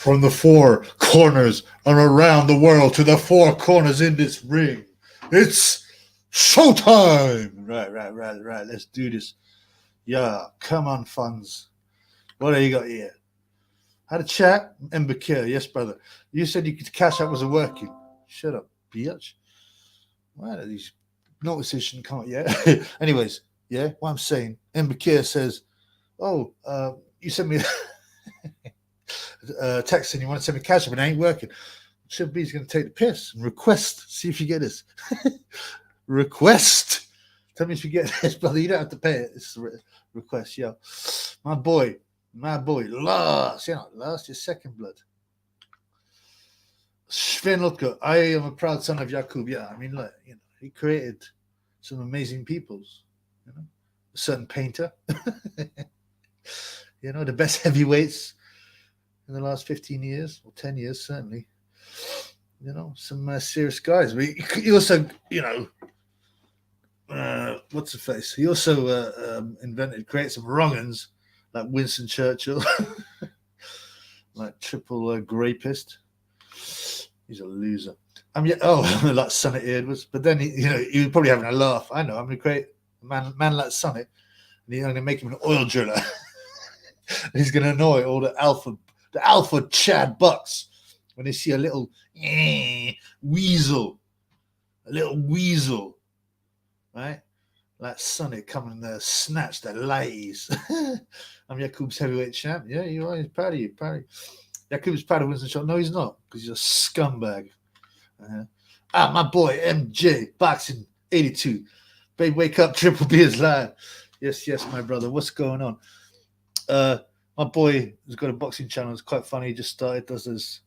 from the four corners and around the world to the four corners in this ring. It's showtime. Right. Let's do this. Yeah, come on, funds. What have you got here? Had a chat. Mbakir, yes, brother. You said you could cash out wasn't working. Shut up, bitch. Why are these notices shouldn't come out yet? Anyways, yeah, what I'm saying, Mbakir says, oh, you sent me a text and you want to send me cash, but it ain't working. Triple B's going to take the piss and request. See if you get this. Request. Tell me if you get this, brother. You don't have to pay it. It's a request, yo. My boy, last, your second blood. Sven Lutko, I am a proud son of Yakub. Yeah, I mean, look, he created some amazing peoples. A certain painter. The best heavyweights in the last 15 years or 10 years, certainly. Some serious guys. But he also, what's the face? He also created some wrong-uns like Winston Churchill, like triple grapist. He's a loser. Like Sonnet Edwards. But then he was probably having a laugh. I know. I'm going to create a man like Sonnet, and I'm going to make him an oil driller. He's going to annoy all the alpha Chad bucks when they see a little weasel, right? Like Sonnet coming there, snatch the ladies. I'm Yakub's heavyweight champ. Yeah, you're right. He's proud of you. Yakub's proud of Winston Churchill. No, he's not, because he's a scumbag. My boy MJ boxing 82. Babe, wake up! Triple B is live. Yes, my brother. What's going on? My boy has got a boxing channel. It's quite funny. He just started. Does this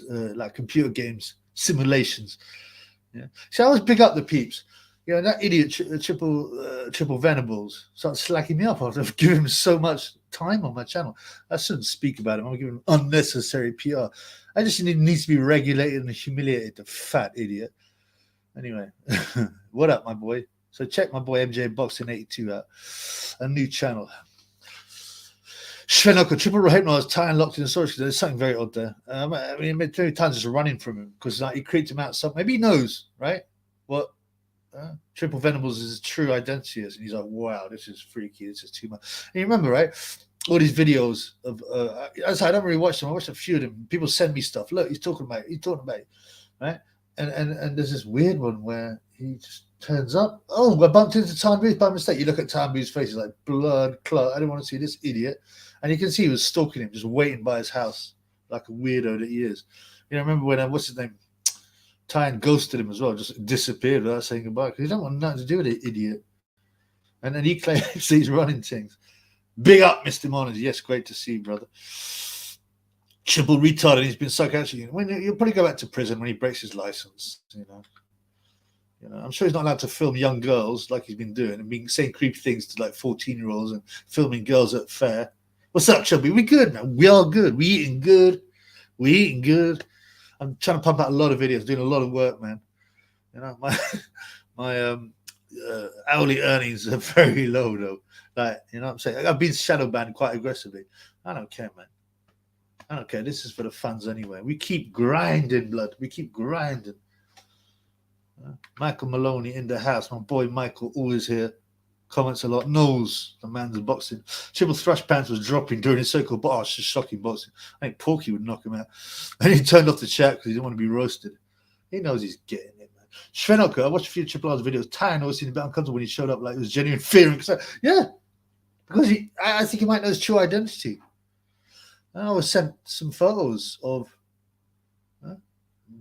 like computer games simulations. Yeah. So I always pick up the peeps. That idiot triple Venables started slacking me up after I've given him so much time on my channel. I shouldn't speak about him. I'm giving him unnecessary PR. I just needs to be regulated and humiliated, the fat idiot. Anyway, what up, my boy? So check my boy MJ Boxing 82 out. A new channel. Svenoko, triple hypnotized, tie and locked in the storage. There's something very odd there. I mean, many times just running from him because he creeped him out. Maybe he knows, right? What Triple Venables' true identity is, and he's like, "Wow, this is freaky. This is too much." And you remember, right? All these videos of I don't really watch them. I watched a few of them. People send me stuff. Look, he's talking about it, right? And there's this weird one where he just turns up. Oh, I bumped into Time Booth by mistake. You look at Time Booth's face, he's like blood clot. I didn't want to see this idiot. And you can see he was stalking him, just waiting by his house, like a weirdo that he is. Remember when what's his name? Ty ghosted him as well, just disappeared without saying goodbye because he don't want nothing to do with it, idiot. And then he claims he's running things. Big up, Mr. Moners. Yes, great to see you, brother. Triple retarded. He's been psychiatric. He'll probably go back to prison when he breaks his license. I'm sure he's not allowed to film young girls like he's been doing and saying creepy things to like 14-year-olds and filming girls at fair. What's up, Chubby? We good, man. We all good. We eating good. I'm trying to pump out a lot of videos, doing a lot of work, man. My hourly earnings are very low, though. Like, what I'm saying? I've been shadow banned quite aggressively. I don't care, man. I don't care. This is for the fans anyway. We keep grinding, blood. We keep grinding. Michael Maloney in the house. My boy Michael, always here. Comments a lot. Knows the man's boxing. Triple Thrush Pants was dropping during his so-called boss. Just shocking boxing. I think Porky would knock him out. And he turned off the chat because he didn't want to be roasted. He knows he's getting it, man. Svenoka, I watched a few Triple R's videos. Ty always seemed a bit uncomfortable when he showed up, like it was genuine fear. Yeah, because I think he might know his true identity. I was sent some photos of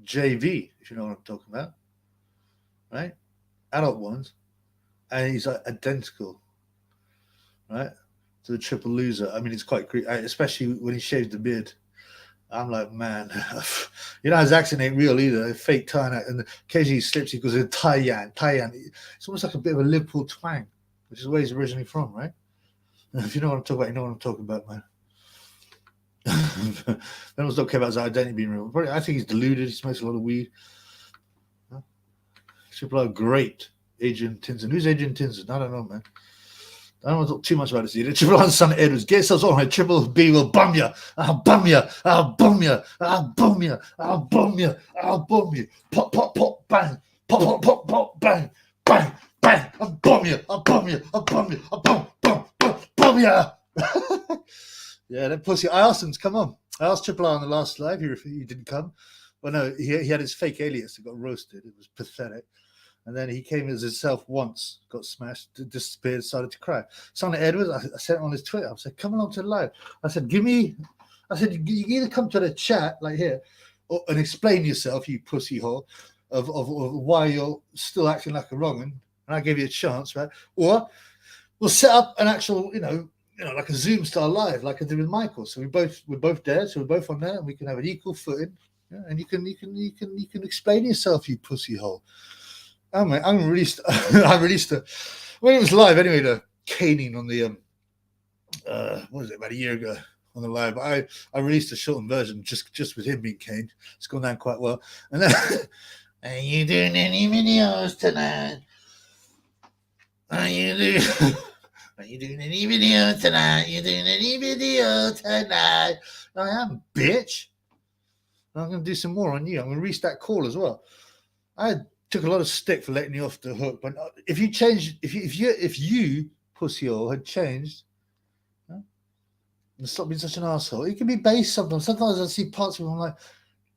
JV, if you know what I'm talking about, right? Adult ones. And he's like identical, right, to the triple loser. I mean, it's quite creepy, especially when he shaves the beard. I'm like, man, his accent ain't real either. A fake Thai, and occasionally he slips. He goes in Thailand. It's almost like a bit of a Liverpool twang, which is where he's originally from, right? If you know what I'm talking about, you know what I'm talking about, man. Everyone's not care about his identity being real. I think he's deluded. He smokes a lot of weed. Triple R, great. Adrian Tinson. Who's Adrian Tinson? I don't know, man. I don't want to talk too much about this either. Triple R and Son Edwards. Get yourselves on, right? Triple B will bum ya. I'll bum ya. I'll bum ya. I'll bum ya. I'll bum ya. I'll bum you. Pop, pop, pop, bang. Pop, pop, pop, pop, bang. Bang, bang. I'll bum ya. I'll bum ya. I'll bum ya. I'll bum, bum, bum, bum ya. Yeah, that pussy. I asked him to come on. I asked Triple R on the last live. He didn't come. Well, no, he had his fake alias that got roasted. It was pathetic. And then he came as himself once, got smashed, disappeared, started to cry. Son Edwards, I sent him on his Twitter. I said, come along to the live. I said, you either come to the chat, like here, and explain yourself, you pussy hole, of why you're still acting like a wrong and I gave you a chance, right? Or we'll set up an actual, like a Zoom style live, like I did with Michael. So we're both there, so we're both on there, and we can have an equal footing, and you can explain yourself, you pussy hole. I released when it was live anyway, the caning on the what was it, about a year ago on the live. I released a shortened version just with him being caned. It's gone down quite well. And then, are you doing any videos tonight? Are you doing any video tonight? You doing any video tonight? I am, bitch. I'm gonna do some more on you. I'm gonna reach that call as well. I took a lot of stick for letting you off the hook, but if you pussy hole had changed, and stop being such an asshole, you can be based sometimes. Sometimes I see parts of him, I'm like,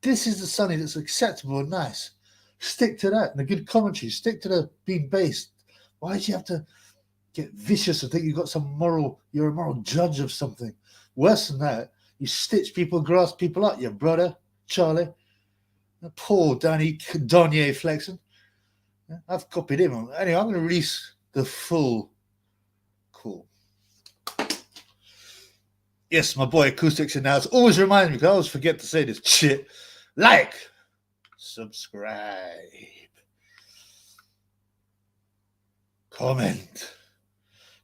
this is the Sonny that's acceptable and nice. Stick to that. And the good commentary, stick to the being based. Why do you have to get vicious and think you're a moral judge of something? Worse than that, you stitch people, grass people up, your brother, Charlie. Poor Danny Donier flexing. I've copied him on. Anyway, I'm going to release the full call. Yes, my boy Acoustics announced. Always reminds me, because I always forget to say this shit. Like, subscribe, comment.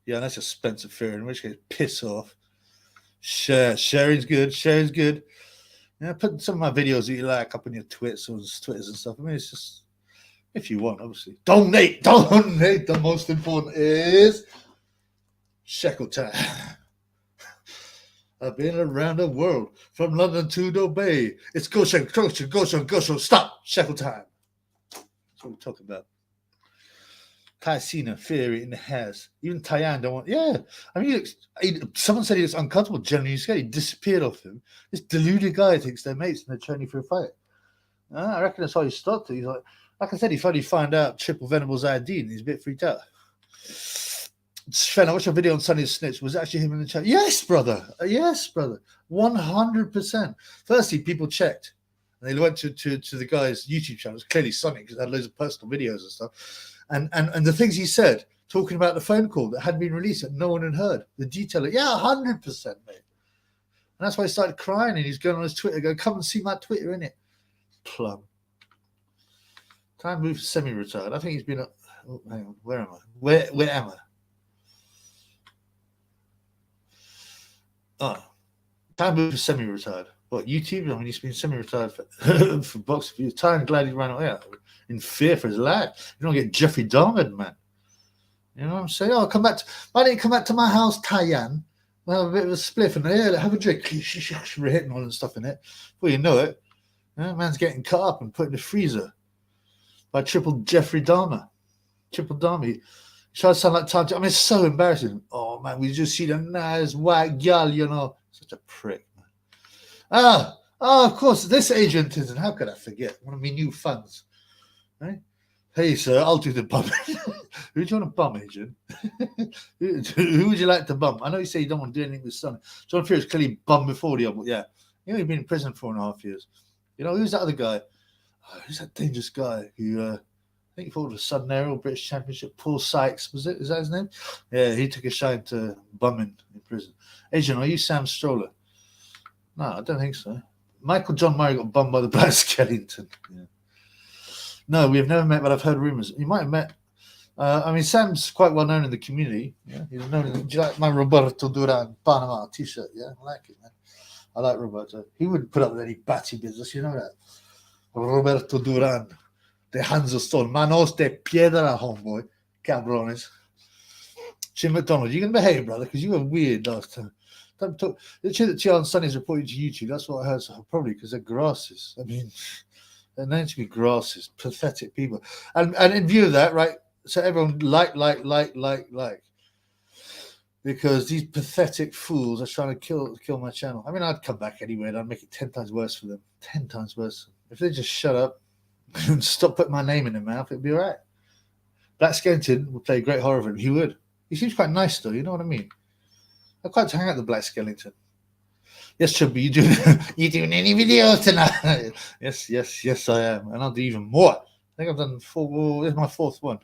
Yeah, that's just Spencer Fear, in which case, piss off. Sharing's good. Put some of my videos that you like up on your Twitters and stuff. I mean, it's just, if you want, obviously. Donate. The most important is shekel time. I've been around the world, from London to Dubai. It's go shekel, stop, shekel time. That's what we're talking about. Tycina, Theory in the house. Even Tyann don't want. Yeah, I mean, someone said he was uncomfortable. Generally scared. He disappeared off him. This deluded guy thinks they're mates and they're training for a fight. I reckon that's how he started. He's like I said, he finally found out Triple Venables' ID and he's a bit freaked out. Sven, I watched a video on Sunny's Snitch. Was it actually him in the chat? Yes, brother. 100%. Firstly, people checked. And they went to the guy's YouTube channel. It was clearly Sunny because it had loads of personal videos and stuff. And the things he said, talking about the phone call that had been released that no one had heard, the detail, 100%, mate. And that's why he started crying and he's going on his Twitter, going, come and see my Twitter, innit? Plum. Time to move to semi-retired. I think he's been hang on, where am I? Where am I? Oh, time to move to semi-retired. What, YouTube? I mean, he's been semi-retired for boxing for years. Time, glad he ran out in fear for his life. You don't get Jeffrey Dahmer, man. You know what I'm saying? Oh, why didn't you come back to my house, Tyann? We'll have a bit of a spliff and have a drink. We're hitting all and stuff in it. Well, you know it. Man's getting cut up and put in the freezer by Triple Jeffrey Dahmer. Triple Dahmer. He tries to sound like time. I mean, it's so embarrassing. Oh, man, we just see the nice white girl, Such a prick, man. Of course, this agent isn't. How could I forget? One of my new fans. Right? Hey, sir, I'll do the bum. Who do you want to bum, agent? Who would you like to bum? I know you say you don't want to do anything with Sonny. John Fear's clearly bummed before the other. Yeah. He's been in prison 4.5 years. Who's that other guy? Who's that dangerous guy who, I think he fought the Southern Aerial British Championship? Paul Sykes, was it? Is that his name? Yeah, he took a shine to bumming in prison. Agent, are you Sam Stroller? No, I don't think so. Michael John Murray got bummed by the Black Skellington. Yeah. No, we have never met, but I've heard rumors. You might have met. Sam's quite well known in the community. Yeah, he's known. Do you like my Roberto Duran Panama T-shirt? Yeah, I like it, man. I like Roberto. He wouldn't put up with any batty business, you know that. Roberto Duran, the hands of stone, manos de piedra, homeboy, cabrones. Jim McDonald, you can behave, brother, because you were weird last time. Don't talk. The shit that Tian Sun is reporting to YouTube, that's what I heard, probably because they're grasses. I mean, they're known to be grasses, pathetic people. And in view of that, right, so everyone like. Because these pathetic fools are trying to kill my channel. I mean, I'd come back anyway and I'd make it 10 times worse for them. 10 times worse. If they just shut up and stop putting my name in their mouth, it'd be all right. Black Skeleton would play a great horror film. He would. He seems quite nice, though. You know what I mean? I'd quite hang out with the Black Skeleton. Yes, Chubby, you doing any videos tonight? yes, I am. And I'll do even more. I think I've done 4. Well, this is my 4th one.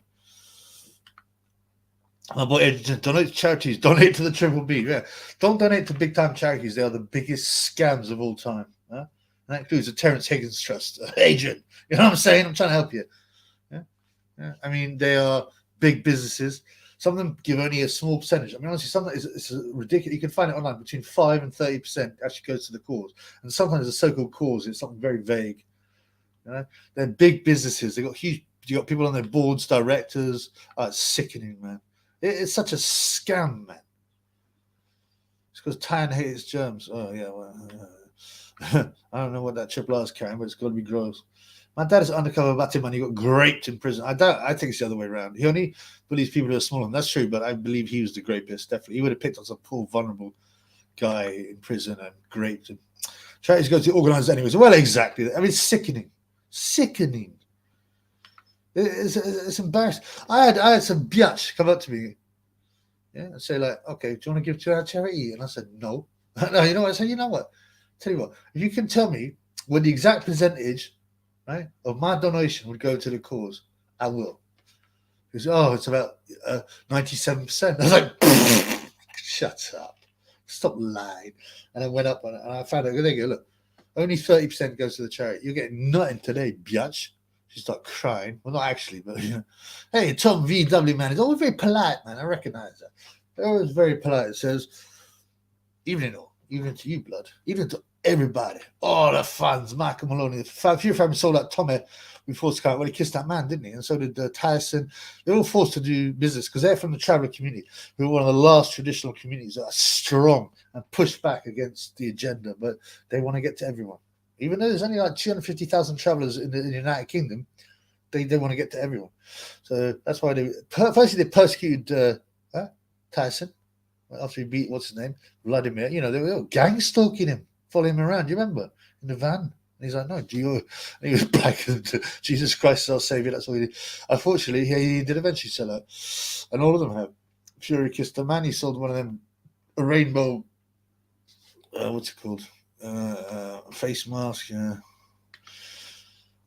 My boy Edgerton, donate to charities. Donate to the Triple B. Yeah, don't donate to big time charities. They are the biggest scams of all time. Huh? And that includes the Terrence Higgins Trust. Adrian, you know what I'm saying? I'm trying to help you. Yeah. I mean, they are big businesses. Some of them give only a small percentage. I mean, honestly, sometimes it's ridiculous. You can find it online. Between 5 and 30% actually goes to the cause, and sometimes the so-called cause is something very vague. You know, they're big businesses. They got huge. You got people on their boards, directors. It's sickening, man. It's such a scam, man. It's because Tan hates germs. Oh, yeah, well, I don't know what that triple R is carrying, but it's got to be gross. My dad is undercover Batman. He got graped in prison. I think it's the other way around. He only believes people who are smaller than him. That's true, but I believe he was the grapist, definitely. He would have picked on some poor, vulnerable guy in prison and graped him. Charities go to organized anyways. Well, exactly. I mean, it's sickening. Sickening. It's embarrassing. I had some biatch come up to me, yeah, and say like, "Okay, do you want to give to our charity?" And I said, "No." No, you know what? I said, "You know what? Tell you what. If you can tell me what the exact percentage, right, of my donation would go to the cause, I will." He goes, "Oh, it's about 97%." I was like, "Shut up! Stop lying." And I went up on it, and I found out. There you go. Look, only 30% goes to the charity. You're getting nothing today, biatch. She started crying. Well, not actually, but you know. Hey, Tom VW, man, he's always very polite, man. I recognize that. They're always very polite. It says, even to you, blood, even to everybody, all the fans, Michael Maloney, a few of them sold that Tommy before Sky. Well, he kissed that man, didn't he? And so did Tyson. They're all forced to do business because they're from the traveler community, who are one of the last traditional communities that are strong and push back against the agenda, but they want to get to everyone. Even though there's only like 250,000 travelers in the United Kingdom, they want to get to everyone. So that's why they persecuted Tyson after he beat what's his name, Vladimir. You know, they were gang stalking him, following him around. Do you remember in the van? And he's like, "No, do you?" And he was black. Jesus Christ is our savior. That's what he did. Unfortunately, he did eventually sell out, and all of them have. Fury kissed the man. He sold one of them a rainbow. What's it called? Face mask. Yeah.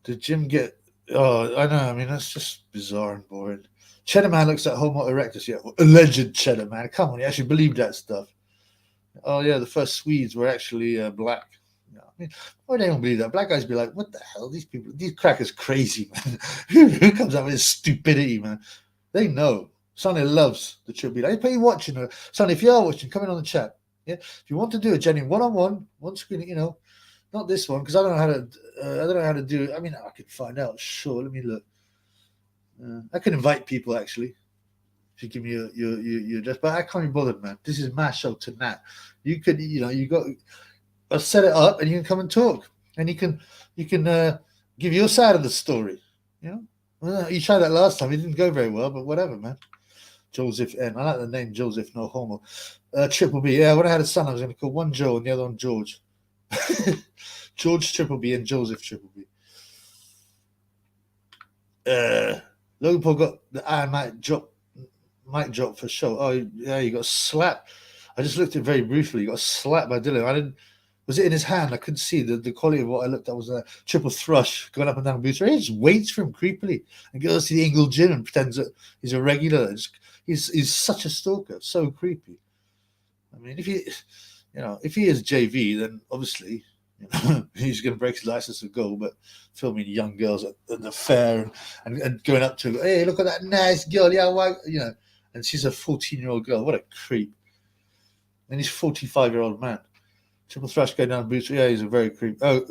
Did Jim get? Oh, I know. I mean, that's just bizarre and boring. Cheddar Man looks like Homo erectus. Yeah, alleged Cheddar Man. Come on, you actually believe that stuff? Oh yeah, the first Swedes were actually black. Yeah, I mean, why they don't believe that? Black guys be like, "What the hell? These people, these crackers, crazy, man. Who comes up with this stupidity, man?" They know. Sonny loves the tribute. I pay you watching her. Sonny, if you are watching, come in on the chat. Yeah, if you want to do a genuine one-on-one, one screen, you know, not this one because I don't know how to do it. I mean, I could find out. Sure, let me look. I can invite people actually. If you give me your address, but I can't be bothered, man. This is my show tonight. You could, you know, you got. I'll set it up, and you can come and talk, and you can give your side of the story. You know, well, you tried that last time. It didn't go very well, but whatever, man. Joseph N. I like the name Joseph, no homo. Triple B. Yeah, when I had a son, I was going to call one Joe and the other one George. George Triple B and Joseph Triple B. Logan Paul got the iron mic drop for show. Oh, yeah, he got slapped. I just looked at it very briefly. He got slapped by Dylan. Was it in his hand? I couldn't see the quality of what I looked at was a triple thrush going up and down the boots. He just waits for him creepily and goes to the Ingle Gym and pretends that he's a regular. He's such a stalker, so creepy. I mean, if he is JV, then obviously he's going to break his license to go. But filming young girls at the fair and going up to, hey, look at that nice girl, yeah, why, you know, and she's a 14-year-old girl. What a creep! And he's a 45-year-old man. Triple thrush going down the boots. Yeah, he's a very creepy. Oh,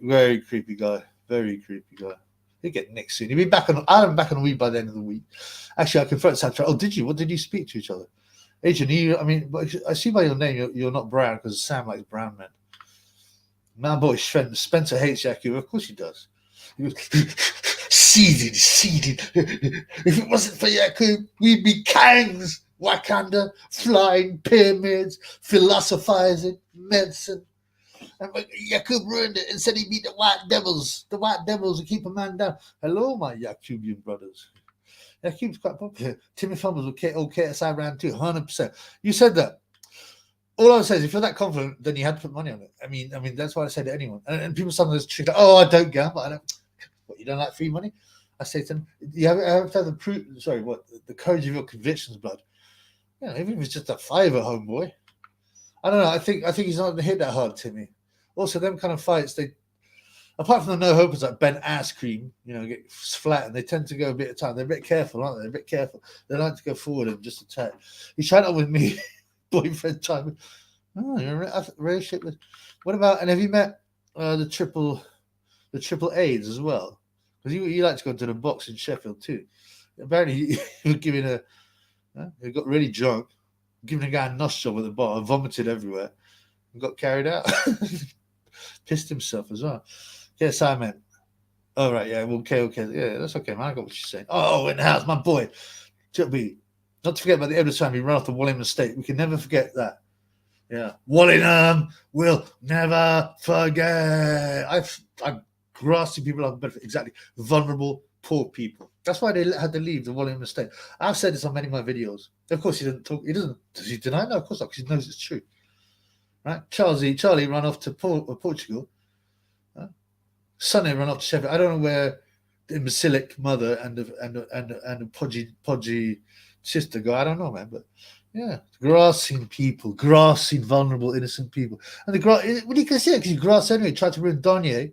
very creepy guy. Very creepy guy. He'll get nicked soon. He'll be back on. I'm back on the weed by the end of the week. Actually, I confront Santa. Oh, did you? What did you speak to each other? Adrian, I mean, I see by your name you're not brown because Sam likes brown men. My boy Spencer hates YAKUB. Of course he does. He was seeding. If it wasn't for YAKUB, we'd be kangs. Wakanda, flying pyramids, philosophizing, medicine. And YAKUB ruined it and said he beat the white devils. The white devils will keep a man down. Hello, my YAKUBian brothers. YAKUB's quite popular. Timmy Fumbles will KSI round 2, 100%. You said that. All I would say is, if you're that confident, then you had to put money on it. I mean, that's what I say to anyone. And people sometimes treat like, oh, I don't gamble. I don't. What, you don't like free money? I say to them, you have to have the proof. Sorry, what? The courage of your convictions, blood. Yeah, even if it's just a fiver, homeboy. I don't know. I think he's not going to hit that hard, Timmy. Also, them kind of fights, they, apart from the no hopers like Ben Ass Cream, get flat, and they tend to go a bit of time. They're a bit careful, aren't they? They're a bit careful. They like to go forward and just attack. He tried that with me. Boyfriend time. Oh, you're a relationship with. What about? And have you met the triple A's as well? Because you like to go to the box in Sheffield too. Apparently, he was giving he got really drunk, giving a guy a nostril at the bar, vomited everywhere, and got carried out. Pissed himself as well. Yes, I meant. Oh right, yeah, okay, yeah, that's okay, man. I got what you're saying. Oh, in the house, my boy, B. Not to forget about the end of time he ran off the Wallingham estate. We can never forget that. Yeah. Wallingham will never forget. I've grassy people have benefit. Exactly. Vulnerable, poor people. That's why they had to leave the Wallingham estate. I've said this on many of my videos. Of course, he didn't talk. He doesn't. Does he deny? No, of course not, because he knows it's true. Right? Charlie ran off to Portugal. Sonny ran off to Sheffield. I don't know where the imbecilic mother and the podgy sister go. I don't know, man, but yeah, grassing people, grassing vulnerable, innocent people, and what do you consider? Because you grass anyway. Tried to ruin Donny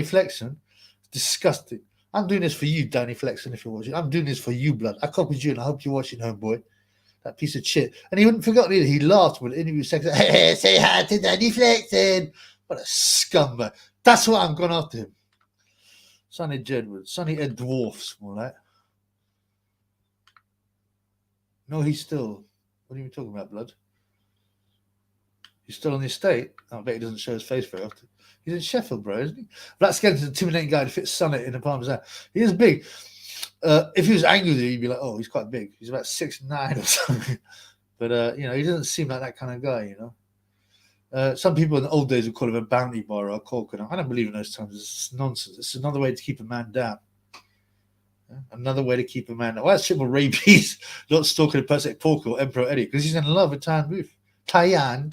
Flexen. Disgusting. I'm doing this for you, Donny Flexen. If you're watching, I'm doing this for you, blood. I copied you, and I hope you're watching, homeboy. That piece of shit. And he wouldn't forget either. He laughed when the interview was saying, "Hey, say hi to Donny Flexen." What a scumbag. That's why I'm going after him. Sonny Jedward, Sonny Ed Dwarfs, more like. No, he's still. What are you talking about, blood? He's still on the estate. I bet he doesn't show his face very often. He's in Sheffield, bro, isn't he? Black Skeleton's an intimidating guy to fit Sonnet in the palm of his hand. He is big. If he was angry with you, you'd be like, oh, he's quite big. He's about 6'9" or something. But, he doesn't seem like that kind of guy, Some people in the old days would call him a bounty bar or a corker. I don't believe in those terms. It's nonsense. It's another way to keep a man down. Another way to keep a man down. Why is Triple Rabies not stalking a person like Porker or Emperor Eddie? Because he's in love with Tyan Booth. Tyan.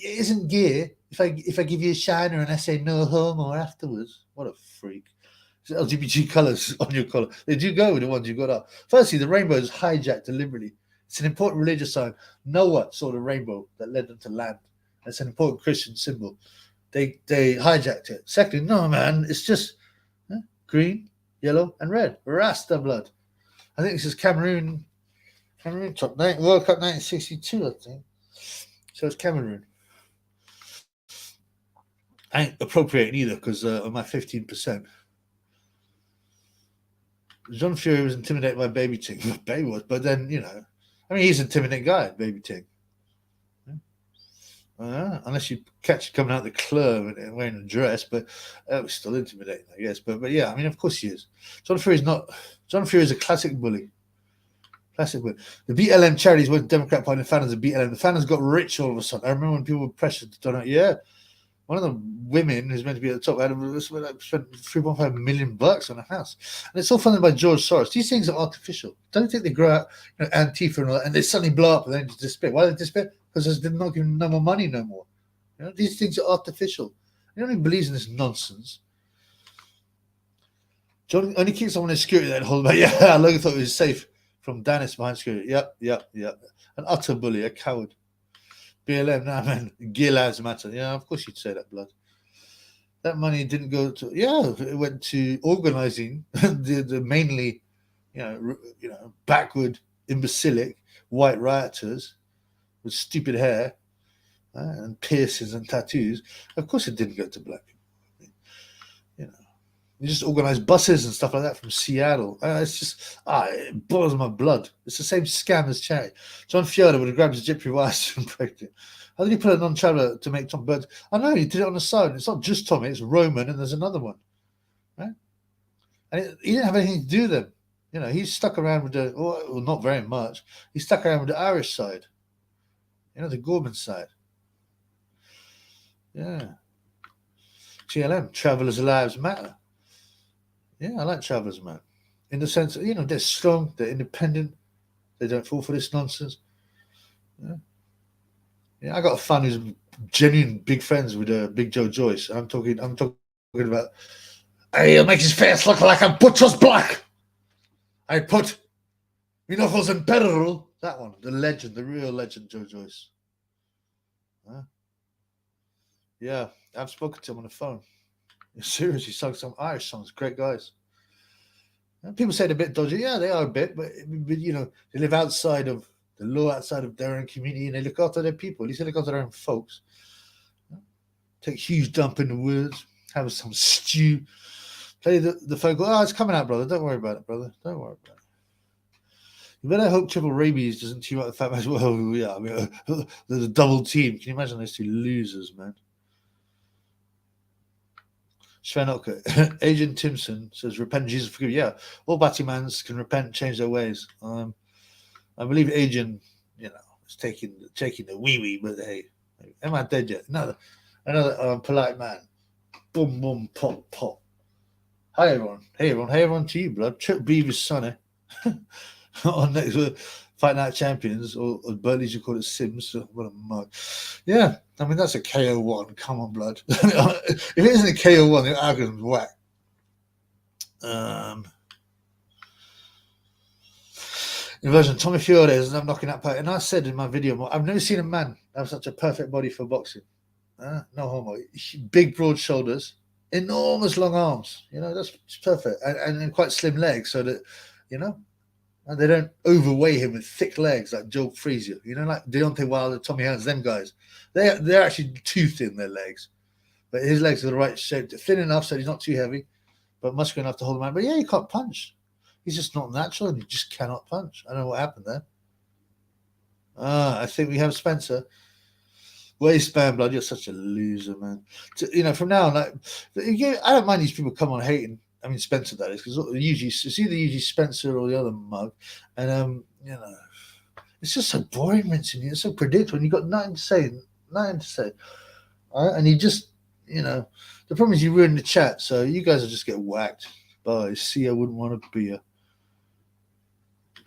It isn't gear if I give you a shiner and I say no homo afterwards. What a freak. It's LGBT colours on your collar. They do go with the ones you got up. Firstly, the rainbow is hijacked deliberately. It's an important religious sign. Noah saw the rainbow that led them to land. It's an important Christian symbol. They hijacked it. Secondly, no, man, it's just green, yellow, and red. Rasta blood. I think this is Cameroon top World Cup 1962, I think. So it's Cameroon. I ain't appropriating either because of my 15%. John Fury was intimidated by Baby Ting. Baby was, but then, he's an intimidating guy, Baby Ting. Unless you catch coming out of the club and wearing a dress, but it was still intimidating, I guess. But yeah, of course he is. John Fury is a classic bully. Classic bully. The BLM charities were the Democrat Party and the founders of BLM. The founders got rich all of a sudden. I remember when people were pressured to donate. Yeah, one of the women who's meant to be at the top spent $3.5 million on a house, and it's all funded by George Soros. These things are artificial. Don't you think they grow out Antifa and all that, and they suddenly blow up and then just disappear? Why do they disappear? Because they're not giving no more money no more. These things are artificial. He only believes in this nonsense. John only keeps someone in security that hold back. Yeah, Logan thought he was safe from Dennis behind security. Yep. An utter bully, a coward. BLM, nah, man. Gay lives matter. Yeah, of course you'd say that, blood. That money didn't go to. Yeah, it went to organizing the mainly, backward, imbecilic white rioters with stupid hair and piercings and tattoos. Of course, it didn't go to black people. You just organize buses and stuff like that from Seattle. It's just, it boils my blood. It's the same scam as charity. John Fiona would have grabbed his gypsy wires and break it. How did he put a non-traveller to make Tom Birds? I know, he did it on the side. It's not just Tommy, it's Roman, and there's another one. Right? And he didn't have anything to do with them. You know, he's stuck around with the, well, not very much. He stuck around with the Irish side. You know, the Gorman side. Yeah. TLM, Travellers' Lives Matter. Yeah, I like Travellers, man. In the sense that, you know, they're strong, they're independent, they don't fall for this nonsense. Yeah, I got a fan who's genuine big friends with Big Joe Joyce. I'm talking about, he'll make his face look like a butcher's block. I put my knuckles in peril. That one, the legend, the real legend, Joe Joyce. Yeah, I've spoken to him on the phone. Seriously, sung some Irish songs. Great guys. And people say they're a bit dodgy. Yeah, they are a bit, but you know, they live outside of the law, outside of their own community, and they look after their people. At least they look after their own folks. Take a huge dump in the woods, have some stew, play the folk. Oh, it's coming out, brother. Don't worry about it, brother. Don't worry about it. You better hope Triple Rabies doesn't team up with Fat Man. Well, yeah, I mean, there's a double team. Can you imagine those two losers, man? Svenoka. Agent Timson says, repent, Jesus forgive. Yeah, all Batmans can repent, change their ways. I believe Agent, you know, is taking the wee, but hey, am I dead yet? Another polite man. Boom, boom, pop, pop. Hi, everyone. Hey, everyone to you, blood. Trip Beavis Sonny. On next Fight Night Champions, or Burley's you call it Sims. What a mug. Yeah, I mean, that's a KO1. Come on, blood. If it isn't a KO1, the algorithm's whack. Inversion. Tommy Fiore is I'm knocking that part. And I said in my video, I've never seen a man have such a perfect body for boxing. No homo. Big, broad shoulders, enormous long arms. You know, that's perfect. And quite slim legs, so that, you know, and they don't overweigh him with thick legs like Joe Frazier. You know, like Deontay Wilder, Tommy Hearns, them guys. They're actually too thin, their legs. But his legs are the right shape. They're thin enough so he's not too heavy, but muscular enough to hold him out. But yeah, he can't punch. He's just not natural, and he just cannot punch. I don't know what happened there. I think we have Spencer. Waistband, blood. You're such a loser, man. You know, from now on, like, I don't mind these people come on hating. I mean, Spencer, that is, because usually it's either Spencer or the other mug, and you know, it's just so boring, Vincent. It's so predictable. And you got nothing to say, and you just, you know, the problem is you ruin the chat, so you guys will just get whacked. Bye. See, I wouldn't want to be a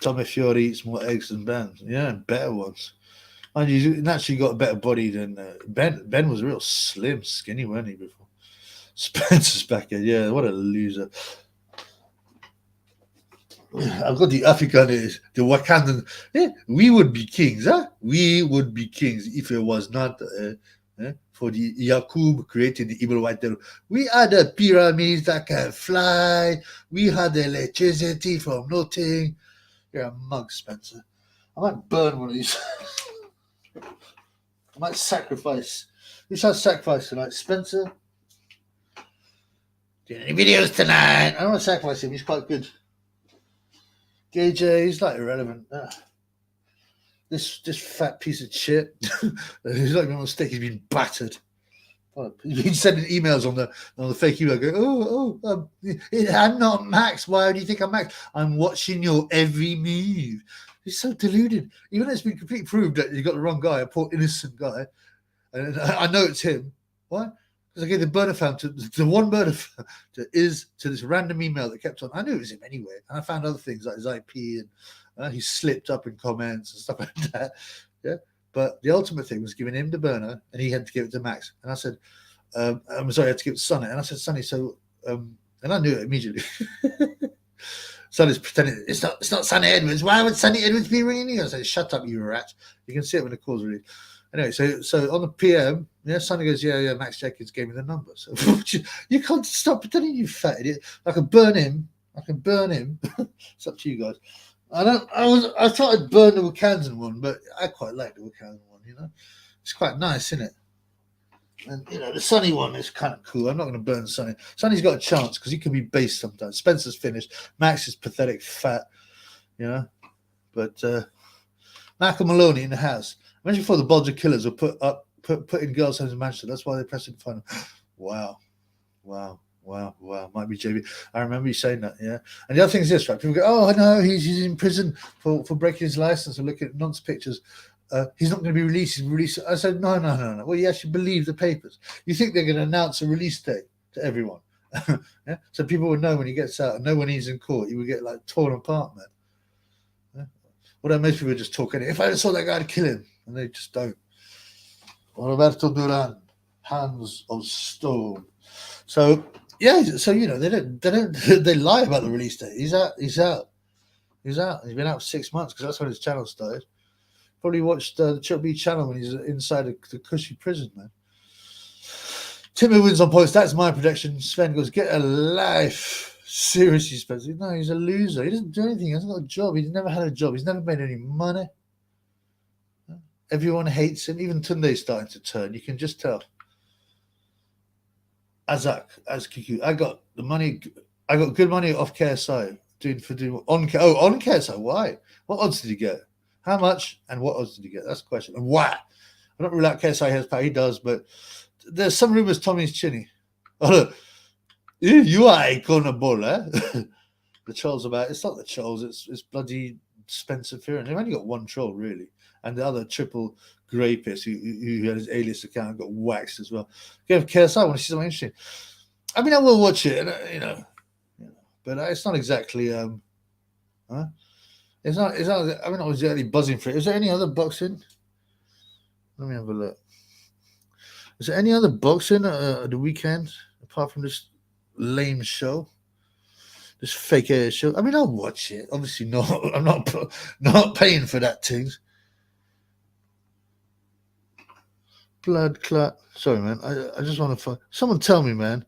Tommy Fiore eats more eggs than Ben. Yeah, better ones. And you naturally got a better body than Ben. Ben was real slim, skinny, wasn't he, before? Spencer's back here. Yeah, what a loser. I've got the African, the Wakandan. Yeah, we would be kings, huh? We would be kings if it was not for the YAKUB creating the evil white devil. We had the pyramids that can fly. We had the electricity from nothing. You're a mug, Spencer. I might burn one of these. I might sacrifice. We shall sacrifice tonight, Spencer. Doing any videos tonight? I don't want to sacrifice him. He's quite good. Gay J, he's like irrelevant. This fat piece of shit. He's not even on stake. He's been battered. He's been sending emails on the fake email going, I'm not Max. Why do you think I'm Max? I'm watching your every move. He's so deluded. Even though it's been completely proved that you got the wrong guy, a poor innocent guy. And I know it's him. Why? Because I gave the burner found to the one burner to this random email that kept on. I knew it was him anyway. And I found other things like his IP and he slipped up in comments and stuff like that. Yeah. But the ultimate thing was giving him the burner and he had to give it to Max. And I said, I'm sorry, I had to give it to Sonny. And I said, Sonny, so, and I knew it immediately. Sonny's pretending it's not Sonny Edwards. Why would Sonny Edwards be ringing you? I said, shut up, you rat. You can see it when the call's ready. Anyway, so on the PM, yeah, Sonny goes, yeah, Max Jenkins gave me the number. So you can't stop pretending, you fat idiot. I can burn him. It's up to you guys. I thought I'd burn the Wakandan one, but I quite like the Wakandan one, you know. It's quite nice, isn't it? And, the Sonny one is kind of cool. I'm not going to burn Sonny. Sonny's got a chance because he can be based sometimes. Spencer's finished. Max is pathetic, fat, But Malcolm Maloney in the house. Imagine before the Bodger Killers were put in girls' homes in Manchester. That's why they pressed it final. Wow. Might be JB. I remember you saying that, yeah. And the other thing is this, right? People go, oh, no, he's in prison for breaking his license and looking at nonce pictures. He's not going to be released. He's released. I said, no. Well, you actually believe the papers. You think they're going to announce a release date to everyone. Yeah? So people would know when he gets out and know when he's in court. He would get like torn apart, man. Yeah? Well, most people just talk anyway. If I saw that guy, I'd kill him. And they just don't. Roberto Duran, hands of stone. So, yeah, so they lie about the release date. He's out. He's been out for 6 months because that's when his channel started. Probably watched the Triple B channel when he's inside the cushy prison, man. Timmy wins on points. That's my prediction. Sven goes, get a life. Seriously, Spencer. No, he's a loser. He doesn't do anything. He hasn't got a job. He's never had a job. He's never made any money. Everyone hates him. Even Tunde's starting to turn. You can just tell. Azak, Kiku. I got the money. I got good money off KSI. On KSI. Why? What odds did you get? How much and what odds did you get? That's the question. And why? I don't rule out KSI has power. He does, but there's some rumors Tommy's chinny. Oh, look. You are a corner ball, eh? The troll's about. It's not the trolls. It's bloody Spencer Fearon. They've only got one troll, really. And the other triple grapist who had his alias account got waxed as well. Give KSI, I want to see something interesting. I mean, I will watch it, but it's not exactly. It's not. I'm not exactly buzzing for it. Is there any other boxing? Let me have a look. Is there any other boxing at the weekend apart from this lame show? This fake ass show. I mean, I'll watch it. Obviously, no. I'm not paying for that things. Blood clot. Sorry, man. I just want to. Someone tell me, man.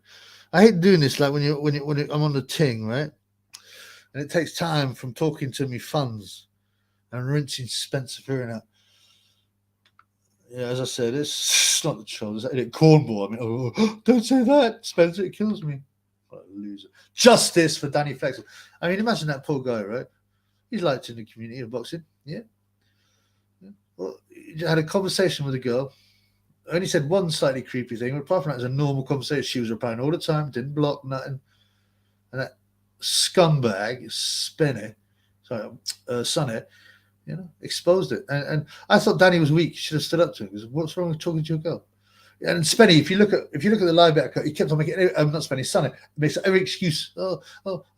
I hate doing this. Like when I'm on the ting, right? And it takes time from talking to me funds and rinsing Spencer Fearon out. Yeah, as I said, it's not the troll. It's Cornball. I mean, don't say that, Spencer. It kills me. What a loser. Justice for Danny Flexel. I mean, imagine that poor guy, right? He's liked in the community of boxing. Yeah. Well, he had a conversation with a girl. Only said one slightly creepy thing, but apart from that, it was a normal conversation. She was replying all the time, didn't block nothing. And that scumbag, Sonny, exposed it. And I thought Danny was weak. He should have stood up to him. Because what's wrong with talking to a girl? And Spenny, if you look at the live back, he kept on making not Spenny, Sonny makes every excuse. Oh,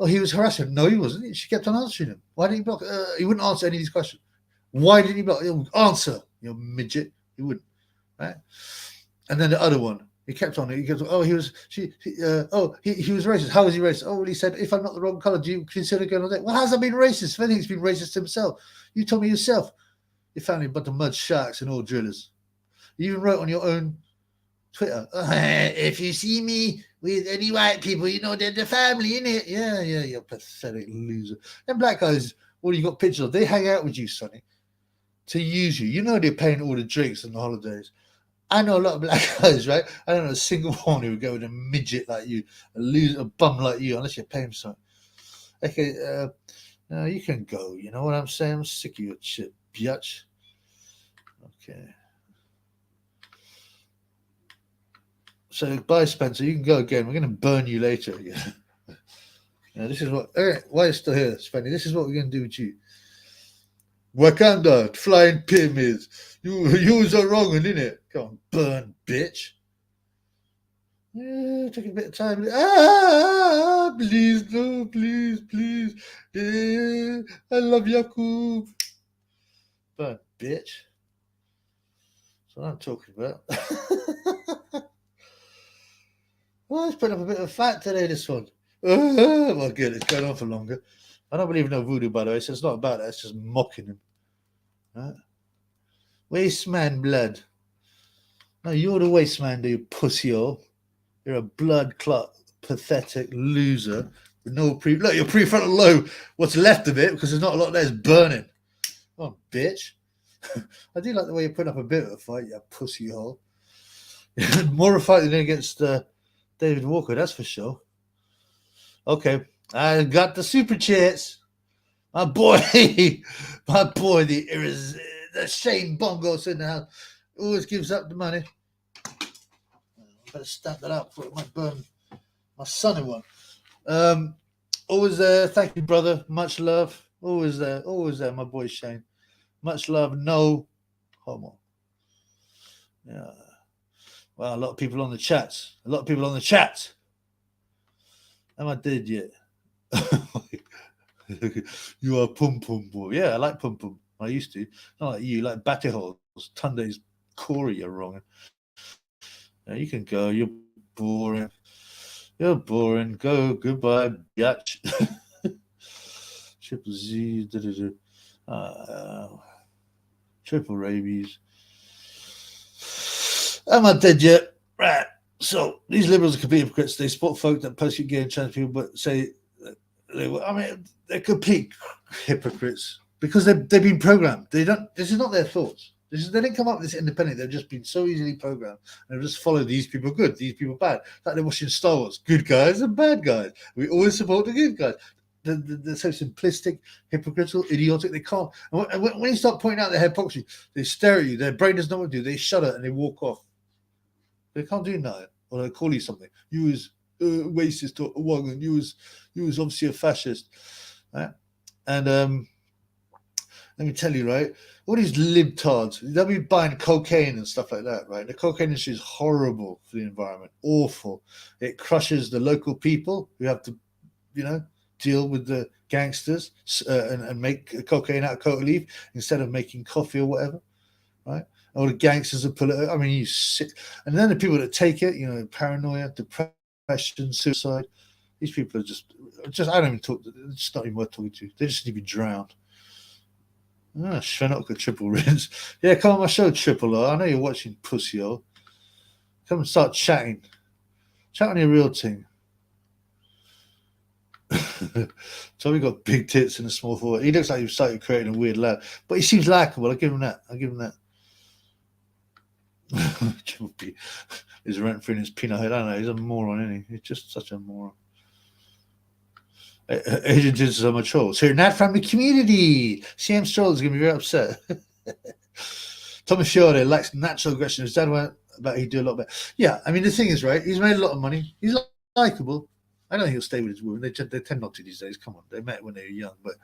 he was harassing him. No, he wasn't. She kept on answering him. Why didn't he block? He wouldn't answer any of these questions. Why didn't he block? Answer, midget. He wouldn't. Right? And then the other one, he kept on. He goes, he was racist. How was he racist? Oh, well, he said, if I'm not the wrong color, do you consider going on that? Well, how's that been racist? If anything's been racist himself. You told me yourself. Your family but the mud sharks and all drillers. You even wrote on your own Twitter, if you see me with any white people, they're the family, innit? Yeah, you're a pathetic loser. Them black guys, all you got pictures of, they hang out with you, Sonny, to use you. They're paying all the drinks and the holidays. I know a lot of black guys, right? I don't know a single one who would go with a midget like you, a bum like you, unless you pay him something. Okay, you can go. You know what I'm saying? I'm sick of your shit, biatch. Okay. So, bye, Spencer. You can go again. We're going to burn you later again. This is what. Why are you still here, Spenny? This is what we're going to do with you. Wakanda, flying pyramids. You was a wrong one, innit? Come on, burn, bitch. Yeah, take a bit of time. Please, no, please. Yeah, I love YAKUB. Burn, bitch. That's what I'm talking about. Well, it's putting up a bit of fat today, this one. Well, good, it's going on for longer. I don't believe in no voodoo, by the way, so it's not about that, it's just mocking him. Right? Wasteman blood. No, you're the wasteman, you pussy-hole. You're a blood clot, pathetic loser with no look, your prefrontal lobe, what's left of it, because there's not a lot there, is burning. Come on, bitch. I do like the way you put up a bit of a fight, you pussy-hole. More a fight than against David Walker, that's for sure. Okay, I got the super chats. My boy, the Shane Bongos in the house. Always gives up the money. I better stamp that up before it might burn my sunny one. Always there. Thank you, brother. Much love. Always there, my boy Shane. Much love. No homo. Yeah. Well, a lot of people on the chats. Am I dead yet? You are pum pum boy. Yeah, I like pum pum. I used to. Not like you, like batty holes. Tunde's Corey, you're wrong. Yeah, you can go. You're boring. Go. Goodbye, biatch. Triple Z. Triple rabies. Am I dead yet? Right. So these liberals are complete hypocrites. They support folk that persecute gay and trans people, but say they're complete hypocrites because they've been programmed. They don't. This is not their thoughts. They didn't come up with this independently. They've just been so easily programmed, and they've just followed these people good, these people bad. Like they're watching Star Wars, good guys and bad guys. We always support the good guys. They're so simplistic, hypocritical, idiotic. They can't. And when you start pointing out their hypocrisy, they stare at you. Their brain doesn't know what to do. They shudder and they walk off. They can't do nothing, or they call you something. You was racist or wagon. You was obviously a fascist, right? And let me tell you, right? All these libtards, they'll be buying cocaine and stuff like that, right? The cocaine industry is horrible for the environment, awful. It crushes the local people who have to, deal with the gangsters and make cocaine out of coca leaf instead of making coffee or whatever, right? All the gangsters are pulling. I mean, you sick. And then the people that take it, paranoia, depression, suicide. These people are just. I don't even talk. It's just not even worth talking to. They just need to be drowned. Svenotka triple rinse. Yeah, come on my show, Triple O. I know you're watching, pussy O. Come and start chatting. Chat on your real thing. So we got big tits and a small forehead. He looks like he started creating a weird lad, but he seems likable. I'll give him that. Triple P is rent free in his peanut head. I don't know. He's a moron, isn't he? He's just such a moron. Agent is so much trolls. Here, not from the community. CM Stroll is going to be very upset. Tommy Fiore lacks natural aggression. His dad went about he'd do a lot better. Yeah, I mean, the thing is, right, he's made a lot of money. He's likable. I don't think he'll stay with his woman. They tend not to these days. Come on, they met when they were young. But,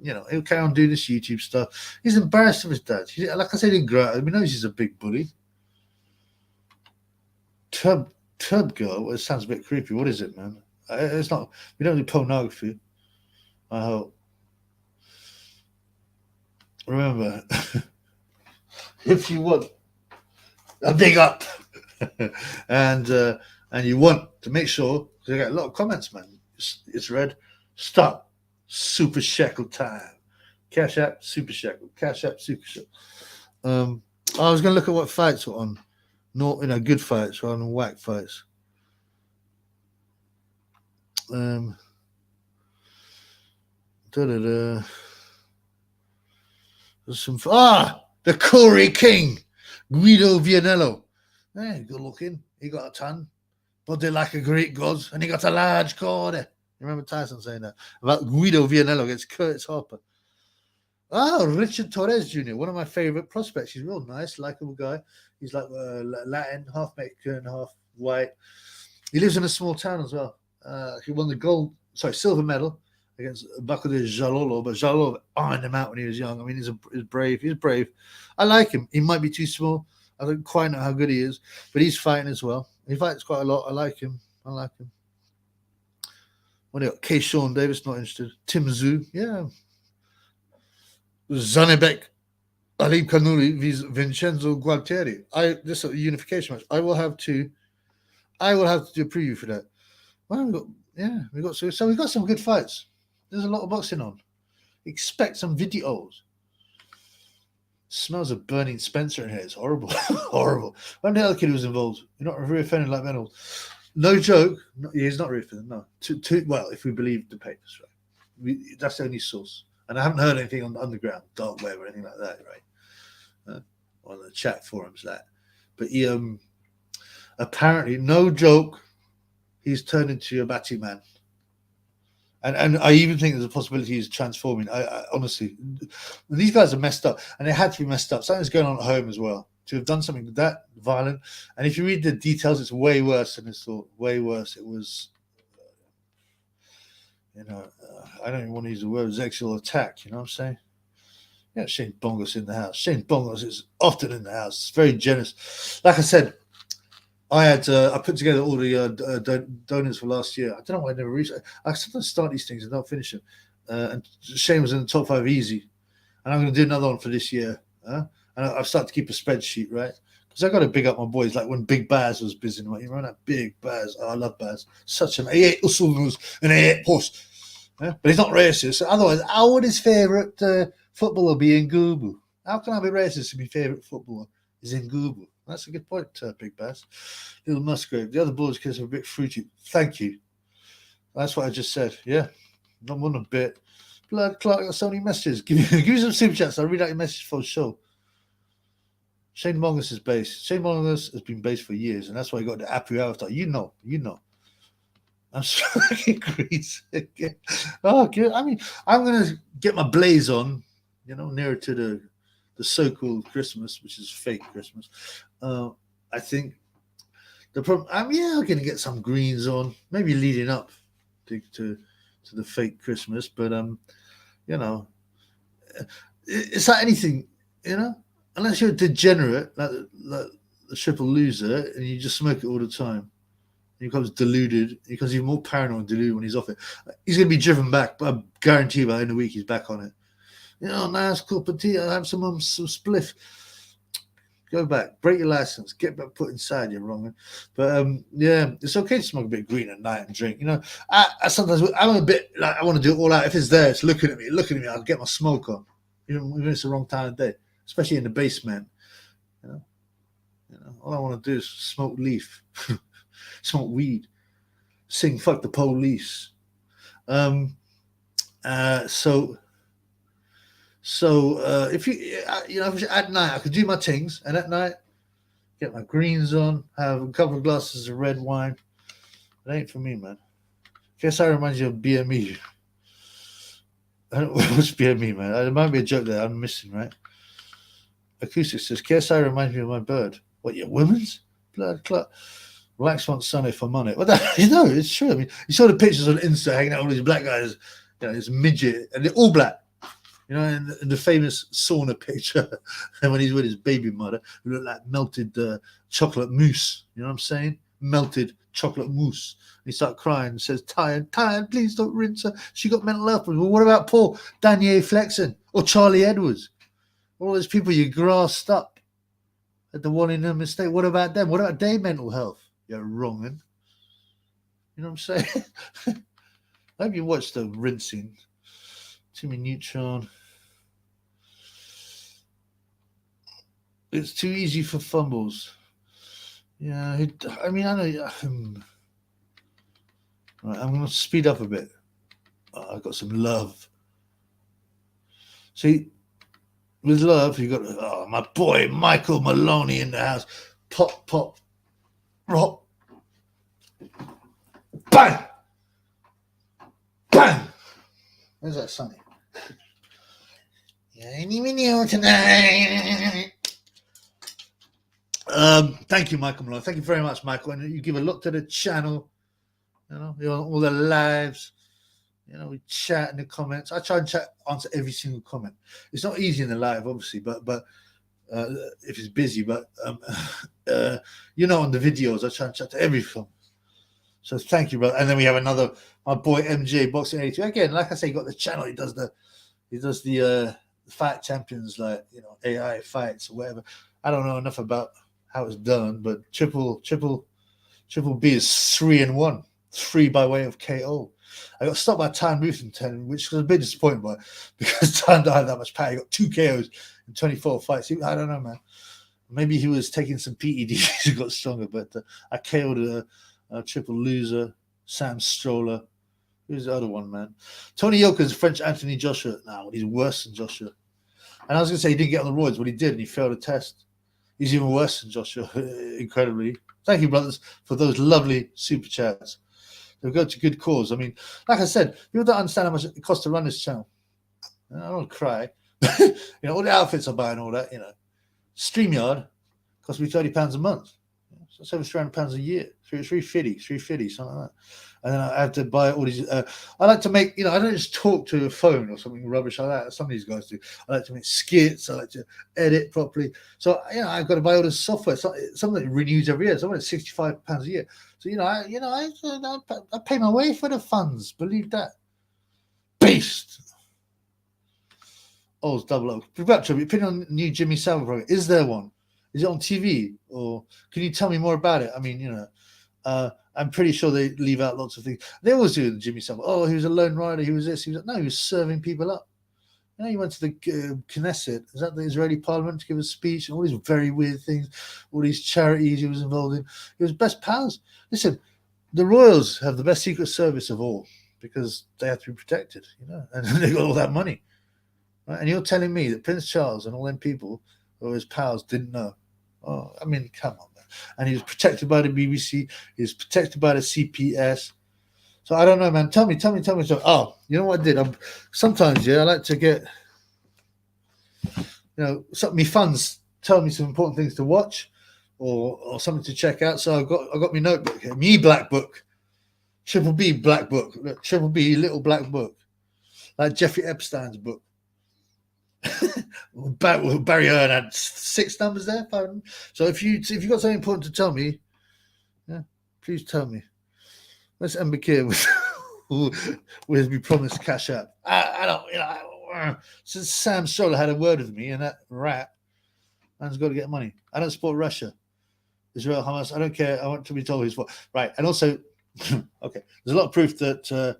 he'll carry on doing this YouTube stuff. He's embarrassed of his dad. Like I said, he didn't grow up. We know he's a big bully. Tub girl. Well, it sounds a bit creepy. What is it, man? It's not. We don't do pornography. I hope. Remember, if you want a big up, and you want to make sure, because I got a lot of comments, man. It's read. Stop. Super shekel time. Cash App, Super shekel. Cash App, Super shekel. I was going to look at what fights were on. Not good fights rather than whack fights. There's the Corey King, Guido Vianello. Hey, good looking. He got a tan, body like a Greek god, and he got a large corner. You remember Tyson saying that about Guido Vianello against Curtis Harper? Richard Torres Jr., one of my favorite prospects. He's real nice, likable guy. He's like Latin, half Mexican, half white. He lives in a small town as well. He won the silver medal against Baco de Jalolo, but Jalolo ironed him out when he was young. I mean, he's brave. He's brave. I like him. He might be too small. I don't quite know how good he is, but he's fighting as well. He fights quite a lot. I like him. What do you got? K. Sean Davis, not interested. Tim Zhu, yeah. Zanebek, Alib Kanuri, Vincenzo Gualtieri. This is a unification match. I will have to do a preview for that. Well, we got some good fights. There's a lot of boxing on. Expect some videos. Smells of burning Spencer in here. It's horrible. Horrible. When the other kid was involved, you're not reoffending like Reynolds. No joke. He's not reoffending. No. Well, if we believe the papers, right? That's the only source. And I haven't heard anything on the underground, dark web, or anything like that, right? On the chat forums, that. But he apparently, no joke, he's turned into a Batman. And I even think there's a possibility he's transforming. I honestly, these guys are messed up, and they had to be messed up. Something's going on at home as well. To have done something that violent, and if you read the details, it's way worse than it's thought. Way worse. It was, I don't even want to use the word sexual attack. You know what I'm saying? Yeah, Shane Bongos in the house. Shane Bongos is often in the house. It's very generous. Like I said, I put together all the donors for last year. I don't know why I never reached it. I sometimes start these things and don't finish them. And Shane was in the top 5 easy. And I'm going to do another one for this year. And I've started to keep a spreadsheet, right? Because I got to big up my boys. Like when Big Baz was busy. You remember that Big Baz? Oh, I love Baz. Such an he ate usuls and he ate puss. But he's not racist. Otherwise, how would his favourite footballer be in Google? How can I be racist if my favourite footballer is in Google? That's a good point, Big Bass. Little Musgrave. The other boys kids are a bit fruity. Thank you. That's what I just said. Yeah. Not one a bit. Blood Clark, I got so many messages. Give me some super chats. I'll read out your message for the show. Shane Mongus is based. Shane Mongus has been based for years, and that's why he got the Apu avatar. You know. I'm striking Greece again. Oh, good. I mean, I'm going to get my blaze on, nearer to the so-called Christmas, which is fake Christmas. I think the problem. I'm going to get some greens on, maybe leading up to the fake Christmas. But it's like anything, unless you're a degenerate, like the triple loser, and you just smoke it all the time. He becomes deluded. He becomes even more paranoid and deluded when he's off it. He's going to be driven back, but I guarantee by the end of the week he's back on it. Nice cup of tea. I'll have some spliff. Go back. Break your license. Get back put inside. You're wrong. But it's okay to smoke a bit of green at night and drink. I sometimes I'm a bit like I want to do it all out. If it's there, it's looking at me. I'll get my smoke on. Even if it's the wrong time of day, especially in the basement. All I want to do is smoke leaf, smoke weed, sing "fuck the police." So if at night I could do my things, and at night get my greens on, have a couple of glasses of red wine. It ain't for me, man. Guess I remind you of BME. I don't know what's BME, man. There might be a joke there I'm missing, right? Acoustic says, KSI reminds me of my bird. What, your women's? Blood clot. Relax wants sunny for money. Well, it's true. I mean, you saw the pictures on Insta hanging out with all these black guys, this midget, and they're all black. In the famous sauna picture, and when he's with his baby mother, who looked like melted chocolate mousse. You know what I'm saying? Melted chocolate mousse. And he started crying and says, tired, please don't rinse her. She got mental health. Well, what about Paul Daniel Flexen or Charlie Edwards? All those people you grassed up at the one in the mistake. What about them? What about their mental health? You're wrong, man. You know what I'm saying? I hope you watched the rinsing. Timmy Neutron. It's too easy for fumbles. Yeah, I know. Right, I'm going to speed up a bit. I've got some love. See, with love, you got my boy Michael Maloney in the house. Pop, rock, bang, bang. Where's that Sonny? Any video tonight. Thank you, Michael Malone. Thank you very much, Michael. And you give a look to the channel. All the lives. We chat in the comments. I try and answer every single comment. It's not easy in the live, obviously, but if it's busy. But on the videos, I try and chat to everything. So thank you, brother. And then we have my boy MJ Boxing 82. Again, like I say, he got the channel. He does the fight champions, like AI fights or whatever. I don't know enough about how it's done, but Triple B is 3-1, 3 by way of KO. I got stopped by Time Ruthenton, which was a bit disappointing, but because Time don't have that much power, he got 2 KOs in 24 fights. I don't know, man. Maybe he was taking some PEDs. He got stronger, but I KO'd a triple loser, Sam Stroller. Who's the other one, man? Tony Yoka's French Anthony Joshua. Now he's worse than Joshua. And I was going to say he didn't get on the roids, but he did, and he failed a test. He's even worse than Joshua, incredibly. Thank you, brothers, for those lovely super chats. They'll go to good cause. I mean, like I said, people don't understand how much it costs to run this channel. I don't cry. All the outfits I buy and all that, StreamYard costs me £30 a month. So it's over £300 a year. 350, something like that. And then I have to buy all these. I like to make, I don't just talk to a phone or something rubbish like that. Some of these guys do. I like to make skits. I like to edit properly. So, I've got to buy all this software. Something that renews every year. Something that's £65 a year. So, I pay my way for the funds. Believe that. Beast. Oh, it's double up. Opinion on new Jimmy Savile program. Is there one? Is it on TV? Or can you tell me more about it? I mean, I'm pretty sure they leave out lots of things. They always do the Jimmy Savile. Oh, he was a lone rider. He was this. No, he was serving people up. He went to the Knesset. Is that the Israeli parliament to give a speech? And all these very weird things. All these charities he was involved in. He was best pals. Listen, the royals have the best secret service of all because they have to be protected, and they got all that money. Right? And you're telling me that Prince Charles and all them people or his pals didn't know? Oh, I mean, come on, man. And he was protected by the BBC. He was protected by the CPS. So I don't know, man. Tell me. Oh, you know what I did? Sometimes, I like to get, me funds tell me some important things to watch or something to check out. So I got my notebook here, me black book, triple B black book, triple B little black book, like Jeffrey Epstein's book. Barry Hearn had 6 numbers there. So if you got something important to tell me, please tell me. Let's end here with me promised cash app. I don't, since Sam Stroller had a word with me and that rat, man's got to get money. I don't support Russia, Israel, Hamas. I don't care. I want to be told who's what. Right, and also, okay, there's a lot of proof that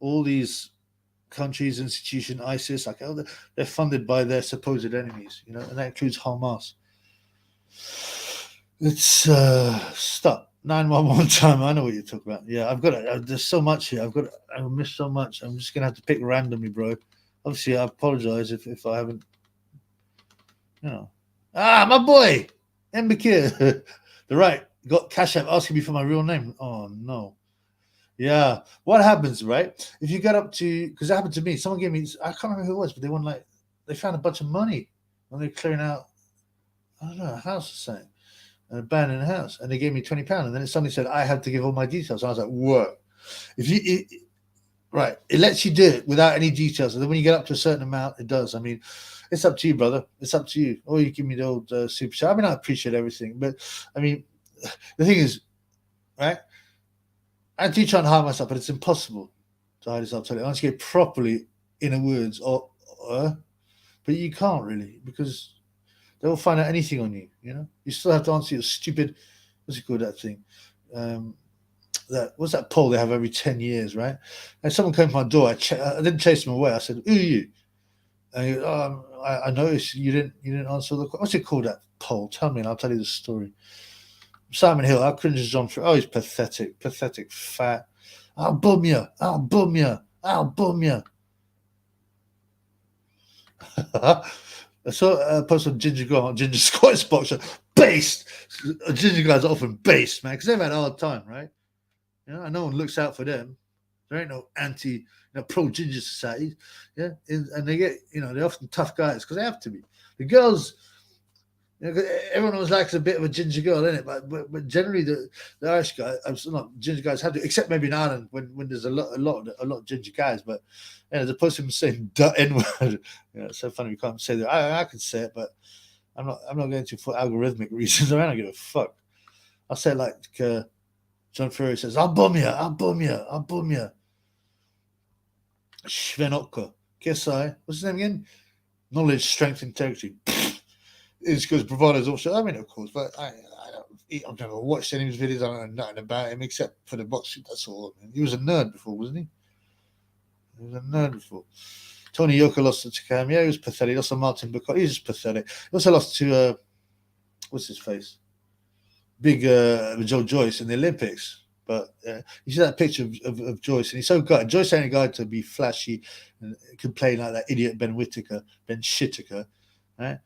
all these countries, institution, ISIS, they're funded by their supposed enemies, and that includes Hamas. Let's stop. 911 time. I know what you're talking about. Yeah, I've got it. There's so much here. I've missed so much. I'm just gonna have to pick randomly, bro. Obviously, I apologize if I haven't. My boy, Mbakir. The right got Cash App asking me for my real name. Oh no. Yeah. What happens, right? If you get up to, because it happened to me, someone gave me, I can't remember who it was, but they found a bunch of money when they're clearing out, I don't know, a house or something, an abandoned house, and they gave me £20, and then it suddenly said I had to give all my details. And I was like, whoa. Right, it lets you do it without any details, and then when you get up to a certain amount, it does. I mean, it's up to you, brother. It's up to you. Or you give me the old super chat. I mean, I appreciate everything, but I mean, the thing is, right? I do try and hide myself, but it's impossible to hide yourself. Unless you get properly inner words, but you can't really, because they will find out anything on you. You still have to answer your stupid. What's it called, that thing? What's that poll they have every 10 years, right? And someone came to my door. I didn't chase them away. I said, "Who are you?" And I noticed you didn't answer the. What's it called, that poll? Tell me, and I'll tell you the story. Simon Hill, how cringe is John Ferry? Oh, he's pathetic, fat. I'll bum you. I saw a post on Ginger Girl, Ginger Scottish boxer, based. Ginger guys are often based, man, because they've had a hard time, right? And no one looks out for them. There ain't no pro-ginger society, and they get, they're often tough guys because they have to be. The girls, everyone always likes a bit of a ginger girl, isn't it? But generally the Irish guys, not ginger guys, have to, except maybe in Ireland when there's a lot of ginger guys. But as opposed to them saying N-word, it's so funny we can't say that. I can say it, but I'm not going to for algorithmic reasons. I don't give a fuck. I'll say it like John Ferry says, I'll bum you. Svenokka. Kesai. What's his name again? Knowledge, strength, integrity. It's because Bravado's also. I mean, of course, but I've never watched any of his videos. I don't know nothing about him except for the boxing. That's all. He was a nerd before, wasn't he? He was a nerd before. Tony Yoka lost to Takam. Yeah, he was pathetic. He lost to Martin Bacot. He's just pathetic. He also lost to what's his face? Big Joe Joyce in the Olympics. But you see that picture of Joyce, and he's so good. Joyce ain't a guy to be flashy and complain like that idiot Ben Shitaker, right?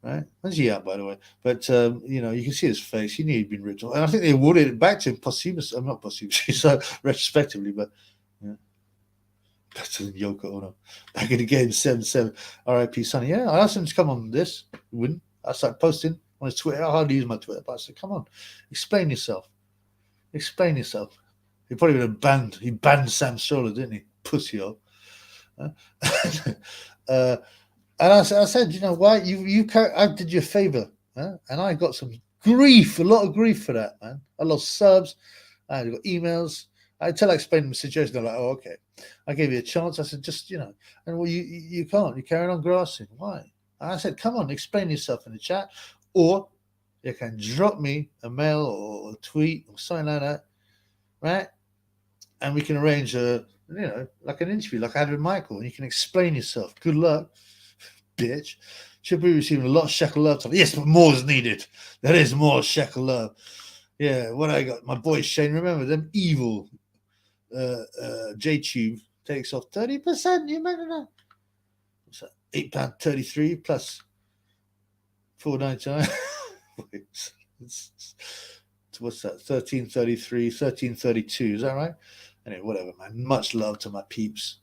right? When's he out, by the way? But you know, you can see his face. He knew he'd been ripped off, and I think they awarded it back to him posthumously. I'm not posthumously, so retrospectively, but yeah, better than Yoko Ono. Back in the game, 7-7. R.I.P. Sonny. Yeah, I asked him to come on this. He wouldn't. I started posting on his Twitter. I hardly use my Twitter, but I said, "Come on, explain yourself. Explain yourself." He probably would have banned. He banned Sam Stroller, didn't he? Pussy hole. And I said, you know what? I did you a favor, huh? And I got some grief, a lot of grief for that, man. I lost subs. I got emails. Until I explained the situation, they're like, "Oh, okay." I gave you a chance. I said, just, you know, and well, you can't. You're carrying on grassing. Why? And I said, come on, explain yourself in the chat, or you can drop me a mail or a tweet or something like that, right? And we can arrange a, you know, like an interview, like I had with Michael, and you can explain yourself. Good luck, bitch. Should be receiving a lot of shekel love. Yes, but more is needed. There is more shekel love. Yeah, what I got, my boy Shane. Remember them evil J-Tube takes off 30%. You remember that? What's that? £8.33 plus $4.99. What's that? 13.33, 13.32. Is that right? Anyway, whatever, man. Much love to my peeps.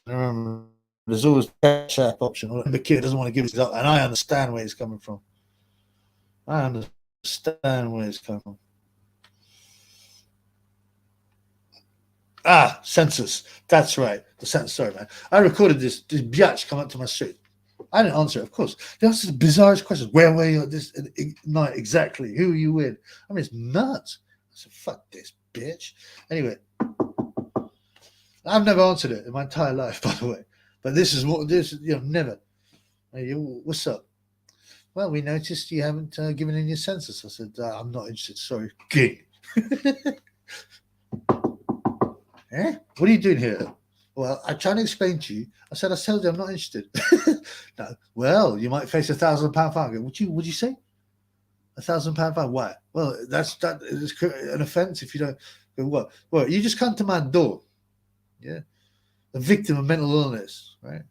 Remember, there's always a cash app option. The kid doesn't want to give it up, and I understand where it's coming from. I understand where it's coming from. Ah, census. That's right. The census. Sorry, man. I recorded this biatch come up to my street. I didn't answer it, of course. They asked the bizarrest questions. Where were you at this night exactly? Who were you with? I mean, it's nuts. I said, fuck this, bitch. Anyway, I've never answered it in my entire life, by the way. But this is what this, you know, never. Hey, what's up? Well, we noticed you haven't given in your census. I said, I'm not interested. Sorry. Gig. Eh? What are you doing here? Well, I'm trying to explain to you. I said, I told you I'm not interested. No. Well, you might face £1,000 fine. Would you say? £1,000 fine? Why? Well, that is an offence if you don't. What? Well, you just come to my door. Yeah. A victim of mental illness, right?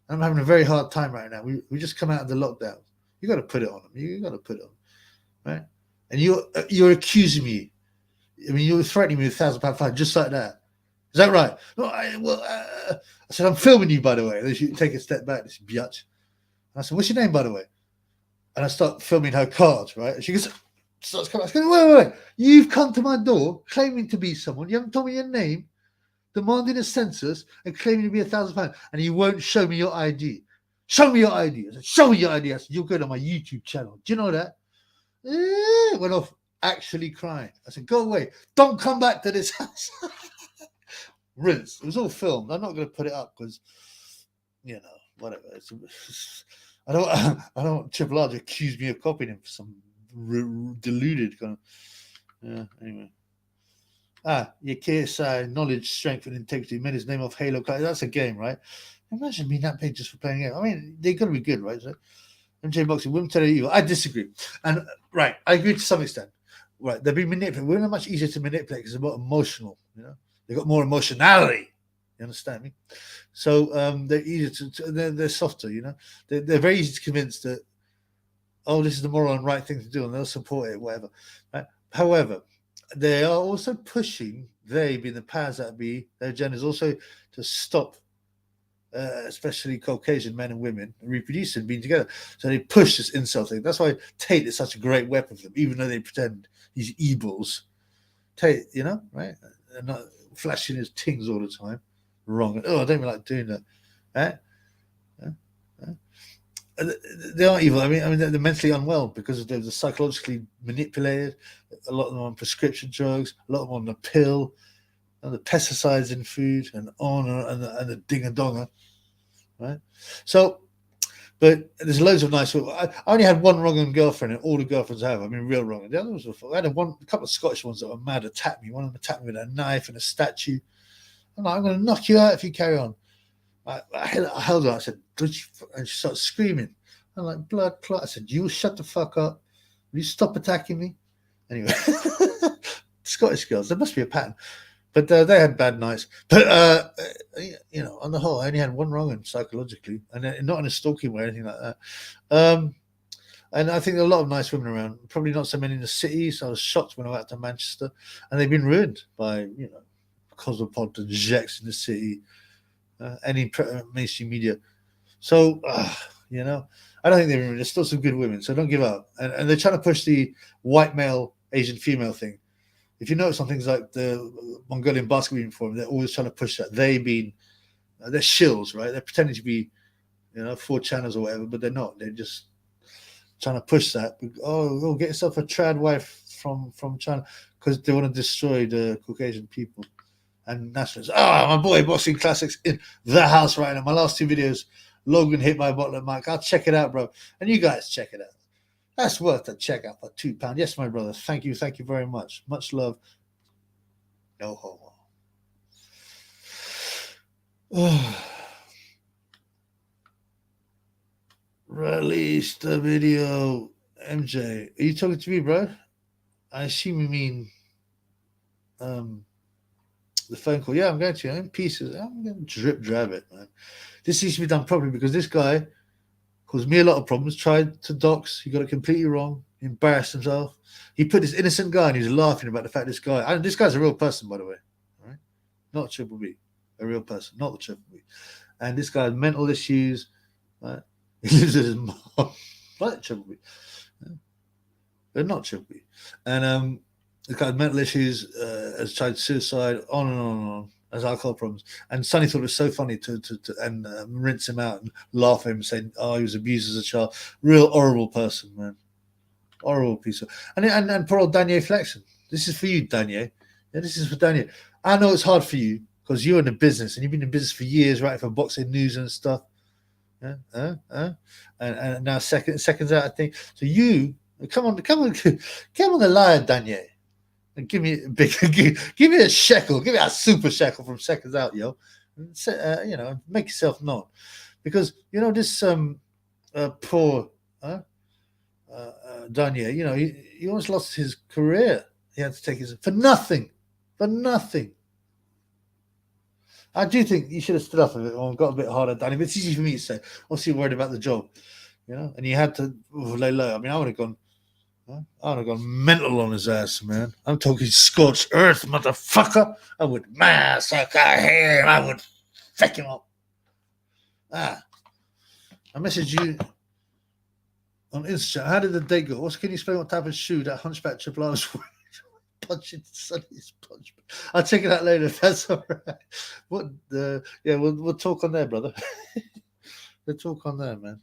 I'm having a very hard time right now. We just come out of the lockdown. You got to put it on them. You got to put it on, right? And you're accusing me. I mean, you're threatening me with £1,000 fine just like that. Is that right? No, I said, I'm filming you, by the way. You take a step back, this biatch. And I said, what's your name, by the way? And I start filming her cards, right? And she starts coming. I said, wait. You've come to my door claiming to be someone. You haven't told me your name, demanding a census, and claiming to be £1,000, and you won't show me your ID. Show me your ID. I said, show me your ID. I said, you're good on my YouTube channel. Do you know that? Went off actually crying. I said, go away. Don't come back to this house. Rinse. It was all filmed. I'm not going to put it up because, you know, whatever. I don't want Triple R to accuse me of copying him for some deluded kind of. Yeah. Anyway. Your KSI, knowledge, strength, and integrity made his name off Halo. That's a game, right? Imagine being that big just for playing a game. I mean, they're going to be good, right? So, MJ Boxing, women tell you evil. I disagree. And right, I agree to some extent. Right, they're being manipulated. Women are much easier to manipulate because they're more emotional, you know. They've got more emotionality. You understand me? So they're easier they're softer, you know. They're very easy to convince that, oh, this is the moral and right thing to do, and they'll support it, whatever. Right? However, they are also pushing, they being the powers that be, their agendas also to stop, especially Caucasian men and women, reproducing, being together. So they push this incel thing. That's why Tate is such a great weapon for them, even though they pretend he's evils. Tate, you know, right? And not flashing his tings all the time. Wrong. Oh, I don't even like doing that. They aren't evil. I mean, they're mentally unwell because they're psychologically manipulated. A lot of them on prescription drugs. A lot of them on the pill, and the pesticides in food, and on and the ding-a-donger, right? So, but there's loads of nice. I only had one wrong girlfriend, and all the girlfriends I have. I mean, real wrong. The others were. I had a couple of Scottish ones that were mad, attacked me. One of them attacked me with a knife and a statue. I'm like, I'm going to knock you out if you carry on. I held her. I said, and she started screaming. I'm like, blood clot. I said, you shut the fuck up. Will you stop attacking me? Anyway, Scottish girls, there must be a pattern. But they had bad nights. But, you know, on the whole, I only had one wrong one psychologically, and not in a stalking way or anything like that. And I think there are a lot of nice women around. Probably not so many in the city. So I was shocked when I went out to Manchester, and they've been ruined by cosmopolitan jacks in the city, any mainstream media. So I don't think they're ruined. There's still some good women. So don't give up. And they're trying to push the white male, Asian female thing. If you notice on things like the Mongolian basketball forum, they're always trying to push that. They're shills, right? They're pretending to be, 4 channels or whatever, but they're not. They're just trying to push that. Oh, get yourself a trad wife from China, because they want to destroy the Caucasian people and nationalists. My boy, Boxing Classics in the house right now. My last 2 videos, Logan hit my bottle of Mike. I'll check it out, bro. And you guys check it out. That's worth a check out for £2. Yes, my brother. Thank you very much. Much love. No homo. Release the video. MJ, are you talking to me, bro? I assume you mean the phone call. Yeah, I'm going to. I'm in pieces. I'm going to drab it, man. This needs to be done properly, because this guy caused me a lot of problems. Tried to dox. He got it completely wrong. He embarrassed himself. He put this innocent guy, and he was laughing about the fact this guy's a real person, by the way. Right? Not Triple B. A real person, not the Triple B. And this guy has mental issues. Right? He lives with his mom. Like Triple B. They're not Triple B. And this guy has mental issues, has tried suicide, on and on and on. Has alcohol problems, and Sonny thought it was so funny to rinse him out and laugh at him, saying, "Oh, he was abused as a child." Real horrible person, man. Horrible piece of. And poor old Daniel Flexen. This is for you, Daniel. Yeah, this is for Daniel. I know it's hard for you because you're in the business and you've been in business for years, right? For boxing news and stuff. And now seconds out, I think. So you come on the line, Daniel. And give me a shekel, give me a super shekel from seconds out, yo. And, make yourself known, because this poor Daniel, he almost lost his career. He had to take his for nothing. I do think you should have stood up a bit more and got a bit harder, Danny. But it's easy for me to say. Obviously, worried about the job, and you had to lay low. I mean, I would have gone mental on his ass, man. I'm talking scorched earth, motherfucker. I would massacre him. I would fuck him up. I messaged you on Instagram. How did the date go? Can you explain what type of shoe that hunchback Triple R was wearing? Punching Sonny's punch. I'll check it out later if that's all right. We'll talk on there, brother. We'll talk on there, man.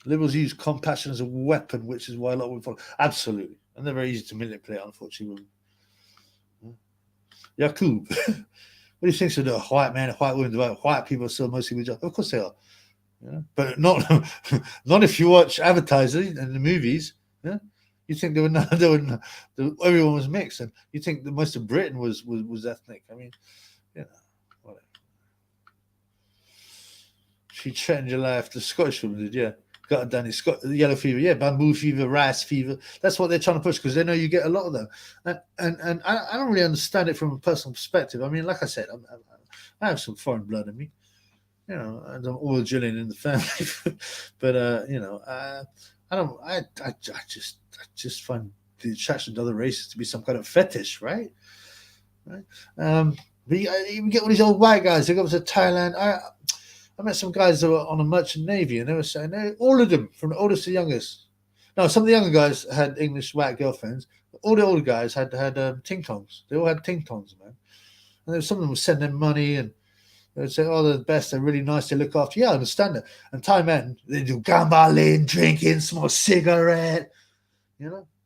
Liberals use compassion as a weapon, which is why a lot of women follow. Absolutely. And they're very easy to manipulate, unfortunately. YAKUB. What do you think? So the white man, white women, white people are still mostly with jobs? Of course they are. But not if you watch advertising and the movies. You think everyone was mixed, and you think that most of Britain was ethnic. I mean, whatever. She threatened your life. The Scottish woman did, yeah. Got it done. It's got yellow fever, yeah, bamboo fever, rice fever. That's what they're trying to push, because they know you get a lot of them. And I don't really understand it from a personal perspective. I mean, like I said, I have some foreign blood in me. I'm all Julian in the family, but I just find the attraction to other races to be some kind of fetish, right? But you get all these old white guys. They go to Thailand. I met some guys that were on a merchant navy, and they were saying all of them, from the oldest to youngest. No, some of the younger guys had English white girlfriends. But all the older guys had ting tongs. They all had ting tongs, man. And some of them would send them money, and they would say, "Oh, they're the best. They're really nice. They look after you." Yeah, I understand it. And Thai men, they do gambling, drinking, smoke cigarette.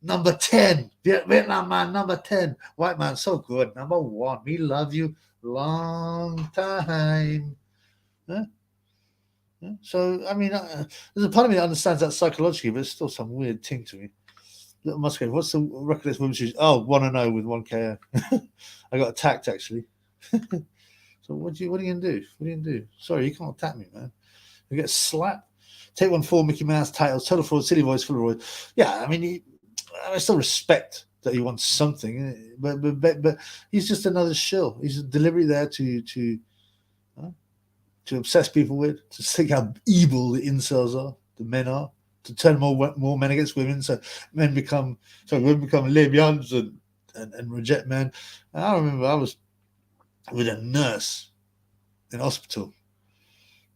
Number 10, Vietnam man, number 10. White man, so good. Number 1, we love you long time. So, I mean, there's a part of me that understands that psychologically, but it's still some weird thing to me. Little Musgrave, what's the record list women's shoes? Oh, 1-0 with 1 KO. I got attacked, actually. So what are you going to do? What are you going to do? Sorry, you can't attack me, man. You get slapped. Take 1 4 Mickey Mouse titles, total fraud, silly voice, full of roid. Yeah, I mean, I still respect that he wants something, but he's just another shill. He's deliberately there to to obsess people with, to see how evil the incels are, the men are, to turn more men against women, so women become lesbians and reject men. And I remember I was with a nurse in hospital,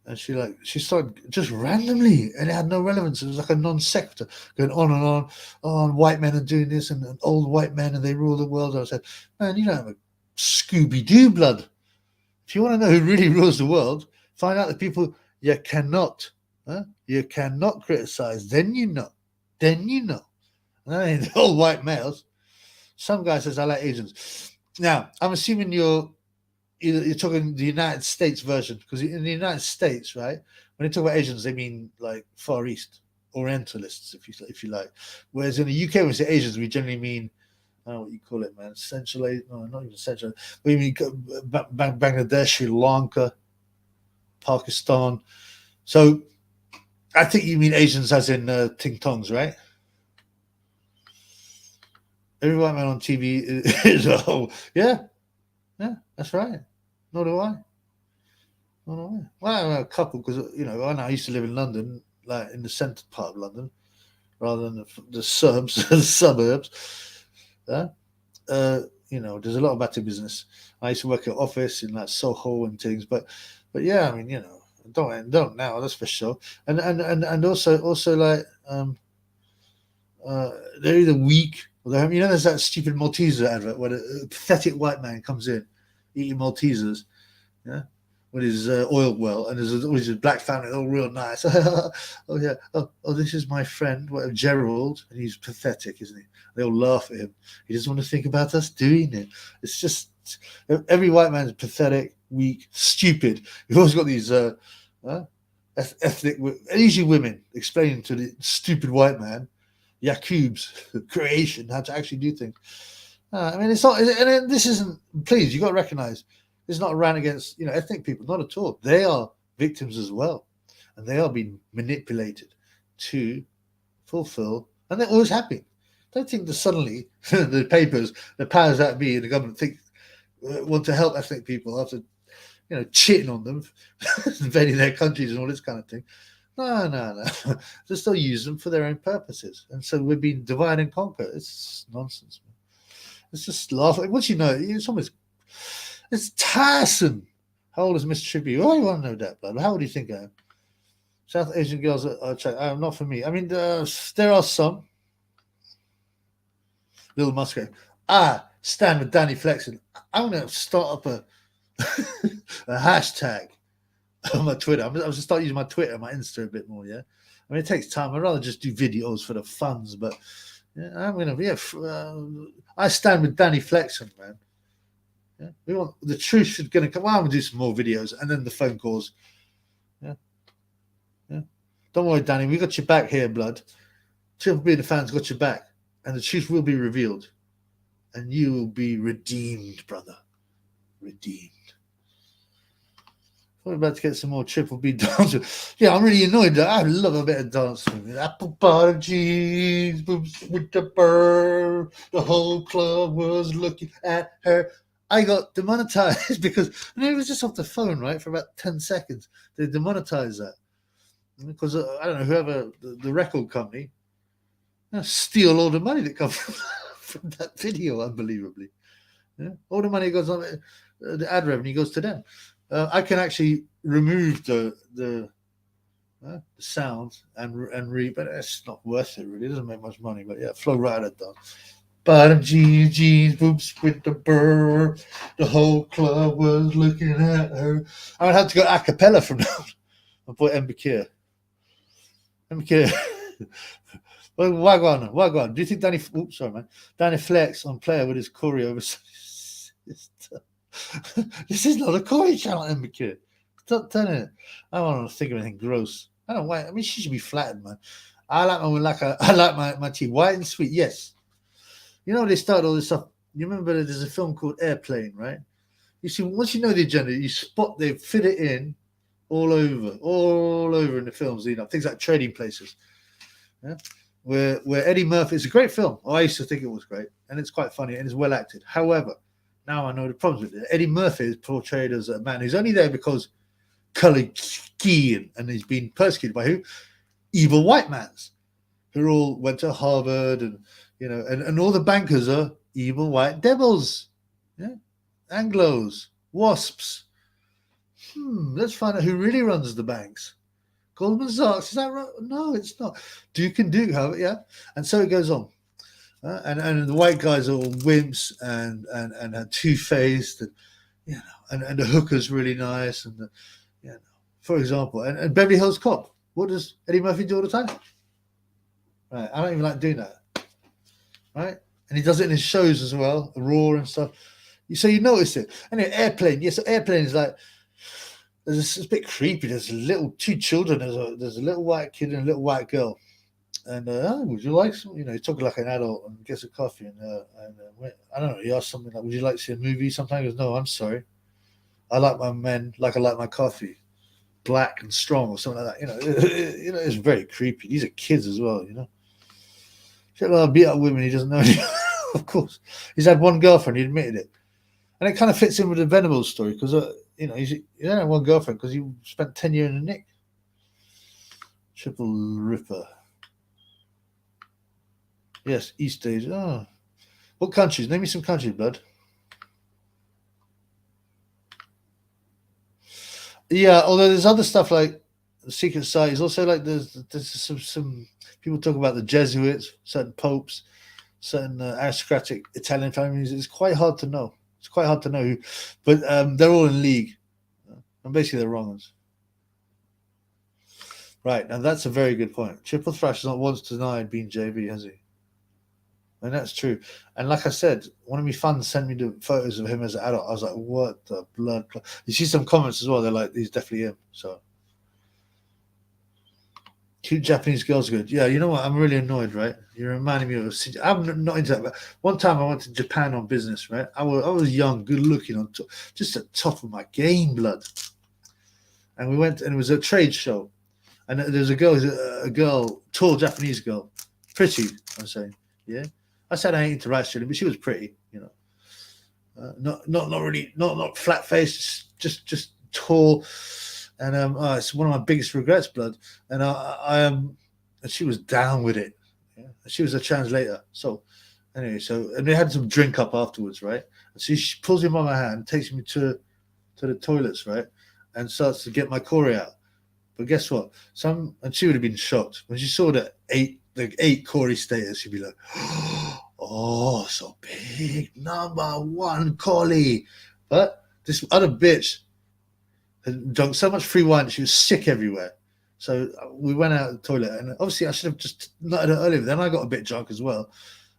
and she started just randomly, and it had no relevance. It was like a non sequitur, going on and on. Oh, white men are doing this, and old white men, and they rule the world. I said, man, you don't have a Scooby Doo blood. If you want to know who really rules the world, find out the people you cannot criticize. Then you know. And I mean, the old white males. Some guy says I like Asians. Now, I'm assuming you're talking the United States version, because in the United States, right, when they talk about Asians, they mean like Far East Orientalists, if you like. Whereas in the UK, when we say Asians, we generally mean, I don't know what you call it, man. Central Asia, no, not even Central. We mean Bangladesh, Sri Lanka, Pakistan. So I think you mean Asians as in Ting Tongs, right? Every white man on TV is yeah, that's right. Nor do I. Well, a couple, because I used to live in London, like in the centre part of London, rather than the suburbs. The suburbs. There's a lot of battery business. I used to work at office in like Soho and things, but yeah, I mean, don't now, that's for sure. And also like they're either weak or there's that stupid Malteser advert where a pathetic white man comes in eating Maltesers, yeah, with his oil well, and there's always his black family, all real nice. Oh yeah, oh this is my friend, Gerald, and he's pathetic, isn't he? They all laugh at him. He doesn't want to think about us doing it. It's just every white man's pathetic, weak, stupid. You've always got these ethnic, usually women, explaining to the stupid white man YAKUB's creation, how to actually do things. I mean, it's not, and this isn't. Please, you got to recognise it's not a rant against ethnic people, not at all. They are victims as well, and they are being manipulated to fulfil, and they're always happy. Don't think that suddenly the papers, the powers that be, and the government want to help ethnic people after cheating on them, invading their countries and all this kind of thing. No. They still use them for their own purposes, and so we're being divide and conquer. It's nonsense, man. It's just laughing. Once it's tiresome. How old is Mr. Tribute? Oh, you want to know that, blood? How old do you think I am? South Asian girls are not for me. I mean, there are some. Little Musgrave. Stand with Danny Flexen. I'm going to start up a hashtag on my Twitter. I'm going to start using my Twitter and my Insta a bit more, yeah? I mean, it takes time. I'd rather just do videos for the funds, but yeah, I'm going to, I stand with Danny Flexen, man. Yeah, we want the truth should going to come. Well, I'm going to do some more videos and then the phone calls. Yeah. Don't worry, Danny. We got your back here, blood. Triple B and the fans got your back, and the truth will be revealed, and you will be redeemed, brother. Redeemed. We're about to get some more Triple B dancing. Yeah, I'm really annoyed. I love a bit of dancing. Apple bottom jeans, boobs with the burr. The whole club was looking at her. I got demonetized because it was just off the phone, right, for about 10 seconds. They demonetized that because I don't know, whoever the record company steal all the money that comes from that video, unbelievably. Yeah? All the money goes on, the ad revenue goes to them. I can actually remove the sound and read, but it's not worth it really. It doesn't make much money, but yeah, flow right at that. Bottom jeans, boobs with the burr. The whole club was looking at her. I would have to go a cappella from now. My boy Mbakir. Well, Wagwan. Do you think Danny Flex on player with his Corey over? This is not a Corey channel, Mbakir. Stop telling it. I don't want to think of anything gross. I don't know why. I mean, she should be flattened, man. I like my tea white and sweet. Yes. They started all this stuff. You remember there's a film called Airplane, right? You see, once you know the agenda, they fit it in all over in the films. Things like Trading Places, yeah? where Eddie Murphy. It's a great film. I used to think it was great, and it's quite funny and it's well acted. However, now I know the problems with it. Eddie Murphy is portrayed as a man who's only there because color key, and he's been persecuted by who? Evil white mans who all went to Harvard, and and all the bankers are evil white devils, yeah, Anglos, wasps. Let's find out who really runs the banks. Goldman Sachs, is that right? No, it's not. Duke and Duke have it, yeah, and so it goes on. And the white guys are all wimps and two-faced, and the hooker's really nice, and for example, and Beverly Hills Cop. What does Eddie Murphy do all the time? Right, I don't even like doing that. Right, and he does it in his shows as well, Raw and stuff. So you notice it. Anyway, Airplane. Yes, Airplane is like, it's a bit creepy. There's two children. There's a little white kid and a little white girl. And would you like some? He's talking like an adult and gets a coffee. And I don't know. He asks something like, "Would you like to see a movie?" Sometimes he goes, "No, I'm sorry. I like my men like I like my coffee, black and strong," or something like that. It's very creepy. These are kids as well. Shit, beat up women he doesn't know. Of course, he's had one girlfriend. He admitted it, and it kind of fits in with the Venables story because he don't have one girlfriend because he spent 10 years in the Nick. Triple Ripper. Yes, East Asia. Oh. What countries? Name me some countries, blood. Yeah, although there's other stuff like the secret societies. Also, like there's some people talk about the Jesuits, certain popes, certain aristocratic Italian families. It's quite hard to know. It's quite hard to know who, but they're all in league, and basically they're wrong ones. Right, now that's a very good point. Triple Thrash has not once denied being JB, has he? And that's true. And like I said, one of my fans sent me the photos of him as an adult. I was like, what the blood? You see some comments as well. They're like, he's definitely him. So, cute Japanese girls good. Yeah, you know what? I'm really annoyed, right? You're reminding me of I'm not into that. But one time I went to Japan on business, right? I was young, good looking, just at top of my game, blood. And we went, and it was a trade show. And there's a girl, tall Japanese girl, pretty, I'm saying, yeah. I said I ain't into rice chili, but she was pretty, not really, not flat faced, just tall, and it's one of my biggest regrets, blood. And and she was down with it. Yeah? She was a translator, so anyway, and they had some drink up afterwards, right? And so she pulls him by my hand, takes me to the toilets, right, and starts to get my Corey out. But guess what? And she would have been shocked when she saw the eight Corey status. She'd be like, "Oh, so big, #1 Corey." But this other bitch had drunk so much free wine, she was sick everywhere. So we went out of the toilet, and obviously I should have just nutted her earlier. Then I got a bit drunk as well,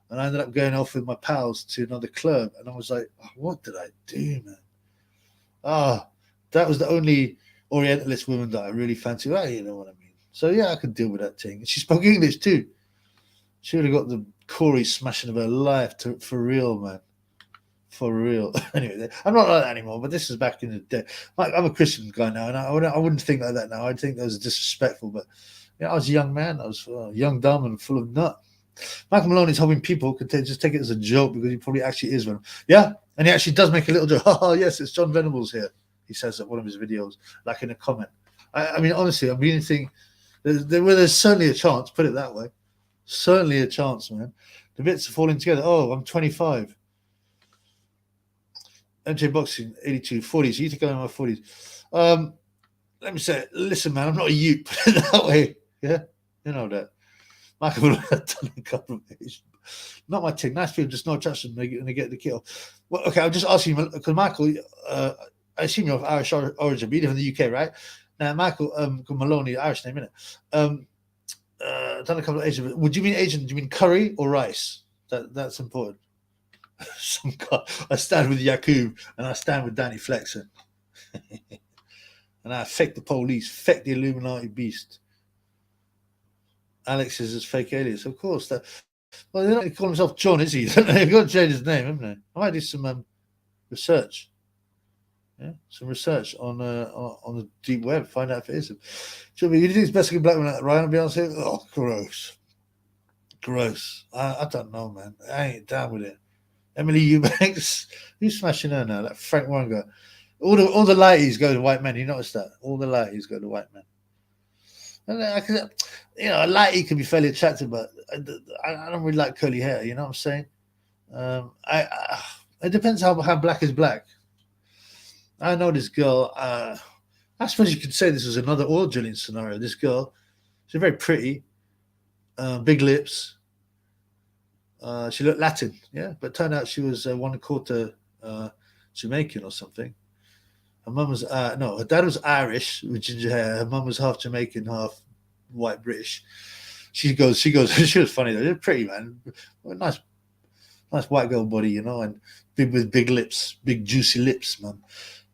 and I ended up going off with my pals to another club. And I was like, oh, "What did I do, man?" That was the only Orientalist woman that I really fancy. Well, you know what I mean. So yeah, I could deal with that thing. She spoke English too. She would have got the Corey smashing of her life for real, man. For real. Anyway, I'm not like that anymore. But this is back in the day. I'm a Christian guy now, and I wouldn't think like that now. I'd think that was disrespectful. But I was a young man. I was young, dumb, and full of nut. Michael Maloney's hoping people could just take it as a joke because he probably actually is one. Yeah, and he actually does make a little joke. Oh yes, it's John Venables here. He says at one of his videos, like in a comment. I mean, honestly, I'm beginning to think there's certainly a chance, put it that way. Certainly a chance, man. The bits are falling together. Oh, I'm 25. MJ Boxing, 82, 40s. So you think I'm in my 40s. Let me say, listen, man, I'm not a youth, put it that way. Yeah, you know that. Michael will have done a couple of days. Not my thing. Nice people just no touch them and they get the kill. Well, okay, I'll just ask you, because Michael, I assume you're of Irish origin, but you're from the UK, right? Now, Michael Maloney, Irish name, innit? Done a couple of Asian. Would you mean Asian? Do you mean curry or rice? That's important. Some guy. I stand with YAKUB and I stand with Danny Flexen. And I affect the police, affect the Illuminati beast. Alex is his fake alias, of course. Well, they don't call himself John, is he? They've got to change his name, haven't they? I might do some research. Yeah, some research on the deep web, find out if it is him. You think it's best looking black man like Ryan and Beyonce? Oh, gross. I don't know, man. I ain't down with it. Emily Eubanks, who's smashing her now? That Frank Warren guy. All the lighties go to white men. You notice that? All the lighties go to white men. And I can, a lighty can be fairly attractive, but I don't really like curly hair. You know what I'm saying? It depends how black is black. I know this girl. I suppose you could say this was another oil drilling scenario. This girl, she's very pretty, big lips. She looked Latin, yeah, but turned out she was 1/4 Jamaican or something. Her mum was no, her dad was Irish with ginger hair. Her mum was half Jamaican, half white British. She goes. She was funny though. She was pretty, man. Nice white girl body, and with big lips, big juicy lips, man.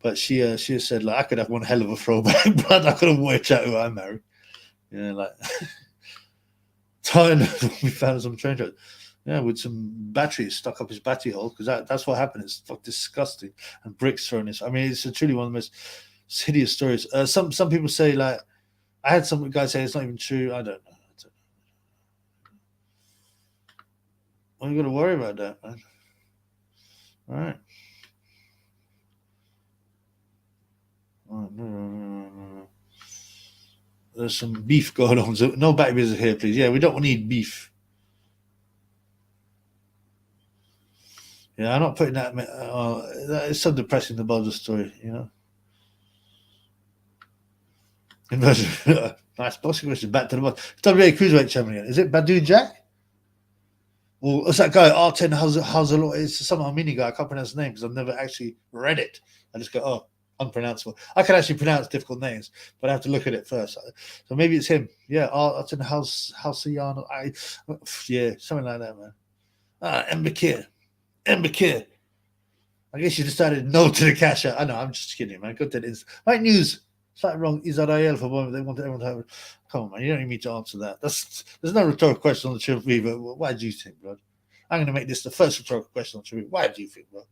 But she said like I could have one hell of a throwback, but I couldn't watch out who I married. Like time we found some train tracks. Yeah, with some batteries stuck up his battery hole because that's what happened. It's disgusting, and bricks thrown in. I mean, it's truly one of the most hideous stories. Some people say like I had some guy say it's not even true. I don't know. I'm going to worry about that, man. All right. There's some beef going on. So no back business here, please. Yeah, we don't need beef. Yeah, I'm not putting that. That is so depressing. The Bulger story, Nice boxing question. Back to the box. WA Cruiserweight Champion again. Is it Badu Jack? Or what's that guy? R10 how's a lot? It's some Armenian guy. I can't pronounce his name because I've never actually read it. I just go, oh, unpronounceable. I can actually pronounce difficult names, but I have to look at it first. So maybe it's him. Yeah, R10 Hausayan. Yeah, something like that, man. Mbakir. I guess you decided no to the cash out. I know, I'm just kidding, man. Go to the right news. Slightly wrong. Israel for one. They want everyone to have. Come on, man. You don't need me to answer that. There's no rhetorical question on the Triple V, but why do you think, bro? I'm going to make this the first rhetorical question on the Triple V. Why do you think, bro?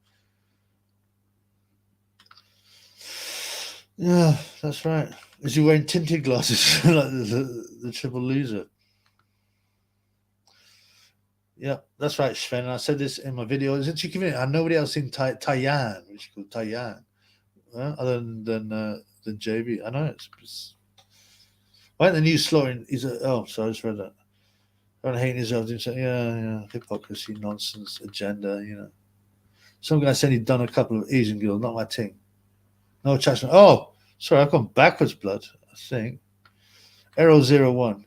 Yeah, that's right. Is he wearing tinted glasses like the Triple Loser? Yeah, that's right, Sven. I said this in my video. Isn't she convenient? I nobody else in Taiyan, which is called Taiyan, other than JB. I know it's why ain't the news slowing? Sorry, I just read that. Everyone hating himself. Yeah, hypocrisy, nonsense, agenda. Some guy said he'd done a couple of Asian girls, not my thing. No attachment. Oh, sorry, I've gone backwards, blood. I think. Arrow01.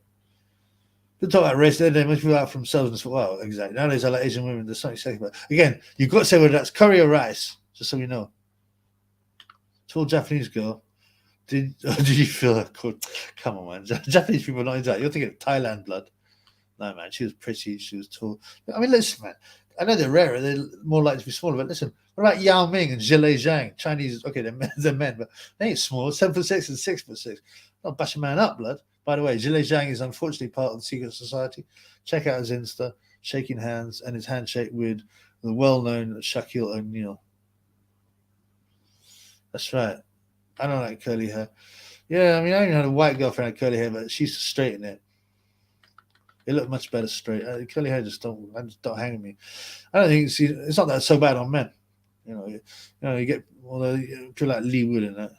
They talk about race, they must be out from themselves. Well, exactly. Nowadays, I like Asian women. There's something sexy about it. Again, you've got to say whether that's curry or rice, just so you know. Tall Japanese girl. Did you feel that good? Come on, man. Japanese people are not into that. You're thinking of Thailand blood. No, man. She was pretty. She was tall. I mean, listen, man. I know they're rarer. They're more likely to be smaller. But listen, what about Yao Ming and Zhilei Zhang? Chinese, okay, they're men, but they ain't small. 7'6" and 6'6". Not bash a man up, blood. By the way, Zhilei Zhang is unfortunately part of the secret society. Check out his Insta, shaking hands, and his handshake with the well-known Shaquille O'Neal. That's right. I don't like curly hair. Yeah, I mean, I even had a white girlfriend had curly hair, but she used to straighten it. It looked much better straight. Curly hair just don't hang with me. I don't think it's not that so bad on men. You get people like Lee Wood and that.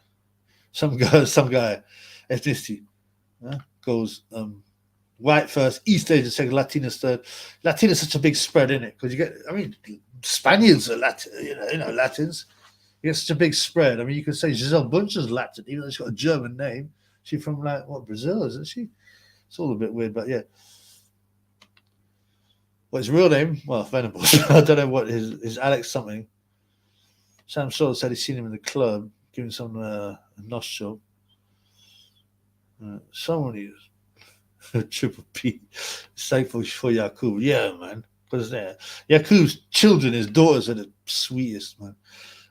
Some guy, ethnicity goes white first, East Asian second, Latinos third. Latino is such a big spread, isn't it? Because Spaniards are Latin, Latins. You get such a big spread. I mean, you could say Giselle Buncher's Latin, even though she's got a German name. She's from Brazil, isn't she? It's all a bit weird, but yeah. What's his real name? Well, Venables. I don't know what his Alex something. Sam Shaw said he's seen him in the club, giving some nostril. Someone is Triple P. Thankful for YAKUB. Yeah, man. Because YAKUB's children, his daughters, are the sweetest, man.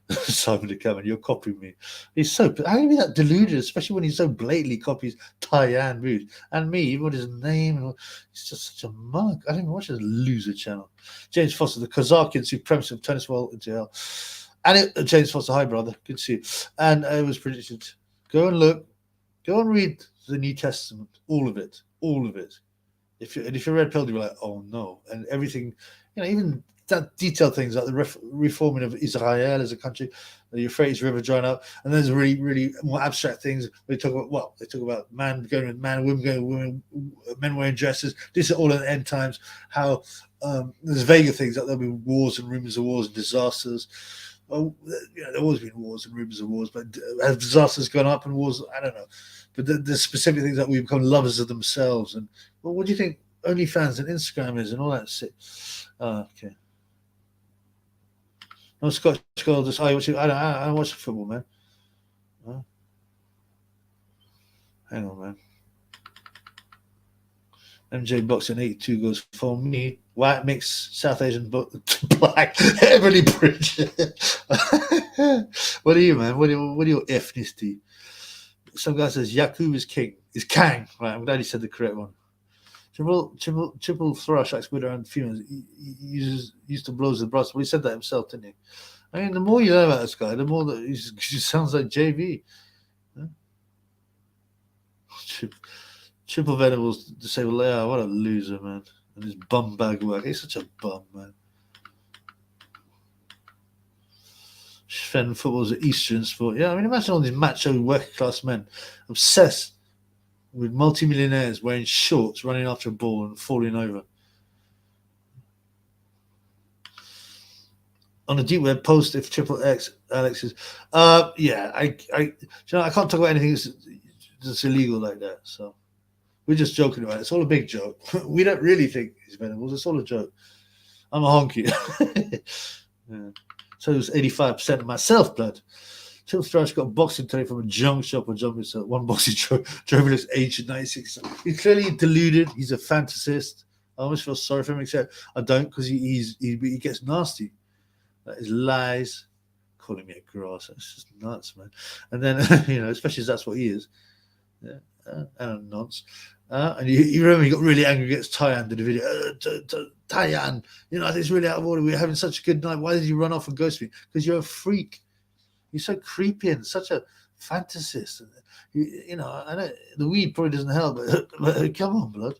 Simon de Cameron, you're copying me. He's so how can you be that deluded, especially when he so blatantly copies Tyann Booth and me, even with his name. He's just such a mug. I don't even watch his loser channel. James Foster, the Kazakian supremacy of tennis world into hell. And James Foster, hi brother, good to see you. And it was predicted. Go and look, go and read the New Testament, all of it. If you're red pilled, you're like, oh no, and everything. Even detailed things like the reforming of Israel as a country, the Euphrates River drying up, and there's really, really more abstract things. They talk about man going with man, women going with women, men wearing dresses. This is all at the end times. How there's vaguer things like there'll be wars and rumors of wars and disasters. Well, there always been wars and rumors of wars, but have disasters gone up and wars? I don't know. But the specific things that we become lovers of themselves. And well, what do you think OnlyFans and Instagram is and all that shit? Okay. No Scotch girl. Just I don't watch football, man. Hang on, man. MJ boxing 82 goes for me. White mix South Asian black Emily Bridge. What are you, man? What are your ethnicity? Some guy says YAKUB is king. Is Kang. Right, I'm glad he said the correct one. Triple thrush acts good around females. He used to blows the brass. Well, he said that himself, didn't he? I mean, the more you know about this guy, the more that he sounds like JV. Huh? Triple Venables disabled. Yeah, what a loser, man. And his bum bag work. He's such a bum, man. Sven football's an Eastern sport. Yeah, I mean, imagine all these macho working class men obsessed with multimillionaires wearing shorts, running after a ball and falling over. On a deep web post, if Triple X Alex is, yeah, I can't talk about anything that's illegal like that. So we're just joking about it. It's all a big joke. We don't really think he's Venables. It's all a joke. I'm a honky. Yeah. So it was 85% of myself, blood. Triple Thrash got a boxing today from a junk shop or junk himself. One boxing drove his age at 96. He's clearly deluded. He's a fantasist. I almost feel sorry for him, except I don't, because he gets nasty. That is lies, calling me a grass. That's just nuts, man. And then, especially as that's what he is. Yeah, and nonce. And you remember he got really angry against Tyan did the video. Tyan, I think it's really out of order. We're having such a good night. Why did you run off and ghost me? Because you're a freak. You're so creepy and such a fantasist. I know the weed probably doesn't help, but come on, blood.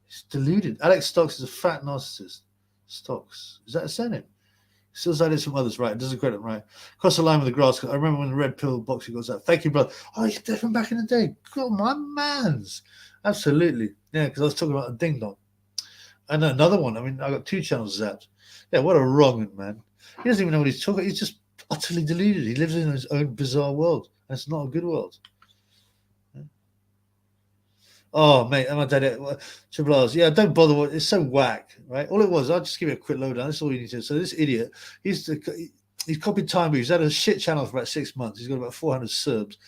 He's deluded. Alex Stocks is a fat narcissist. Stocks. Is that a surname? Still cited some others, right? It doesn't credit him, right? Cross the line with the grass. I remember when the red pill boxing goes out. Thank you, brother. Oh, he's dead from back in the day. God, my man's. Absolutely. Yeah, because I was talking about a ding dong. And another one. I mean, I got 2 channels zapped. Yeah, what a wrong man. He doesn't even know what he's talking about. He's just utterly deluded. He lives in his own bizarre world. And it's not a good world. Yeah. Oh, mate, am I dead? Triple R's. Yeah, don't bother. It's so whack, right? All it was, I'll just give you a quick lowdown. That's all you need to do. So this idiot, he's copied time moves. He's had a shit channel for about 6 months. He's got about 400 subs.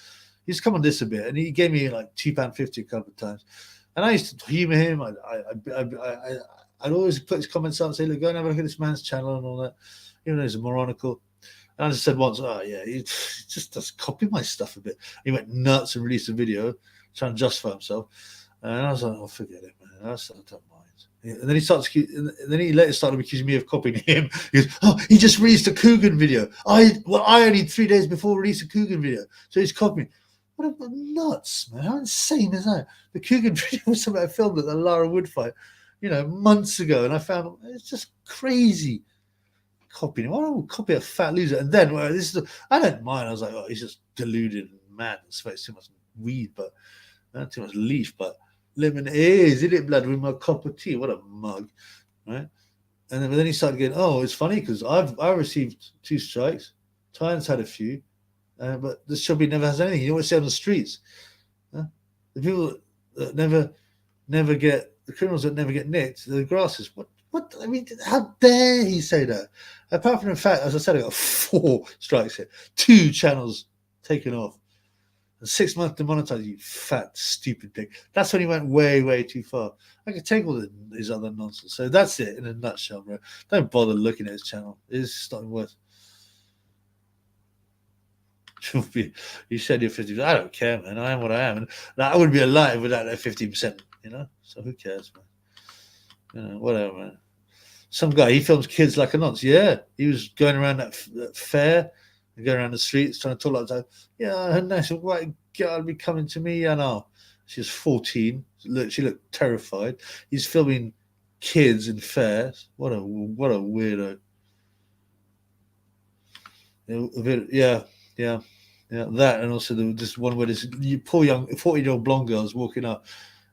He's come on this a bit, and he gave me like £2.50 a couple of times. And I used to humour him. I'd always put his comments up and say, look, go and have a look at this man's channel and all that, even though he's a moronical. And I just said once, oh, yeah, he just does copy my stuff a bit. He went nuts and released a video trying to justify himself. And I was like, oh, forget it, man. I don't mind. And then he later started accusing me of copying him. He goes, oh, he just released a Coogan video. I only 3 days before released a Coogan video. So he's copying. What nuts, man. How insane is that? The Coogan video was something I filmed at the Lara Wood fight, months ago. And I found it's just crazy. Copying him. Why don't we copy a fat loser? And then I don't mind. I was like, oh, he's just deluded and mad and smokes too much weed, but not too much leaf, but lemon is in it, blood, with my cup of tea. What a mug, right? And then he started getting, oh, it's funny because I received 2 strikes. Tyan's had a few, but this chubby never has anything. You know what I say on the streets? The people that never get, the criminals that never get nicked, the grasses. What? I mean, how dare he say that? Apart from the fact, as I said, I got 4 strikes here, 2 channels taken off. 6 months to monetize, you fat, stupid pig. That's when he went way, way too far. I could take all his other nonsense. So that's it in a nutshell, bro. Don't bother looking at his channel. It's not worth. You said you're 50%. I don't care, man. I am what I am. And I wouldn't be alive without that 15%, So who cares, man? Whatever, man. Some guy, he films kids like a nonce. Yeah, he was going around that fair. Going around the streets trying to talk like that. Yeah, her nice white girl be coming to me. I know. She was 14. She looked terrified. He's filming kids in fairs. What a weirdo. Yeah. That, and also this one where this poor young 14-year-old blonde girl is walking up,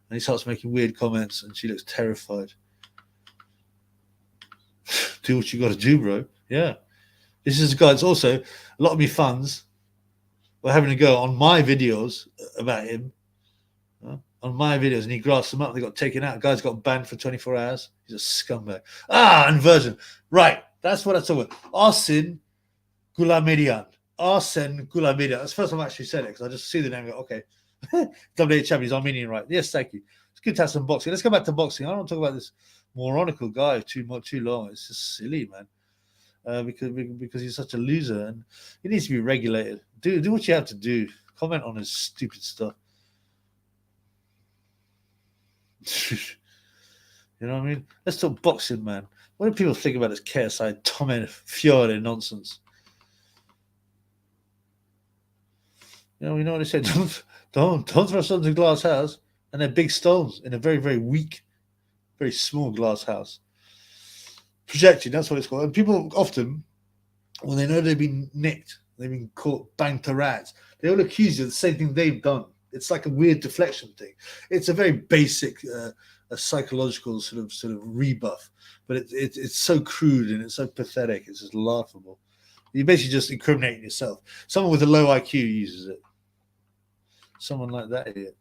and he starts making weird comments, and she looks terrified. Do what you got to do, bro. Yeah. This is a guy. It's also a lot of me fans were having a go on my videos about him. On my videos, and he grasped them up. They got taken out. Guy's got banned for 24 hours. He's a scumbag. Inversion. Right. That's what I talk about. Arsene Goulamirian. Arsene Goulamirian. That's the first time I actually said it, because I just see the name and go, okay. WA champion, he's Armenian, right? Yes, thank you. It's good to have some boxing. Let's go back to boxing. I don't want to talk about this moronical guy too long. It's just silly, man. Because he's such a loser, and he needs to be regulated. Do what you have to do. Comment on his stupid stuff. You know what I mean? Let's talk boxing, man. What do people think about this KSI Tommen Fiore nonsense? You know what they say? Don't throw stones in a glass house, and they're big stones in a very, very weak, very small glass house. Projecting, that's what it's called. And people often, when they know they've been nicked, they've been caught, banged to rats, they all accuse you of the same thing they've done. It's like a weird deflection thing. It's a very basic a psychological sort of rebuff, but it's so crude and it's so pathetic. It's just laughable. You're basically just incriminating yourself. Someone with a low IQ uses it. Someone like that idiot.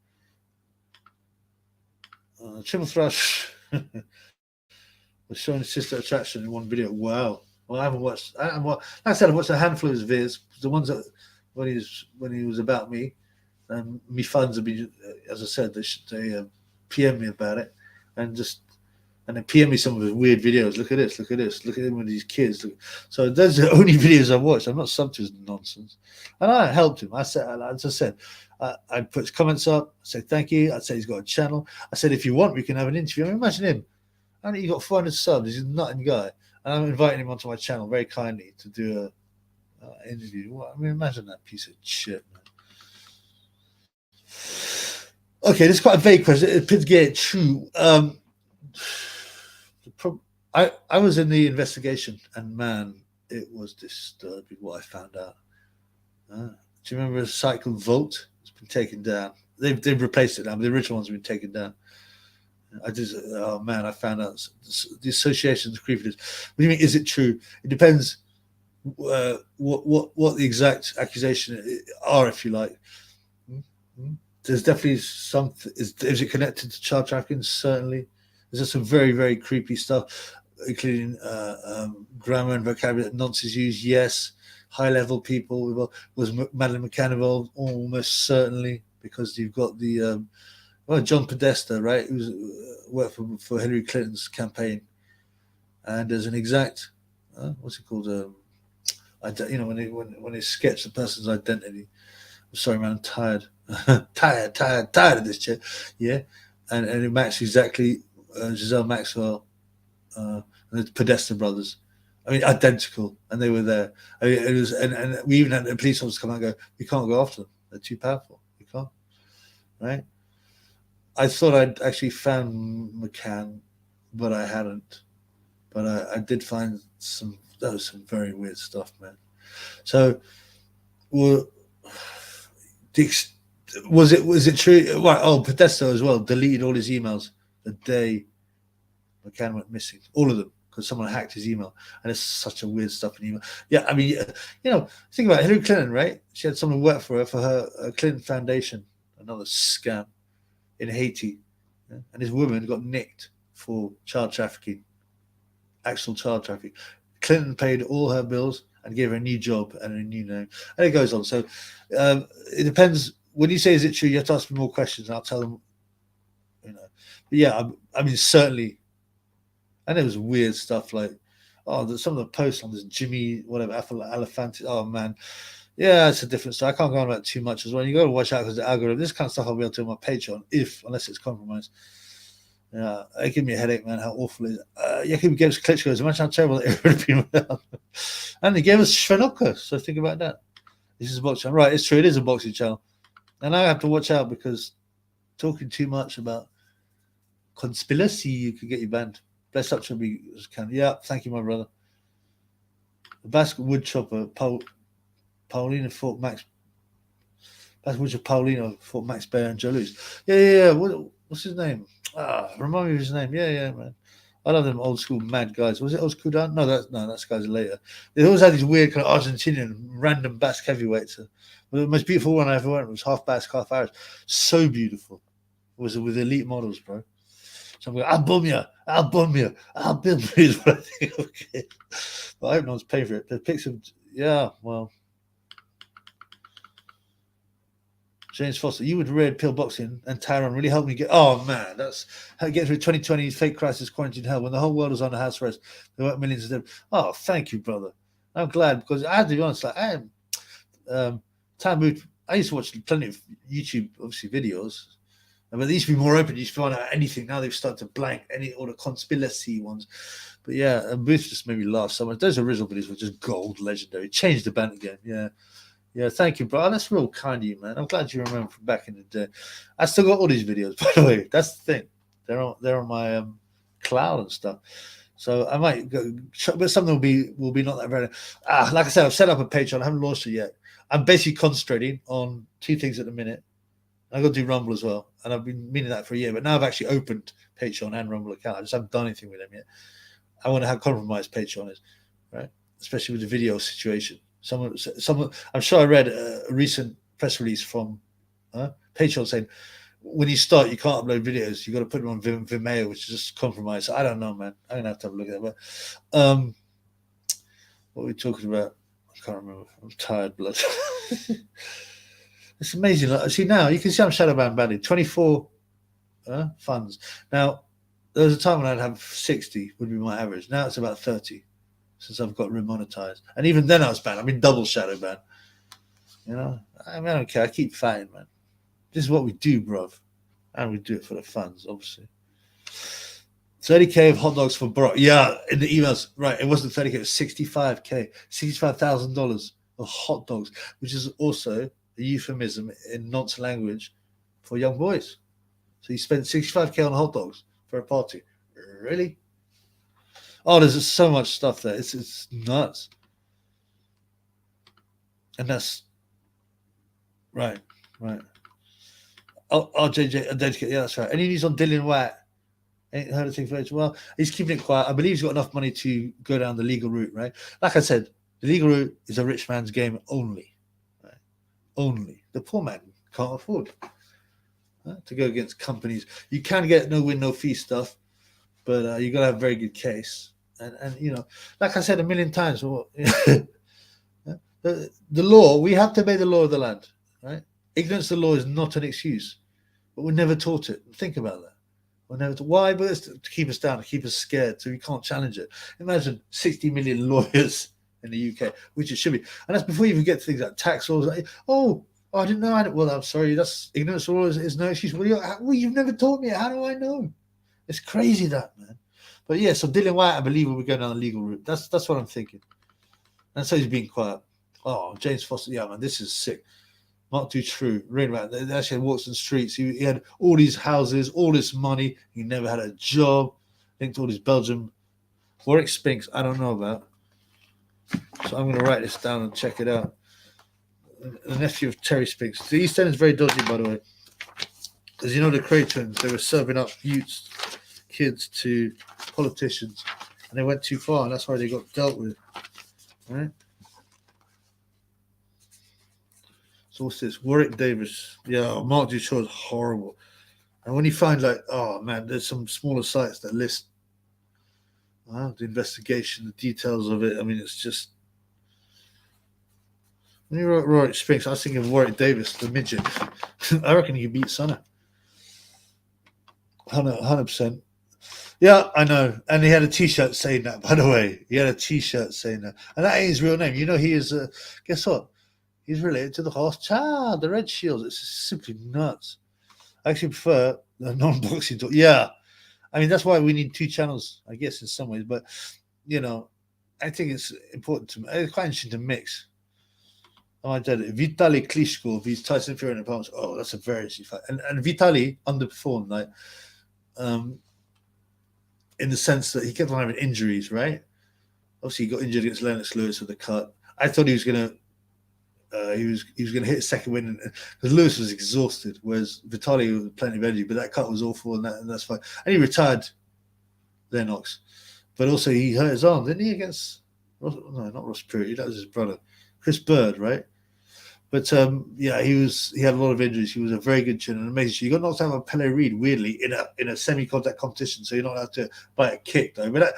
Triple Thrush was showing Sister Attraction in one video. Wow. Well, I haven't watched. Like I said, I've watched a handful of his vids. The ones that when he was about me, and me fans have been, as I said, they PM me about it, and they PM me some of his weird videos. Look at this. Look at him with these kids. So those are the only videos I've watched. I'm not subbed to his nonsense, and I helped him. I said, as I said, I put comments up. I said thank you. I said he's got a channel. I said if you want, we can have an interview. I mean, imagine him. I mean, he got 400 subs. He's a nutting guy, and I'm inviting him onto my channel very kindly to do a interview. I mean, imagine that piece of shit, man. Okay, this is quite a vague question. It could get true. I was in the investigation, and man, it was disturbing what I found out. Do you remember a site called Volt? It's been taken down. They've replaced it now, but the original ones have been taken down. I found out the associations of creepiness. What do you mean? Is it true? It depends. What the exact accusation are, if you like. There's definitely some. Is it connected to child trafficking? Certainly. There's some very, very creepy stuff, including grammar and vocabulary that nonsense used. Yes. High-level people. Was Madeleine McCann involved? Almost certainly, because you've got the John Podesta, right? Who's worked for Hillary Clinton's campaign, and there's an exact what's it called? When they sketch the person's identity. I'm sorry, man. I'm tired. tired of this shit. Yeah, and it matched exactly Giselle Maxwell and the Podesta brothers. I mean, identical, and they were there. I mean, it was, and we even had the police officers come out and go, "We can't go after them. They're too powerful. We can't." Right? I thought I'd actually found McCann, but I hadn't. But I did find some very weird stuff, man. So, was it true? Right. Podesta as well deleted all his emails the day McCann went missing. All of them, because someone hacked his email. And it's such a weird stuff in email. Yeah, I mean, think about it. Hillary Clinton, right? She had someone work for her Clinton Foundation, another scam in Haiti. Yeah? And this woman got nicked for child trafficking, actual child trafficking. Clinton paid all her bills and gave her a new job and a new name. And it goes on. So it depends. When you say, is it true, you have to ask me more questions, and I'll tell them, But yeah, I mean, certainly. And there was weird stuff like, some of the posts on this Jimmy, whatever, Elefantis. Oh, man. Yeah, it's a different story. I can't go on about too much as well. You got to watch out because the algorithm, this kind of stuff I'll be able to do on my Patreon, unless it's compromised. Yeah, it gives me a headache, man, how awful it is. YAKUB gave us Klitschko's. Imagine how terrible it would have been without. And they gave us Svenoka, so think about that. This is a boxing channel. Right, it's true, it is a boxing channel. And I have to watch out because talking too much about conspiracy, you could get you banned. Bless up to me. Yeah, thank you, my brother. The Basque woodchopper, Paulina fought Max. Basque woodchopper Paulina fought Max Baer and Joe Louis. Yeah. What's his name? Remind me of his name. Yeah, man. I love them old school mad guys. Was it old school Dan? No, that's guys later. They always had these weird kind of Argentinian random Basque heavyweights. The most beautiful one I ever went was half Basque, half Irish. So beautiful. It was with elite models, bro. So I'm going, I'll bomb you is what I think. Okay. But I hope no one's paying for it. The pics of, yeah, well. James Foster, you would red pill boxing and Tyrone really helped me get. Oh man, that's how to get through 2020 fake crisis, quarantine hell when the whole world was on house arrest. There weren't millions of them. Oh, thank you, brother. I'm glad because I have to be honest. Like I am, I used to watch plenty of YouTube, obviously videos, but they used to be more open. You used to find out anything. Now they've started to blank all the conspiracy ones. But yeah, and Booth just made me laugh so much. Those original videos were just gold, legendary. Changed the band again. Yeah. Yeah, thank you, bro. That's real kind of you, man. I'm glad you remember from back in the day. I still got all these videos, by the way. That's the thing. They're on my cloud and stuff. So I might go, but something will be not that very. Like I said, I've set up a Patreon. I haven't launched it yet. I'm basically concentrating on two things at the minute. I got to do Rumble as well, and I've been meaning that for a year. But now I've actually opened Patreon and Rumble account. I just haven't done anything with them yet. I wonder how compromised Patreon is, right? Especially with the video situation. Someone, I'm sure I read a recent press release from Patreon saying when you start, you can't upload videos. You got to put them on Vimeo, which is just compromised. So I don't know, man. I'm gonna have to have a look at that. But what are we talking about? I can't remember. I'm tired, blood. It's amazing. Like, see now, you can see I'm shadowbanned badly. 24 funds. Now there was a time when I'd have 60 would be my average. Now it's about 30. Since I've got remonetized. And even then I was banned. I've been double shadow banned. You know? I mean, I don't care. I keep fighting, man. This is what we do, bruv. And we do it for the funds, obviously. 30K of hot dogs for Barack. Yeah, in the emails. Right, it wasn't 30K, it was 65K. $65,000 of hot dogs, which is also a euphemism in nonce language for young boys. So you spend 65K on hot dogs for a party. Really? Oh, there's so much stuff there. It's nuts. And that's right. Oh, JJ, dedicate. Yeah, that's right. Any news on Dylan White? Ain't heard of things. Well, he's keeping it quiet. I believe he's got enough money to go down the legal route, right? Like I said, the legal route is a rich man's game only. Right? Only. The poor man can't afford to go against companies. You can get no win, no fee stuff, but you got to have a very good case. And you know, like I said a million times, the law, we have to obey the law of the land, right? Ignorance of the law is not an excuse, but we're never taught it. Think about that. We're never taught. Why? But it's to keep us down, to keep us scared, so we can't challenge it. Imagine 60 million lawyers in the UK, which it should be. And that's before you even get to things like tax laws. Like, I didn't know. Well, I'm sorry. That's ignorance of the law is no excuse. Well, you've never taught me it. How do I know? It's crazy that, man. But yeah, so Dylan White, I believe, will be going down the legal route. That's what I'm thinking. And so he's being quiet. Oh, James Foster, yeah, man, this is sick. Not too true. Read about it. They actually walks in the streets. He had all these houses, all this money. He never had a job. Linked to all these Belgium. Warwick Spinks, I don't know about. So I'm going to write this down and check it out. The nephew of Terry Spinks. The East End is very dodgy, by the way. Because you know the Cray twins, they were serving up youths, kids to politicians, and they went too far, and that's why they got dealt with. Right? So what's this? Warwick Davis. Yeah, Mark Duchamp is horrible. And when you find there's some smaller sites that list the investigation, the details of it. I mean, it's just when you wrote Warwick Spinks, I was thinking of Warwick Davis, the midget. I reckon he could beat Sonner. 100%. Yeah, I know. And he had a T-shirt saying that, by the way. He had a T-shirt saying that. And that ain't his real name. You know, he is, guess what? He's related to the horse child, the Red Shields. It's simply nuts. I actually prefer the non-boxing talk. Yeah. I mean, that's why we need two channels, I guess, in some ways. But, you know, I think it's important it's quite interesting to mix. Oh, I did it. Vitaly Klitschko beats Tyson Fury in the pounds. Oh, that's a very easy fight. And Vitaly underperformed. Like, in the sense that he kept on having injuries, right? Obviously, he got injured against Lennox Lewis with the cut. I thought he was going to he was going to hit a second win because Lewis was exhausted, whereas Vitali was plenty of energy. But that cut was awful, and that's fine. And he retired Lennox, but also he hurt his arm, didn't he? Against no, not Ross Purity, that was his brother, Chris Bird, right? But yeah, he had a lot of injuries. He was a very good chin and amazing. He got knocked out by Pele Reid weirdly in a semi-contact competition, so you're not allowed to bite a kick though. But that,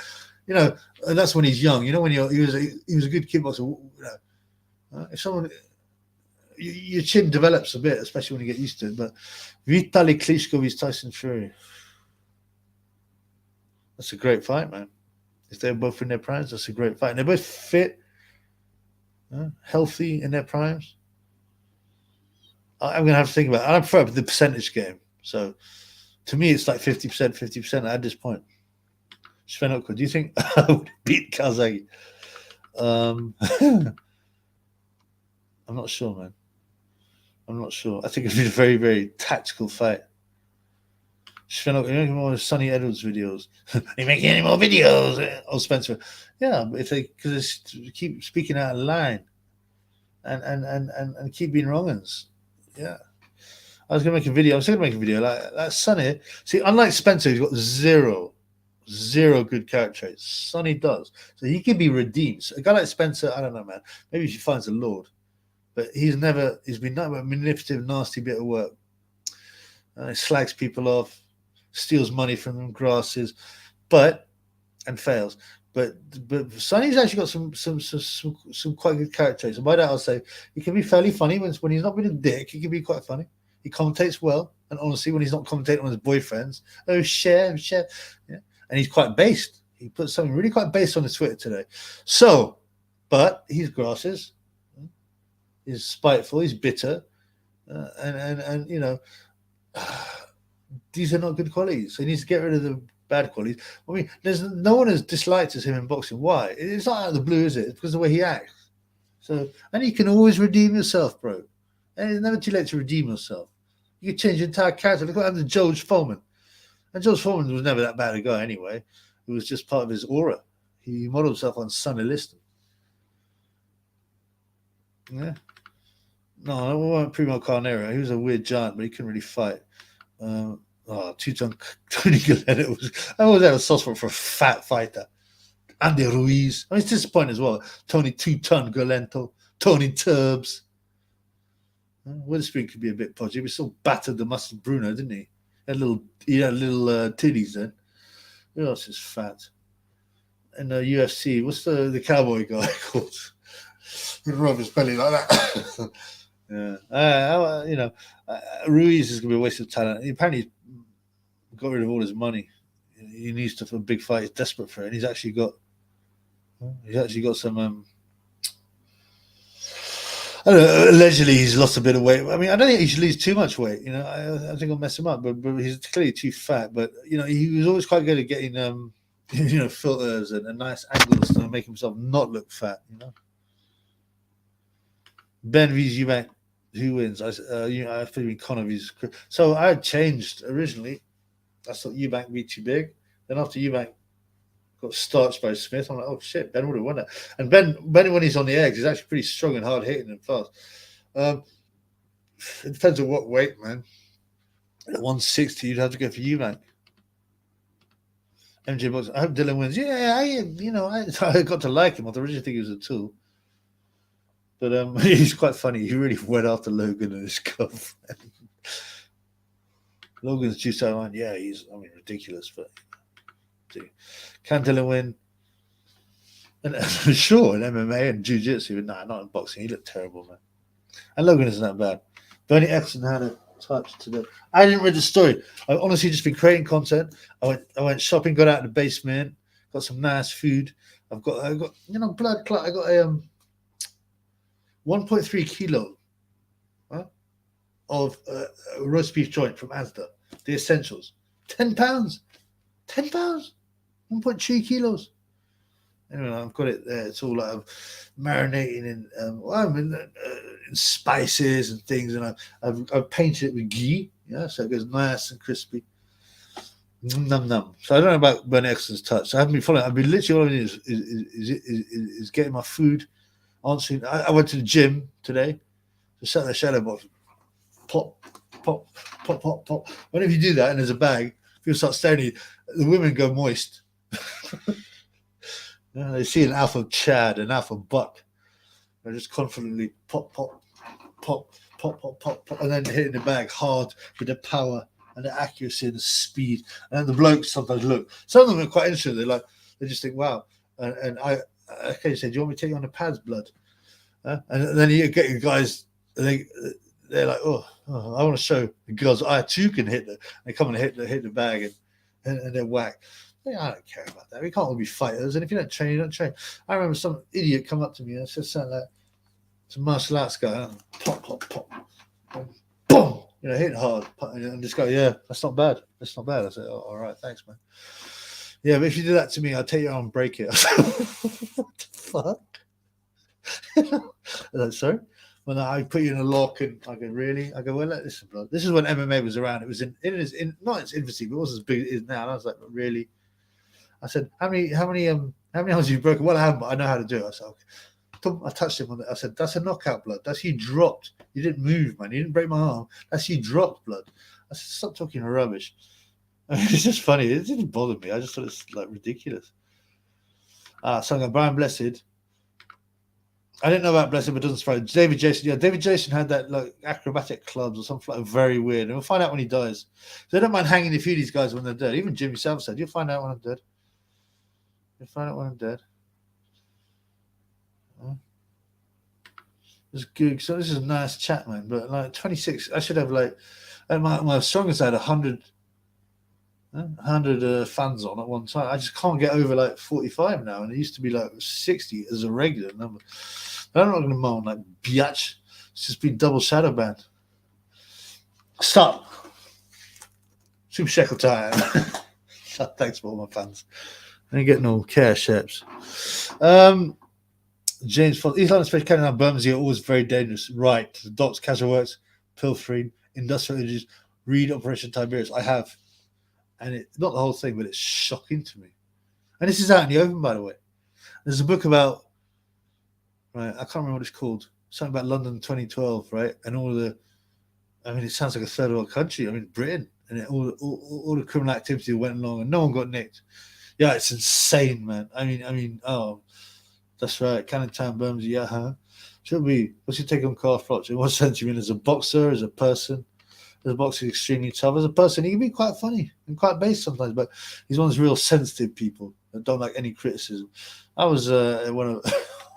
you know, that's when he's young. You know, when he was a good kickboxer. You know, if someone your chin develops a bit, especially when you get used to it. But Vitaly Klitschko vs Tyson Fury. That's a great fight, man. If they're both in their primes, that's a great fight. And they're both fit, healthy in their primes. I'm going to have to think about it. I prefer the percentage game. So to me, it's like 50%, 50% at this point. Svenoko, do you think I would beat Kazagi? I'm not sure, man. I'm not sure. I think it'd be a very, very tactical fight. Svenoko, you're making more Sonny Edwards videos. Are you making any more videos? Oh, Spencer. Yeah, but because they keep speaking out of line and keep being wrong uns. Yeah. I was going to make a video. I was going to make a video like Sonny. See, unlike Spencer, who's got zero good character traits. Sonny does. So he can be redeemed. So a guy like Spencer, I don't know, man. Maybe she finds the Lord. But he's been nothing but a manipulative, nasty bit of work. He slags people off, steals money from them, grasses, and fails. But Sonny's actually got some quite good character traits. And by that I'll say he can be fairly funny when he's not being a dick. He can be quite funny. He commentates well, and honestly, when he's not commentating on his boyfriends, share, yeah. And he's quite based. He put something really quite based on his Twitter today. So, but he's grasses. He's spiteful. He's bitter, and you know, these are not good qualities. So he needs to get rid of the bad qualities. I mean, there's no one as disliked as him in boxing. Why? It's not out of the blue, is it? It's because of the way he acts. So, and you can always redeem yourself, bro. And it's never too late to redeem yourself. You can change your entire character. Look what happened to George Foreman. And George Foreman was never that bad a guy anyway. It was just part of his aura. He modeled himself on Sonny Liston. Yeah. No, it wasn't Primo Carnero. He was a weird giant, but he couldn't really fight. Two-ton Tony Galeno I always had a soft spot for a fat fighter. Andy Ruiz. I mean, it's disappointing as well. Tony Two-Ton Galento. Tony Turbs. Witherspoon could be a bit podgy. He so battered the muscle Bruno, didn't he? He had little titties then. Who else is fat? And UFC, what's the cowboy guy called? He'd rub his belly like that. Yeah. Ruiz is going to be a waste of talent. He apparently got rid of all his money. He needs to for a big fight. He's desperate for it. And he's actually got some. I don't know, allegedly, he's lost a bit of weight. I mean, I don't think he should lose too much weight. You know, I think I'll mess him up. But he's clearly too fat. But you know, he was always quite good at getting filters and nice angles to make himself not look fat. You know. Ben vs Eubank, who wins? I think Conor vs. So I had changed originally. I thought Eubank beat too big. Then after Eubank got starched by Smith, I'm like, oh shit, Ben would have won that. And Ben when he's on the eggs, he's actually pretty strong and hard hitting and fast. It depends on what weight, man. At 160, you'd have to go for Eubank. MJ Box. I hope Dylan wins. Yeah, I got to like him. I originally think he was a tool. But he's quite funny. He really went after Logan and his girlfriend. Logan's juiced out line. Yeah, ridiculous. But can Dylan win? And sure, in MMA and jiu-jitsu. Nah, not in boxing. He looked terrible, man. And Logan isn't that bad. Bernie Eccleston had a touch today. I didn't read the story. I've honestly just been creating content. I went shopping, got out of the basement, got some nice food. I got blood clot. I got a 1.3 kilo of roast beef joint from Asda, the essentials. £10. £10. 1.3 kilos. Anyway, I've got it there. It's all marinating in spices and things, and I've painted it with ghee, so it goes nice and crispy. Num num. So I don't know about Bernie Ecclestone's touch. So I haven't been following. I've been literally all I need is getting my food, answering. I went to the gym today. Just sat in the shadow box. Pop, pop, pop, pop, pop. Whenever you do that and there's a bag, people start staring at you. The women go moist. They see an alpha Chad, an alpha buck. They just confidently pop, pop, pop, pop, pop, pop, pop, and then hitting the bag hard with the power and the accuracy and the speed. And then the blokes sometimes look. Some of them are quite interested. They just think, wow. And I occasionally say, do you want me to take you on the pads, blood? And then you get your guys, they're like, oh, I want to show the girls I too can hit the. They come and hit the bag and they're whack. I don't care about that. We can't all be fighters, and if you don't train, you don't train. I remember some idiot come up to me and said something like, "It's a martial arts guy, and pop, pop, pop, and boom, hit hard." And this guy, yeah, that's not bad. That's not bad. I said, oh, all right, thanks, man. Yeah, but if you do that to me, I'll take your arm and break it. I said, what the fuck? Like, sorry. When I put you in a lock, and I go, really? I go, well, listen, bro. This is when MMA was around. It was not its infancy, but it wasn't as big as it is now. And I was like, really? I said, how many arms have you broken? Well, I haven't, but I know how to do it. I said, okay. I touched him on it. I said, that's a knockout, blood. That's you dropped. You didn't move, man. You didn't break my arm. That's you dropped, blood. I said, stop talking rubbish. I mean, it's just funny. It didn't bother me. I just thought it's like ridiculous. So Brian Blessed. I didn't know about Blessed, but it doesn't surprise. David Jason. Yeah, David Jason had that like acrobatic clubs or something like very weird. And we'll find out when he dies. So I don't mind hanging a few of these guys when they're dead. Even Jimmy Savile said, you'll find out when I'm dead. You'll find out when I'm dead. It's good. So this is a nice chat, man. But like 26, I should have like my strongest I had 100 fans on at one time. I just can't get over like 45 now, and it used to be like 60 as a regular number. But I'm not going to moan like biatch. It's just been double shadow banned. Stop. Super shekel time. Thanks for all my fans. I ain't getting no care ships. James Fox, East London, especially carrying out Bermondsey, are always very dangerous. Right. The docks, casual works, pilfering, industrial energies, read Operation Tiberius. I have. And not the whole thing, but it's shocking to me. And this is out in the open, by the way. There's a book about, right, I can't remember what it's called. Something about London 2012, right? And all the, I mean, it sounds like a third world country. I mean, Britain. And all the criminal activity went along and no one got nicked. Yeah, it's insane, man. I mean, oh, that's right. Cannon Town, Bermondsey, yeah, huh? Should we? What's your take on Carl Froch? In what sense? You mean as a boxer, as a person? As a boxer, extremely tough. As a person, he can be quite funny and quite based sometimes, but he's one of those real sensitive people that don't like any criticism. I was one of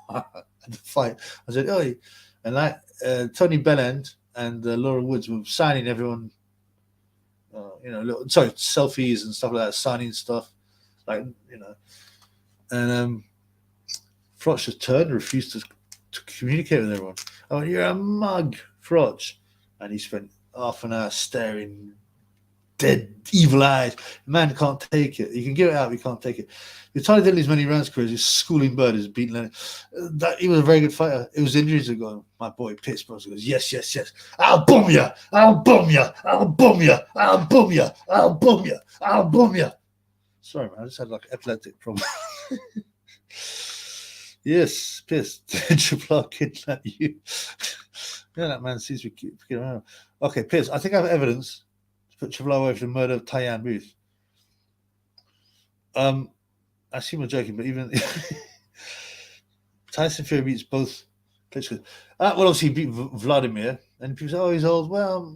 at the fight. I said, oh, and like Tony Bellend and Laura Woods were signing everyone, selfies and stuff like that, signing stuff, like and Froch just turned and refused to communicate with everyone. I went, you're a mug, Froch. And he spent half an hour staring, dead, evil eyes. The man can't take it. You can give it out, but you can't take it. The Tyler Diddley's many rounds career, his schooling bird is beaten Leonard. He was a very good fighter. It was injuries that got him. My boy Pittsburgh goes, yes. I'll boom ya. I'll boom ya. I'll boom ya. I'll boom ya. I'll boom ya. I'll boom ya. Sorry, man. I just had like epileptic problem. Yes, pissed. Triple R kidnapped you. Yeah, that man seems to keep around. Okay, Piers, I think I have evidence to put Triple R away for the murder of Tyann Booth. I assume you're joking, but even Tyson Fury beats both Klitschko. Well, obviously he beat Vladimir, and people say, "Oh, he's old." Well,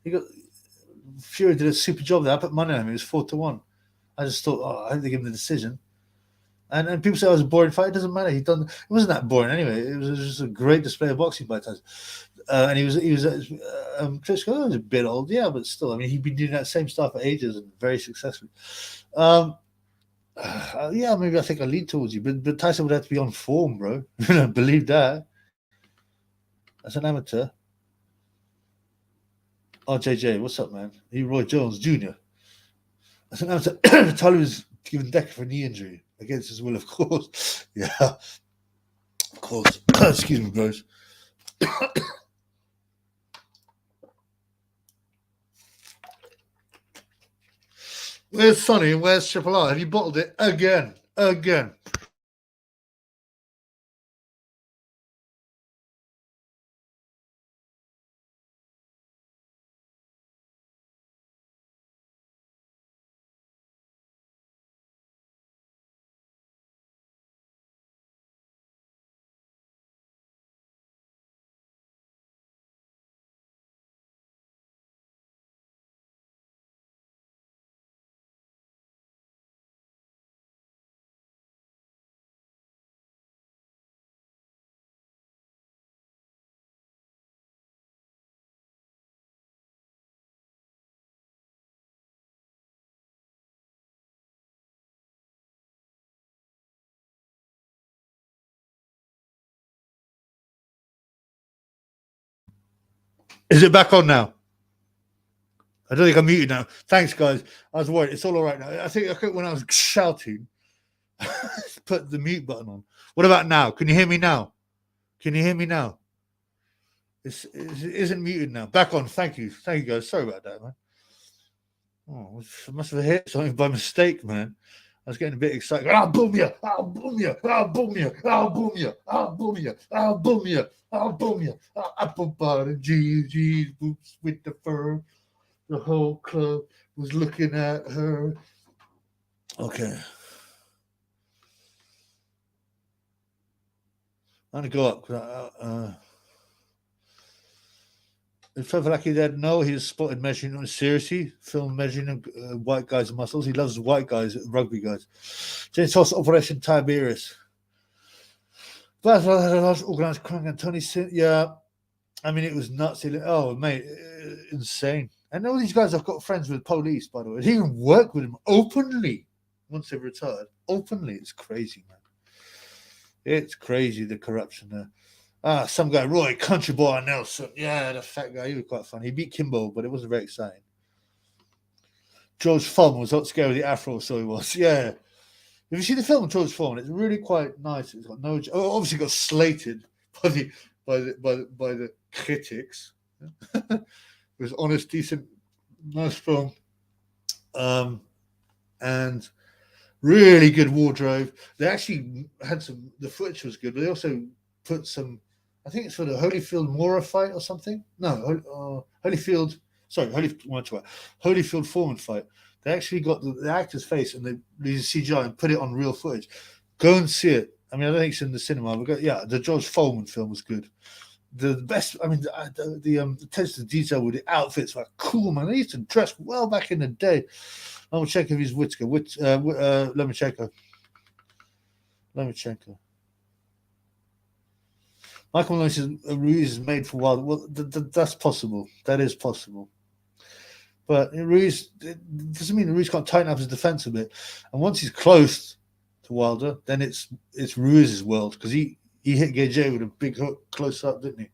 he got Fury did a super job there. I put money on him. It was 4-1. I just thought, I hope they give him the decision. And people say it was a boring fight. It doesn't matter. It wasn't that boring anyway. It was just a great display of boxing by Tyson. And he was Klitschko was a bit old, yeah, but still, I mean, he'd been doing that same stuff for ages and very successfully. Yeah, maybe I think I lean towards you, but Tyson would have to be on form, bro. Believe that. As an amateur. RJJ, what's up, man? Roy Jones Jr. As an amateur, Tyler was given Decker for a knee injury against his will, of course. Yeah, of course. Excuse me, bros. Where's Sonny and where's Triple R? Have you bottled it again? Again. Is it back on now? I don't think I'm muted now. Thanks, guys. I was worried. It's all right now. I think when I was shouting, put the mute button on. What about now? Can you hear me now? Can you hear me now? It isn't muted now. Back on. Thank you. Thank you, guys. Sorry about that, man. Oh, I must have hit something by mistake, man. I was getting a bit excited. I'll boom you. I'll boom you. I'll boom you. I'll boom you. I'll boom you. I'll boom you. I'll boom you. Apple butter, G's boots with the fur. The whole club was looking at her. Okay. I'm going to go up. If Favalaki did know, he was spotted measuring on seriously, film measuring white guys' muscles. He loves white guys, rugby guys. James Ross, Operation Tiberius. But had a large organized crime and Tony yeah. I mean, it was nuts. Oh, mate, insane. And all these guys have got friends with police, by the way. They even work with them openly once they've retired. Openly. It's crazy, man. It's crazy, the corruption there. Some guy, Roy, country boy Nelson. Yeah, the fat guy. He was quite fun. He beat Kimbo, but it wasn't very exciting. George Foreman was not scared with the afro, so he was. Yeah. If you see the film of George Foreman, it's really quite nice. It's got no. Obviously, got slated by the critics. It was honest, decent, nice film, and really good wardrobe. They actually had some. The footage was good, but they also put some. I think it's for the Holyfield Mora fight or something. No, Holyfield. Sorry, Holyfield Foreman fight. They actually got the actor's face and they used CGI and put it on real footage. Go and see it. I mean, I don't think it's in the cinema, but yeah, the George Foreman film was good. The best, I mean, the attention to detail with the outfits were cool, man. They used to dress well back in the day. Let me check if he's Whitaker. Let me check her. Michael Malone says Ruiz is made for wild. Well, that's possible. That is possible. But Ruiz, it doesn't mean Ruiz can't tighten up his defense a bit. And once he's close to Wilder, then it's Ruiz's world because he hit Gage with a big hook close up, didn't he?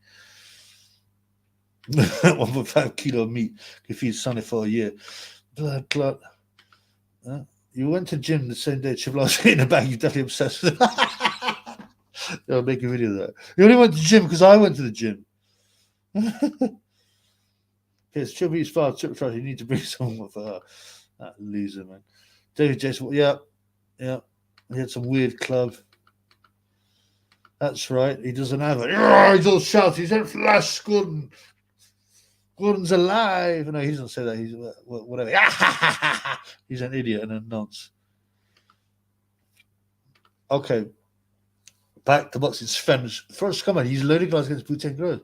1.5 kilo of meat could feed Sonny for a year. Blood clot. You went to gym the same day Triple R's in the bag. You're definitely obsessed with it. I'll make a video of that. You only went to the gym because I went to the gym. Here's Triple E's father, Triple Trust. You need to bring someone for her. That loser, man. David Jason, yeah. He had some weird club. That's right. He doesn't have it. He's all shouting. He's in Flash Gordon. Gordon's alive. No, he doesn't say that. He's whatever. He's an idiot and a nonce. Okay. Back to boxing. Sven's first comment. He's loading guys against Butte and Groves.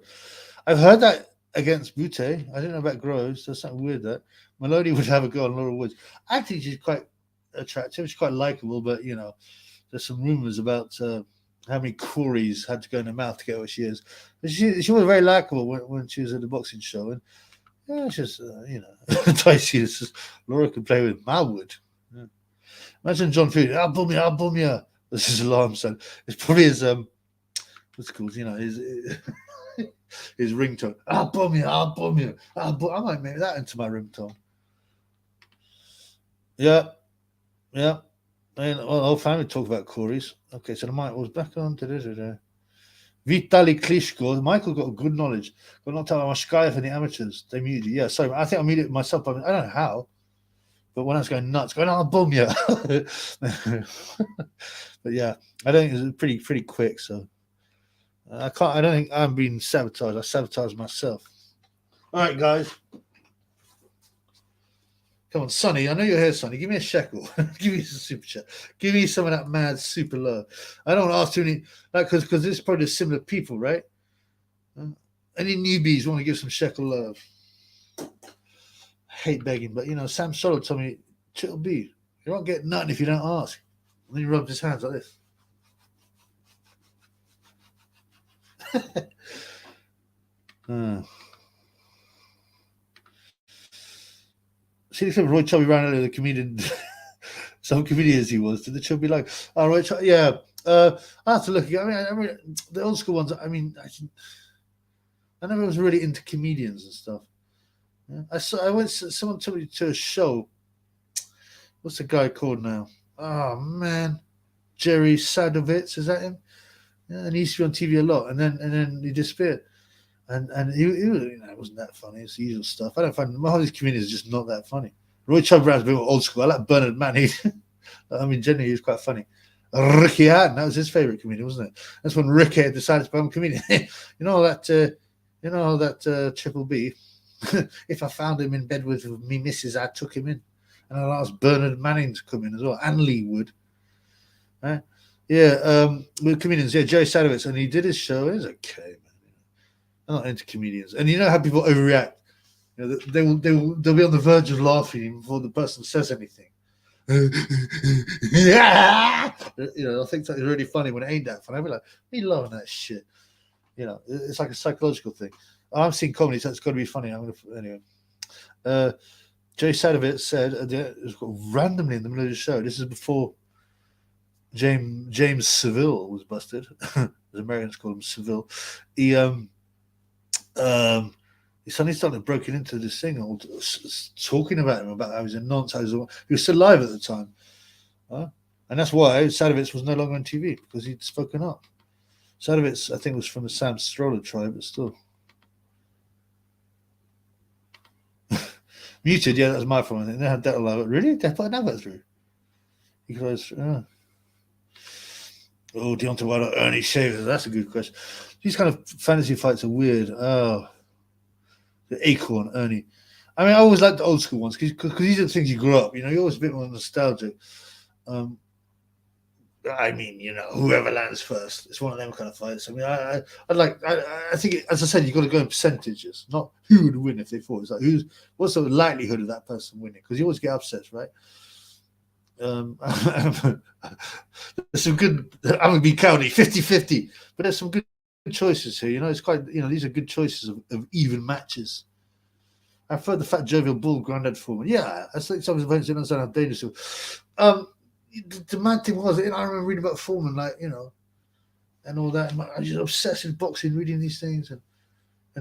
I've heard that against Butte. I didn't know about Groves. There's something weird there. Maloney would have a go on Laura Woods. I think she's quite attractive. She's quite likable, but there's some rumors about how many Corys had to go in her mouth to get where she is. But she was very likable when she was at the boxing show, and it's just dicey. Laura could play with Malwood. Yeah. Imagine John Fury. I'll boom you. This is alarm sound. It's probably his what's it called? His ringtone. I'll boom you. I might make that into my ringtone. Yeah. And the whole family talk about Corys. Okay, so the mic was back on. Vitali Klitschko. Michael got good knowledge. Got knocked out by Mashkaya for the amateurs. They muted you. Yeah, sorry. I think I muted it myself. But I don't know how. But when I was going nuts, going, oh, boom, yeah. But yeah, I don't think it was pretty quick. So I don't think I'm being sabotaged. I sabotaged myself. All right, guys. Come on, Sonny. I know you're here, Sonny. Give me a shekel. Give me some super chat. Give me some of that mad super love. I don't want to ask too many, like, because this is probably similar people, right? Any newbies want to give some shekel love? I hate begging, but Sam Solo told me, "Chill B, you won't get nothing if you don't ask." And then he rubbed his hands like this. See the clip of Roy Chubby ran earlier, the comedian. Some comedians he was. Did the Chubby like? Oh, Roy Chubby, yeah. I have to look again. I mean, the old school ones. I never was really into comedians and stuff. Yeah. Someone took me to a show. What's the guy called now? Oh man, Jerry Sadovitz, is that him? Yeah, and he used to be on TV a lot, and then he disappeared. And he was, it wasn't that funny. It's the usual stuff. I don't find all these comedians are just not that funny. Roy Chubb Brown's a bit more old school. I like Bernard Mann. Generally, he was quite funny. Ricky Hatton, that was his favourite comedian, wasn't it? That's when Ricky decided to become a comedian. you know that Triple B. If I found him in bed with me missus, I took him in. And I'll ask Bernard Manning to come in as well, and Lee Wood. With comedians, Joe Sadowitz, and he did his show. It was okay, man. I'm not into comedians, and you know how people overreact. They'll be on the verge of laughing before the person says anything. Yeah, I think that's really funny when it ain't that funny. I'll be like, me loving that shit. It's like a psychological thing. I've seen comedy, so it's got to be funny. Anyway. Jay Sadovitz said randomly in the middle of the show. This is before James Seville was busted. As Americans call him Seville. He suddenly started breaking into this thing, talking about him, about how he's a nonce. He was still alive at the time. And that's why Sadovitz was no longer on TV, because he'd spoken up. Sadovitz, I think, was from the Sam Stroller tribe, but still. Muted, yeah, that was my fault. I think they had that alive. Really? They put an advert through? Because, Deontay Wilder, Ernie Shavers. That's a good question. These kind of fantasy fights are weird. Oh, the Acorn, Ernie. I mean, I always liked the old school ones because these are the things you grew up. You're always a bit more nostalgic. Whoever lands first. It's one of them kind of fights. I mean, I think, as I said, you've got to go in percentages, not who would win if they fought. It's like what's the likelihood of that person winning? Because you always get upsets, right? There's some good. I'm gonna be county 50-50, but there's some good choices here. It's quite. These are good choices of even matches. I prefer the fat jovial bull Grandad Foreman. Yeah, I think some events didn't understand how dangerous it was. The mad thing was, I remember reading about Foreman, and all that. I was just obsessed with boxing, reading these things, and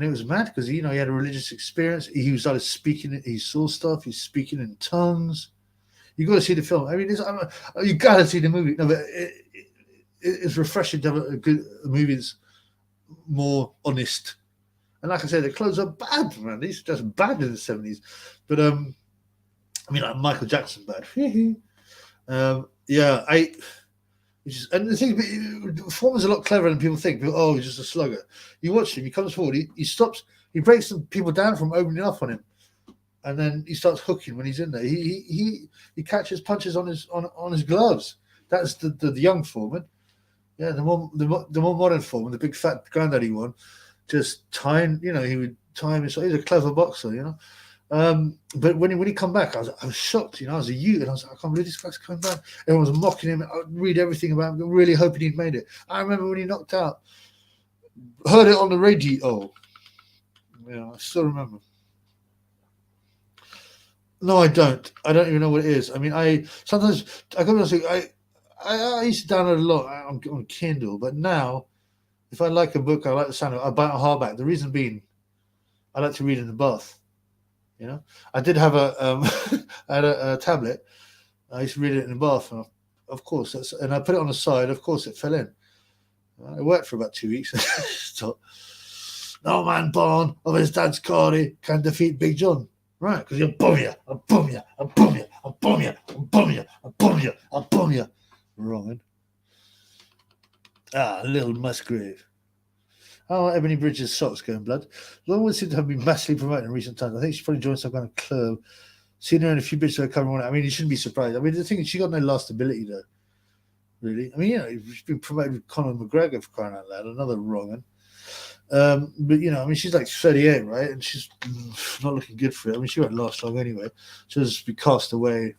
it was mad because he had a religious experience. He started speaking. He saw stuff. He's speaking in tongues. You got to see the film. I mean, you got to see the movie. No, but it's refreshing to have a good movie that's more honest. And like I said, the clothes are bad, man. These are just bad in the 70s. But like Michael Jackson bad. And the thing, Foreman's a lot cleverer than people think. People, he's just a slugger. You watch him, he comes forward, he stops, he breaks some people down from opening up on him, and then he starts hooking when he's in there. He catches punches on his gloves. That's the young Foreman. Yeah, the more modern Foreman, the big fat granddaddy one, just tying. He would tie him. So he's a clever boxer. But when he come back, I was shocked. I was a youth, and I was like, I can't believe this guy's coming back. Everyone was mocking him. I would read everything about him, really hoping he'd made it. I remember when he knocked out, heard it on the radio. I still remember. No, I don't. I don't even know what it is. I mean, I used to download a lot on Kindle, but now, if I like a book, I like the sound of it, I buy it on hardback. The reason being, I like to read in the bath. I did have a tablet. I used to read it in the bath, and of course, and I put it on the side. Of course, it fell in. It worked for about 2 weeks. Stop. No man born of his dad's cardi can defeat Big John. Right, because you'll boom you, I'll boom you, I'll boom you, I'll boom you, I'll boom you, I'll boom you, I'll boom you. Wrong one. Little Musgrave. Oh, Ebony Bridges' socks going blood. Longwood seems to have been massively promoted in recent times. I think she's probably joined some kind of club. Seen her in a few bits of her covering on. I mean, you shouldn't be surprised. I mean, the thing is, she got no lastability though. Really, I mean, she's been promoted with Conor McGregor, for crying out loud. Another wrong one. But I mean, she's like 38, right? And she's not looking good for it. I mean, she won't last long anyway. She'll just be cast away.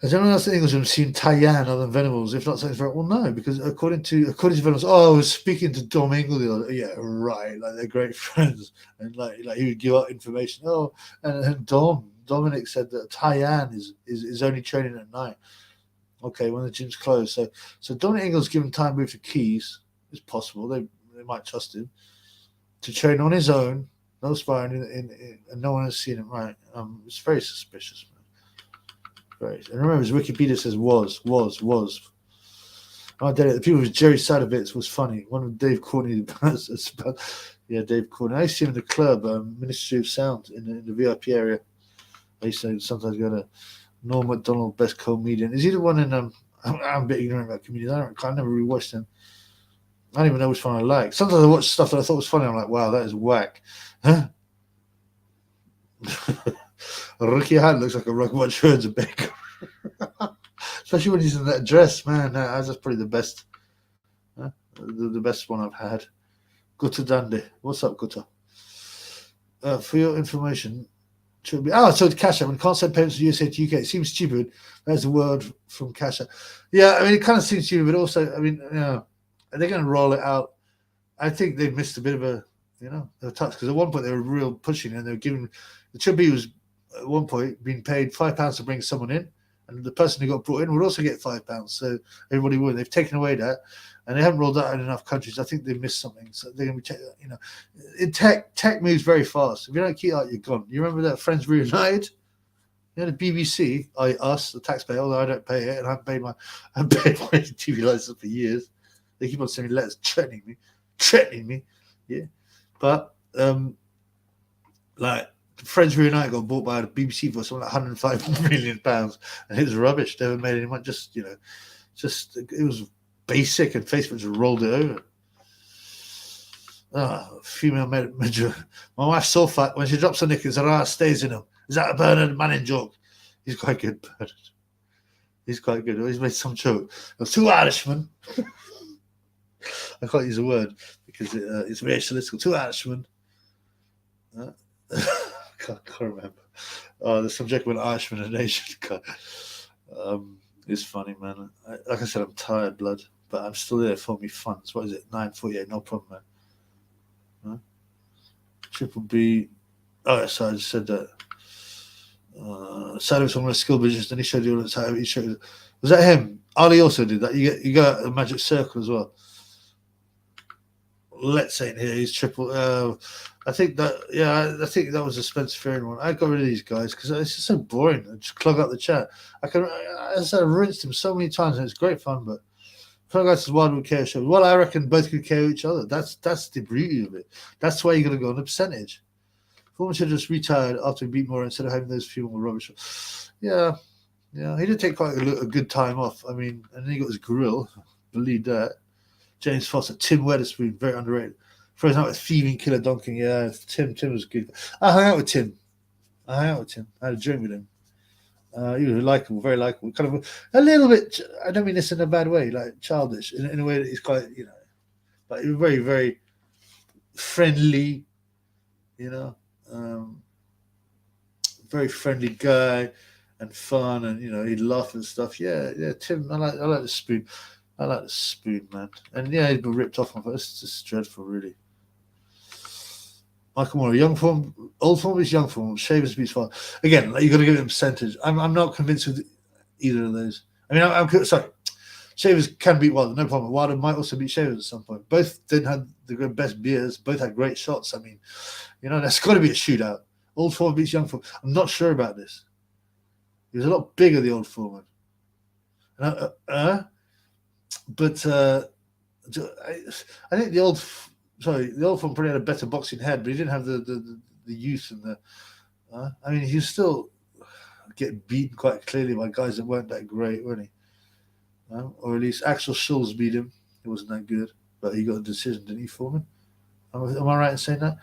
Has anyone else in England seen Tyann other than Venables? If not, something's right. Well, no, because according to Venables, I was speaking to Dom Ingle the other day. Yeah, right. Like they're great friends, and like he would give out information. Oh, and Dominic said that Tyann is only training at night. Okay, when the gym's closed. So Dominic Ingle's given time move to Keys. It's possible they might trust him to train on his own, no sparring, and no one has seen him. Right. It's very suspicious. Right. And remember, his Wikipedia says was. I did it. The people with Jerry Sadovitz was funny. One of Dave Courtney. Yeah, Dave Courtney. I used to see him in the club, Ministry of Sound, in the VIP area. I used to sometimes go to Norm MacDonald, best comedian. Is he the one in? I'm a bit ignorant about comedians. I never really watched him. I don't even know which one I like. Sometimes I watch stuff that I thought was funny. I'm like, wow, that is whack. Huh? Ricky Hunt looks like a Rugby Shirts a baker. Especially when he's in that dress, man. That's probably the best. The best one I've had. Gutta Dande. What's up, Gutta? For your information, should be. So it's Cash App. When can't send payments from USA to UK, it seems stupid. There's a word from Cash App. Yeah, I mean, it kind of seems stupid, but also, I mean, they're going to roll it out. I think they've missed a bit of a touch, because at one point they were real pushing, and they were giving. The Chippy was at one point being paid £5 to bring someone in, and the person who got brought in would also get £5. So everybody would. They've taken away that, and they haven't rolled that out in enough countries. I think they missed something. So they're going to be, in tech moves very fast. If you don't keep out, you're gone. You remember that Friends Reunited? The BBC, us, the taxpayer, although I don't pay it, and I've paid my TV license for years. They keep on sending letters threatening me. Yeah, but like Friends Reunited got bought by the BBC for something like £105 million, and it was rubbish. They never made any money. Just it was basic, and Facebook just rolled it over. Female major. My wife's so fat when she drops her knickers, her ass stays in them. Is that a Bernard Manning joke? He's quite good, Bernard. He's quite good. He's made some joke. There's two Irishmen. I can't use a word because it's very political. Two Irishmen. Can't remember. There's some joke about Irishman and Asian. It's funny, man. Like I said, I'm tired, blood, but I'm still there for me funds. What is it? 9:48. No problem, man. Triple B. Oh, so I just said that. Said it was on a skill business, and he showed the audience how he showed. Was that him? Ali also did that. You go out the magic circle as well. Let's say in here he's triple. I think that was a Spencer Fearon one. I got rid of these guys because it's just so boring. I just clog up the chat. I've rinsed him so many times, and it's great fun. But guys, Wildwood KO show. Well, I reckon both could KO each other. That's the beauty of it. That's why you got to go on the percentage. Foreman should have just retired after he beat Moore instead of having those few more rubbish. Yeah. He did take quite a good time off. I mean, and then he got his grill. Believe that. James Foster, Tim Weatherspoon, very underrated. Frozen out with Thieving Killer Donkin. Yeah, Tim was good. I hung out with Tim. I had a drink with him. He was likable, very likable. Kind of a little bit, I don't mean this in a bad way, like childish, in a way that he's quite, but he was very, very friendly, very friendly guy and fun, and, he'd laugh and stuff. Yeah, Tim, I like the spoon. I like the spoon, man. And yeah, he'd been ripped off. It's just dreadful, really. Michael Moore, young form, old form is young form. Shavers beats far. Again, you got to give him percentage. I'm not convinced with either of those. I mean, I'm sorry. Shavers can beat Wilder, no problem. Wilder might also beat Shavers at some point. Both didn't have the best beers. Both had great shots. I mean, that's got to be a shootout. Old form beats young form. I'm not sure about this. He was a lot bigger, the old foreman. But I think the old one probably had a better boxing head, but he didn't have the youth and the. I mean, he was still getting beaten quite clearly by guys that weren't that great, weren't he? Or at least Axel Schulz beat him. He wasn't that good, but he got a decision, didn't he, Foreman? Am I right in saying that?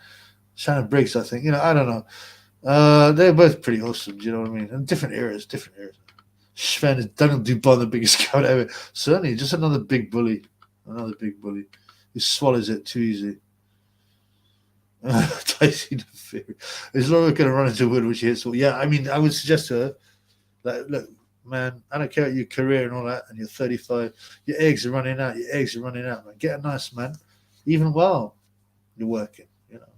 Shannon Briggs, I think. I don't know. They're both pretty awesome. Do you know what I mean? And different eras. Sven is Daniel Dubon, the biggest scout ever. Certainly, just another big bully. Another big bully who swallows it too easy. Tyson Fury. Is Laura going to run into wood when she hits? Yeah, I mean, I would suggest to her that, look, man, I don't care about your career and all that, and you're 35. Your eggs are running out. Man. Get a nice man, even while you're working.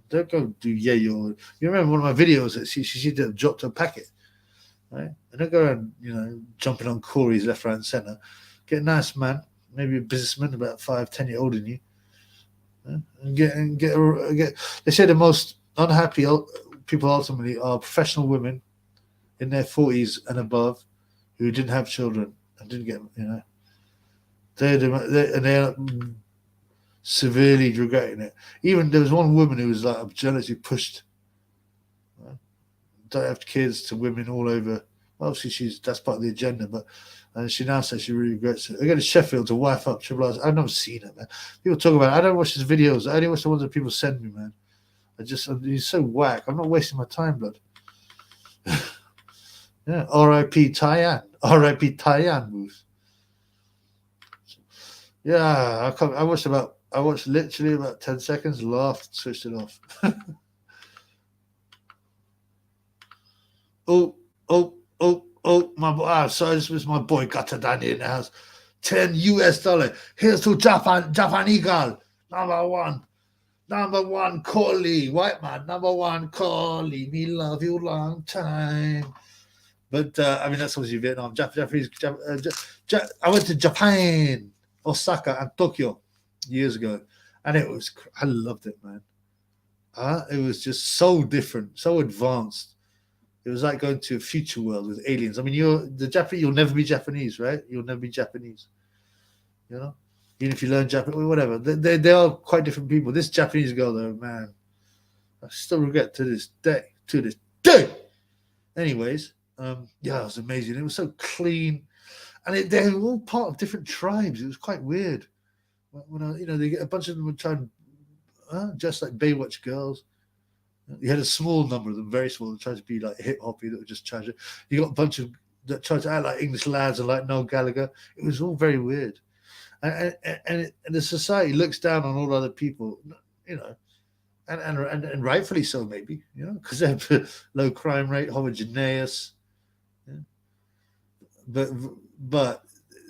Don't go do you remember one of my videos that she did have dropped her packet, right? And don't go around, jumping on Corey's left, right, and center. Get a nice man, maybe a businessman about 5-10 years older than you. And get. They say the most unhappy people ultimately are professional women in their 40s and above who didn't have children and didn't get, they're severely regretting it. Even there was one woman who was like jealous, who pushed don't have kids to women all over. Obviously, that's part of the agenda, but she now says she really regrets it. I go to Sheffield to wife up Triple R's. I've never seen it, man. People talk about it. I don't watch his videos. I only watch the ones that people send me, man. He's so whack. I'm not wasting my time, blood. Yeah, R.I.P. Tyann. R.I.P. Tyann moves. Yeah, I watched literally about 10 seconds, laughed, switched it off. My boy. Sorry, this was my boy Gata Danny in the house. $10. Here's to Japan Eagle. Number one, Coley. White man, number one, Coley. Me love you long time. But, I mean, that's obviously Vietnam. Japanese. I went to Japan, Osaka, and Tokyo years ago. And I loved it, man. It was just so different, so advanced. It was like going to a future world with aliens. I mean, you'll never be Japanese, right? You'll never be Japanese. Even if you learn Japanese, whatever. They are quite different people. This Japanese girl, though, man, I still regret to this day. Anyways, it was amazing. It was so clean. And they were all part of different tribes. It was quite weird. When they get a bunch of them would try and just like Baywatch girls. You had a small number of them, very small, that tried to be like hip hoppy, that were just trying to. You got a bunch of that tried to act like English lads and like Noel Gallagher. It was all very weird, and the society looks down on all other people, and rightfully so, maybe, because they have low crime rate, homogeneous, but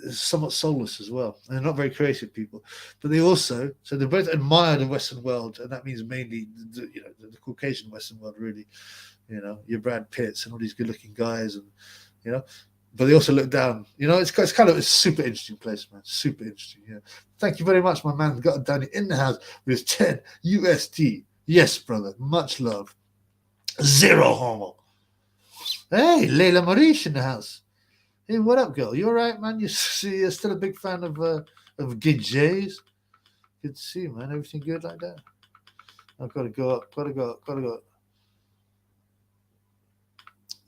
somewhat soulless as well. And they're not very creative people, but they both admire the Western world, and that means mainly the Caucasian Western world, really. Your Brad Pitts and all these good-looking guys, and but they also look down. It's kind of a super interesting place, man. Super interesting. Yeah. Thank you very much, my man. Got Danny in the house with 10 USD. Yes, brother. Much love. Zero homo. Hey, Leila Marish in the house. Hey, what up, girl? You all right, man? You're still a big fan of Gid J's? Good to see you, man. Everything good like that? I've got to go up. Got to go.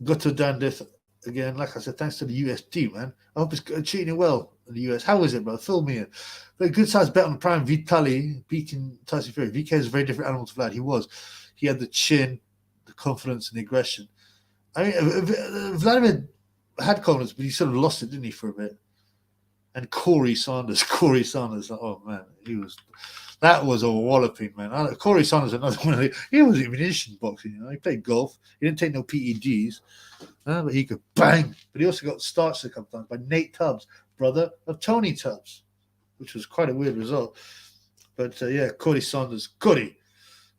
Got to down this again. Like I said, thanks to the USD, man. I hope it's treating you well in the US. How is it, bro? Fill me in. But good size bet on the prime. Vitali beating Tyson Fury. VK is a very different animal to Vlad. He had the chin, the confidence, and the aggression. I mean, Vladimir had confidence, but he sort of lost it, didn't he, for a bit? And Corey Sanders, oh man, that was a walloping, man. Corey Sanders, another one. He wasn't even in boxing, He played golf. He didn't take no PEDs, but he could bang. But he also got starched a couple times by Nate Tubbs, brother of Tony Tubbs, which was quite a weird result. But Corey Sanders, Cody.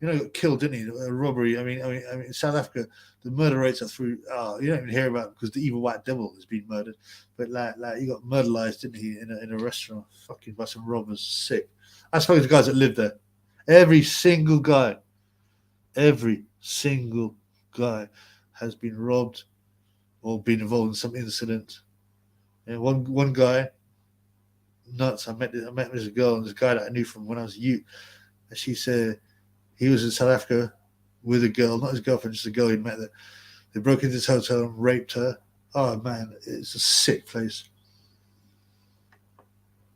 Got killed, didn't he? A robbery. I mean, in South Africa, the murder rates are through. You don't even hear about it because the evil white devil has been murdered. But like he got murderized, didn't he, in a restaurant, fucking by some robbers. Sick. I spoke to the guys that lived there. Every single guy has been robbed or been involved in some incident. And one guy nuts. I met this girl and this guy that I knew from when I was a youth. And she said he was in South Africa with a girl, not his girlfriend, just a girl he met there. They broke into his hotel and raped her. Oh, man, it's a sick place.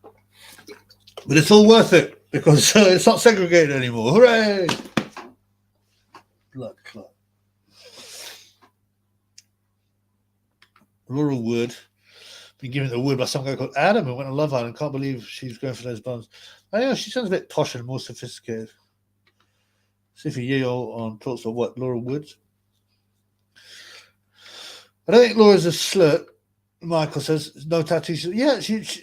But it's all worth it because it's not segregated anymore. Hooray! Blood clot. Laurel Wood. Been given the wood by some guy called Adam who went to Love Island. Can't believe she's going for those buns. I know she sounds a bit posh and more sophisticated. See if Yale on talks of what? Laurel Woods. I don't think Laura's a slut. Michael says no tattoos. Yeah,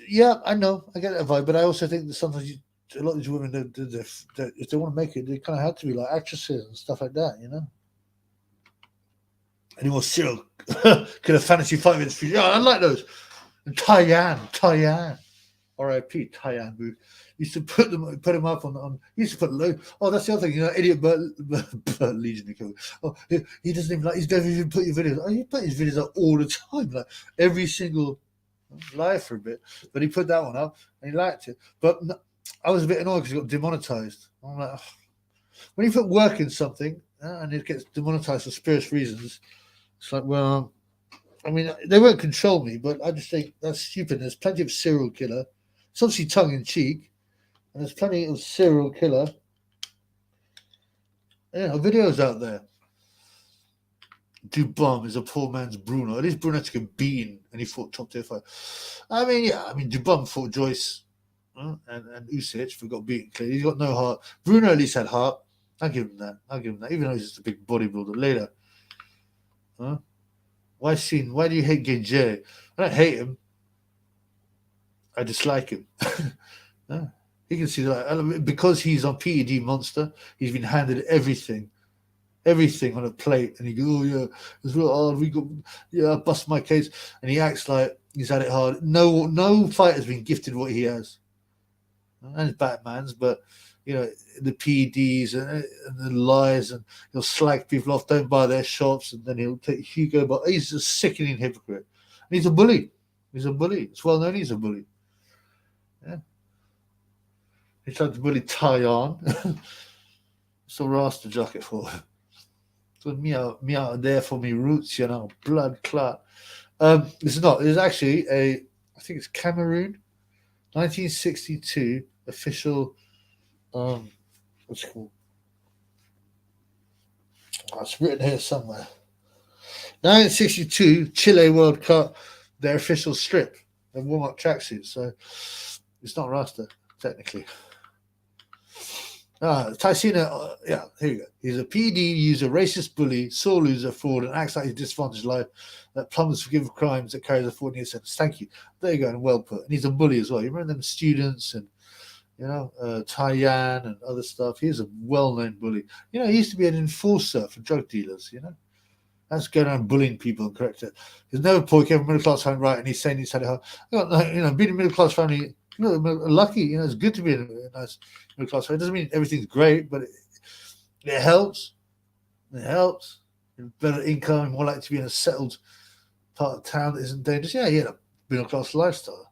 yeah, I know. I get that vibe, but I also think that sometimes a lot of these women, if they want to make it, they kind of have to be like actresses and stuff like that, you know. Any more serial killer fantasy fight minutes? Yeah, I like those. And Tyann, R.I.P. Tyann Booth. Used to put him up on. Used to put low. Oh, that's the other thing, you know. Idiot Bert Legion. Oh, he doesn't even like. He's never even put your videos. Oh, he put his videos up all the time, like every single live for a bit. But he put that one up and he liked it. But I was a bit annoyed because he got demonetized. I'm like, when you put work in something and it gets demonetized for spurious reasons, it's like, well, I mean, they won't control me, but I just think that's stupid. There's plenty of serial killer. It's obviously tongue in cheek, and there's plenty of serial killer, videos out there. Dubum is a poor man's Bruno. At least Bruno took a beating and he fought top tier fight. I mean, Dubum fought Joyce and Usyk, but got beaten clearly. He's got no heart. Bruno at least had heart. I'll give him that. Even though he's just a big bodybuilder. Later. Huh? Why do you hate Gay J? I don't hate him. I dislike him. You can see that because he's on PED Monster, he's been handed everything on a plate, and he goes, "Oh yeah, it's real hard. I bust my case," and he acts like he's had it hard. No fighter's been gifted what he has, and it's Batman's, but the PEDs and the lies, and he'll slag people off, don't buy their shops, and then he'll take Hugo. But he's a sickening hypocrite, and he's a bully. It's well known he's a bully. Yeah. He tried to bully Tyann. So Rasta jacket for him. So me out there for me roots, blood clot. It's not. It's actually I think it's Cameroon, 1962 official. What's it called? Oh, it's written here somewhere. 1962 Chile World Cup, their official strip, their warm-up tracksuit. So it's not Rasta technically. Tysina, here we go. He's a PD user, racist bully, sore loser, fraud, and acts like he's disadvantaged life that plumbers forgive crimes that carries a 14-year sentence. Thank you. There you go, and well put. And he's a bully as well. You remember them students and, Tyann and other stuff. He's a well-known bully. He used to be an enforcer for drug dealers, That's going around bullying people and correct it. There's never poor came from middle-class family, right, and he's saying he's had it hard. Being a middle-class family, lucky, it's good to be in a nice middle class. It doesn't mean everything's great, but it helps. It helps. Better income, more likely to be in a settled part of town that isn't dangerous. Yeah, a middle class lifestyle.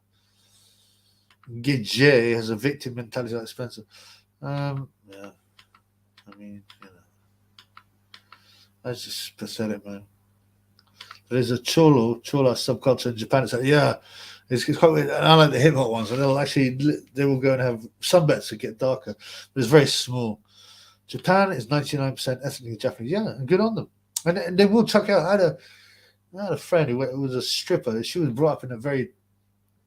Get J has a victim mentality like Spencer. That's just pathetic, man. There's a Chola subculture in Japan. It's like, it's quite weird. I like the hip hop ones, and they will go and have some bets that get darker, but it's very small. Japan is 99% ethnically Japanese. Yeah, and good on them. And they will chuck out. I had a friend who was a stripper. She was brought up in a very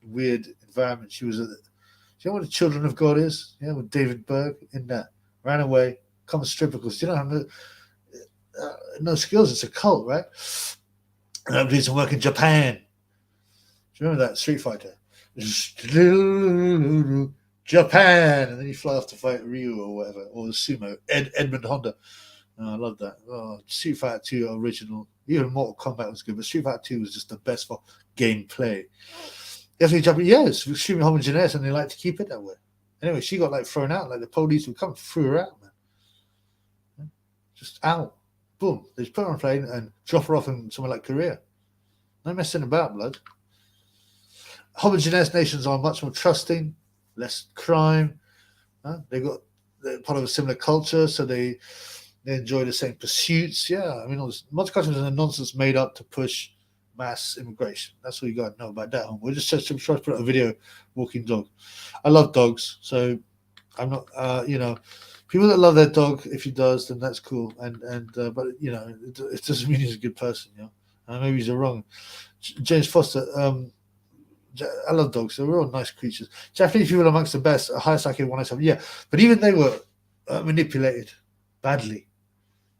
weird environment. She was do you know what the Children of God is? With David Berg in that. Ran away, become a stripper because she don't have no skills. It's a cult, right? And I'm doing some work in Japan. Do you remember that Street Fighter? Japan, and then you fly off to fight Ryu or whatever, or the sumo. Edmund Honda. I love that. Street Fighter 2 original. Even Mortal Kombat was good, but Street Fighter 2 was just the best for gameplay. Definitely Japanese. It's extremely homogeneous, and they like to keep it that way. Anyway, she got thrown out. The police would come, threw her out, man. Just out. Boom. They just put her on a plane and drop her off in somewhere like Korea. No messing about, blood. Homogeneous nations are much more trusting, less crime. They're part of a similar culture, so they enjoy the same pursuits. Yeah, I mean, multiculturalism is a nonsense made up to push mass immigration. That's all you got to know about that. We'll just try to put out a video walking dog. I love dogs, so I'm not, people that love their dog, if he does, then that's cool. But it doesn't mean he's a good person. Maybe he's wrong. James Foster. I love dogs. They're real nice creatures. Japanese people are amongst the best. Hayasaki 107. Yeah, but even they were manipulated badly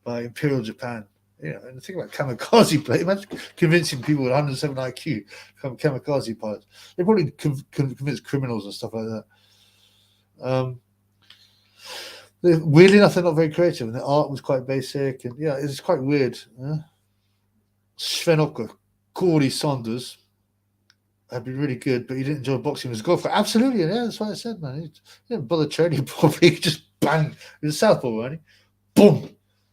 by Imperial Japan. And the thing about kamikaze play, imagine convincing people with 107 IQ become kamikaze pilots. They probably convince criminals and stuff like that. Weirdly enough, they're not very creative, and the art was quite basic. And yeah, it's quite weird. Sven Ocker, Corey Saunders had been really good, but he didn't enjoy boxing. He was a golfer. Absolutely, yeah, that's what I said, man. He didn't bother training properly. He just bang. He was a southpaw, wasn't he? Boom.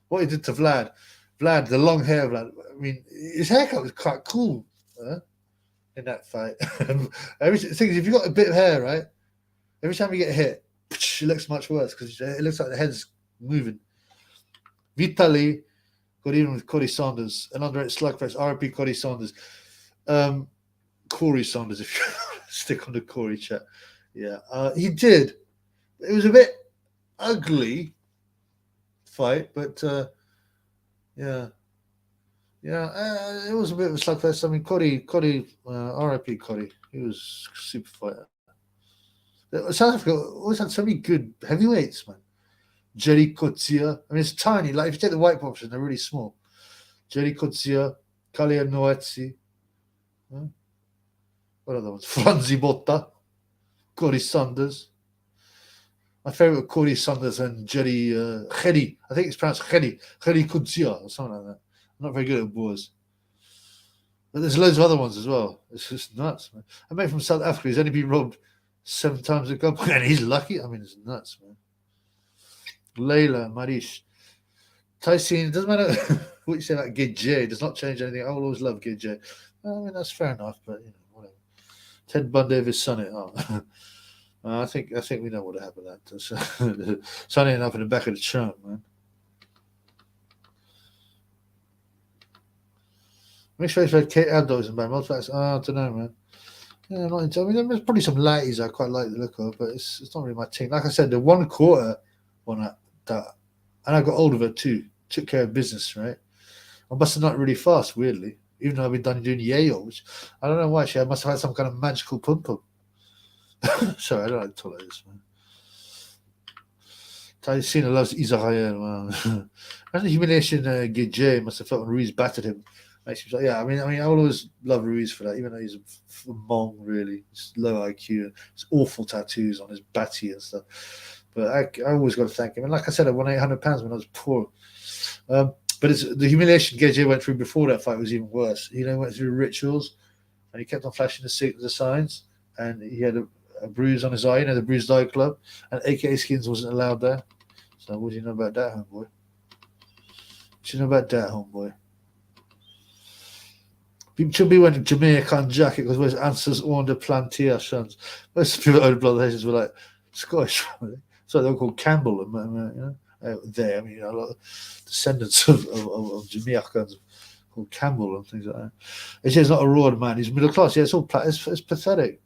What he did to Vlad, the long hair, Vlad. I mean, his haircut was quite cool in that fight. If you've got a bit of hair, right, every time you get hit, it looks much worse because it looks like the head's moving. Vitali got even with Corey Saunders, an underrated slugfest. RIP Corey Saunders. Corey Saunders, if you stick on the Corey chat. Yeah, he did. It was a bit ugly fight, but it was a bit of a slugfest. I mean, Corey, RIP Corey, he was a super fighter. South Africa always had so many good heavyweights, man. Jerry Kotsia, I mean, it's tiny. Like if you take the white boxers, they're really small. Jerry Kotsia, Kalia Noetsi. What other ones? Franzi Botta, Corey Saunders. My favorite were Corey Saunders and Jerry Kheri. I think it's pronounced Kheri Kutsia or something like that. I'm not very good at boys. But there's loads of other ones as well. It's just nuts, man. A mate from South Africa, he's only been robbed 7 times a couple, and he's lucky. I mean, it's nuts, man. Layla, Marish. Tyson, it doesn't matter what you say about Gidje, it does not change anything. I will always love Gidje. I mean, that's fair enough, but whatever. Ted Bundy of his son. I think we know what happened that. Sunny enough in the back of the trunk, man. Make sure you've had Kate Abdos and bad multiplex. I don't know, man. Yeah, not into. I mean, there's probably some ladies I quite like the look of, but it's not really my thing. Like I said, the 1/4 one that, and I got hold of it too. Took care of business, right? I must have not really fast, weirdly. Even though I've been doing Yale, which I don't know why. I must have had some kind of magical pum pum. Sorry, I don't like to talk like this, man. Tyson loves Israel. Wow. And the humiliation Gidje must have felt when Ruiz battered him. Yeah, I mean, I will always love Ruiz for that, even though he's a Hmong, really. He's low IQ. It's awful tattoos on his batty and stuff. But I always got to thank him. And like I said, I won £800 when I was poor. But the humiliation Gidje went through before that fight was even worse. He went through rituals, and he kept on flashing the signs, and he had a bruise on his eye, the Bruised Eye Club, and AKA Skins wasn't allowed there. So what do you know about that, homeboy? What do you know about that, homeboy? Should be wearing a Jamaican jacket because where's answers on the plantations. Most people own plantations were like Scottish. So they were called Campbell. There, I mean, a lot of descendants of Jamaicans called Campbell and things like that. It's not a raw man. He's middle class. Yeah, it's all it's pathetic.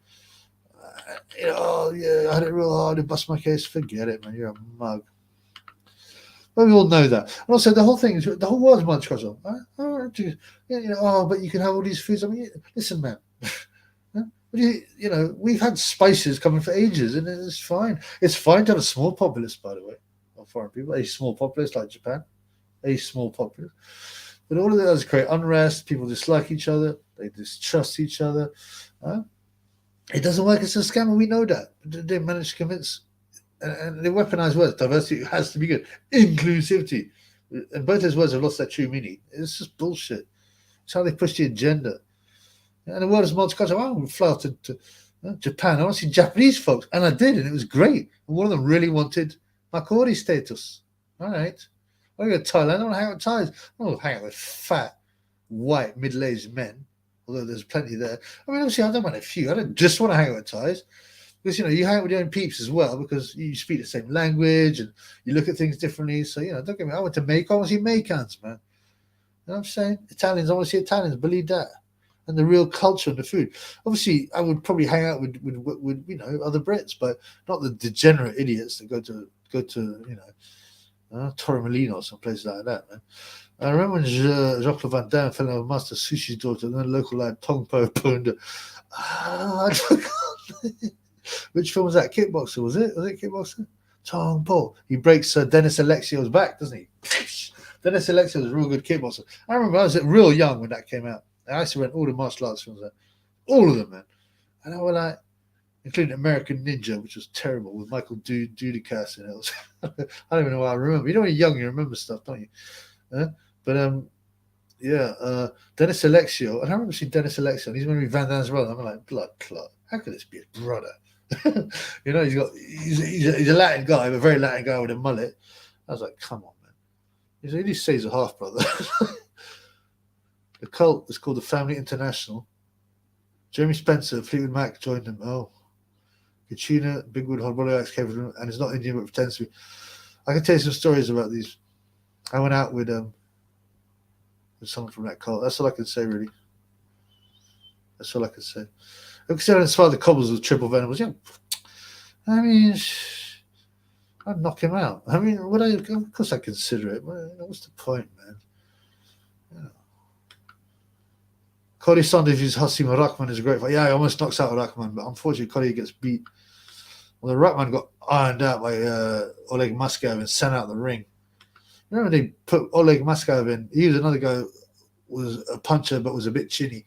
I had it real hard to bust my case. Forget it, man. You're a mug. But we all know that. And also, the whole world's multicultural. But you can have all these foods. I mean, listen, man. We've had spices coming for ages, and it's fine. It's fine to have a small populace, by the way, of foreign people. A small populace like Japan, a small populace. But all of that does create unrest. People dislike each other. They distrust each other. It doesn't work. It's a scam, and we know that. They manage to convince, and they weaponize words. Diversity has to be good. Inclusivity. And both those words have lost their true meaning. It's just bullshit. It's how they push the agenda. And the world is multicultural. I would fly to Japan. I want to see Japanese folks. And I did, and it was great. And one of them really wanted Makori status. All right. I go to Thailand. I want to hang out with Thais. I don't want to hang out with fat, white, middle-aged men although there's plenty there. I mean, obviously, I don't mind a few. I don't just want to hang out with Thais. Because, you hang out with your own peeps as well because you speak the same language and you look at things differently. So, don't get me, I went to Macon, I want to see Macans, man. You know what I'm saying? Italians, I want to see Italians, believe that. And the real culture and the food. Obviously, I would probably hang out with other Brits, but not the degenerate idiots that go to Torremolino or some place like that, man. I remember when Jacques Van Damme fell in love with Master Sushi's daughter, and then a local lad, Tong Po, pwned. I forgot. Which film was that? Kickboxer, was it? Was it Kickboxer? Tong Po. He breaks Dennis Alexio's back, doesn't he? Dennis Alexio was a real good kickboxer. I remember I was real young when that came out. I used to rent all the martial arts films there. All of them, man. And I was like, including American Ninja, which was terrible, with Michael Dudikoff in it. I don't even know why I remember. You know, when you're young, you remember stuff, don't you? Dennis Alexio. And I remember seeing Dennis Alexio, and he's going to be Van Damme's brother. I'm like, blood clot. How could this be his brother? He's a Latin guy, a very Latin guy with a mullet. I was like, come on, man. He at least says a half brother. The cult is called the Family International. Jeremy Spencer, Fleetwood Mac joined them. Oh, Katrina, Bigwood, Hot Axe came from, and it's not Indian, but pretends to be. I can tell you some stories about these. I went out with someone from that cult. That's all I can say, really. That's all I can say. I consider inspire the cobbles with triple venoms. Yeah, I mean, I'd knock him out. I mean, of course I consider it. What's the point, man? Cody Saunders uses Hasim Rahman is a great fight. Yeah, he almost knocks out Rahman, but unfortunately Cody gets beat. Well, the Rahman got ironed out by Oleg Maskaev and sent out the ring. Remember they put Oleg Maskaev in? He was another guy who was a puncher but was a bit chinny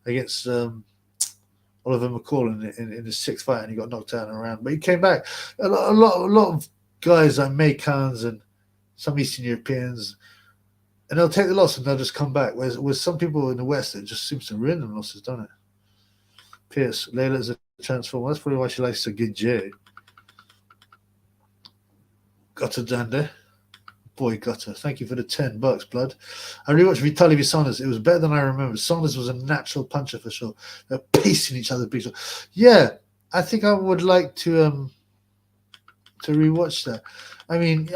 against Oliver McCall in his sixth fight, and he got knocked out in a round. But he came back. A lot of guys like Maycans and some Eastern Europeans, and they'll take the loss and they'll just come back. Whereas with some people in the West, it just seems to ruin them losses, don't it? Pierce, Layla's a transformer. That's probably why she likes to get J. Gutter Dander. Boy, Gutter. Thank you for the $10, blood. I rewatched Vitaly v. Saunders. It was better than I remember. Saunders was a natural puncher for sure. They're pacing each other. Yeah, I think I would like to rewatch that. I mean,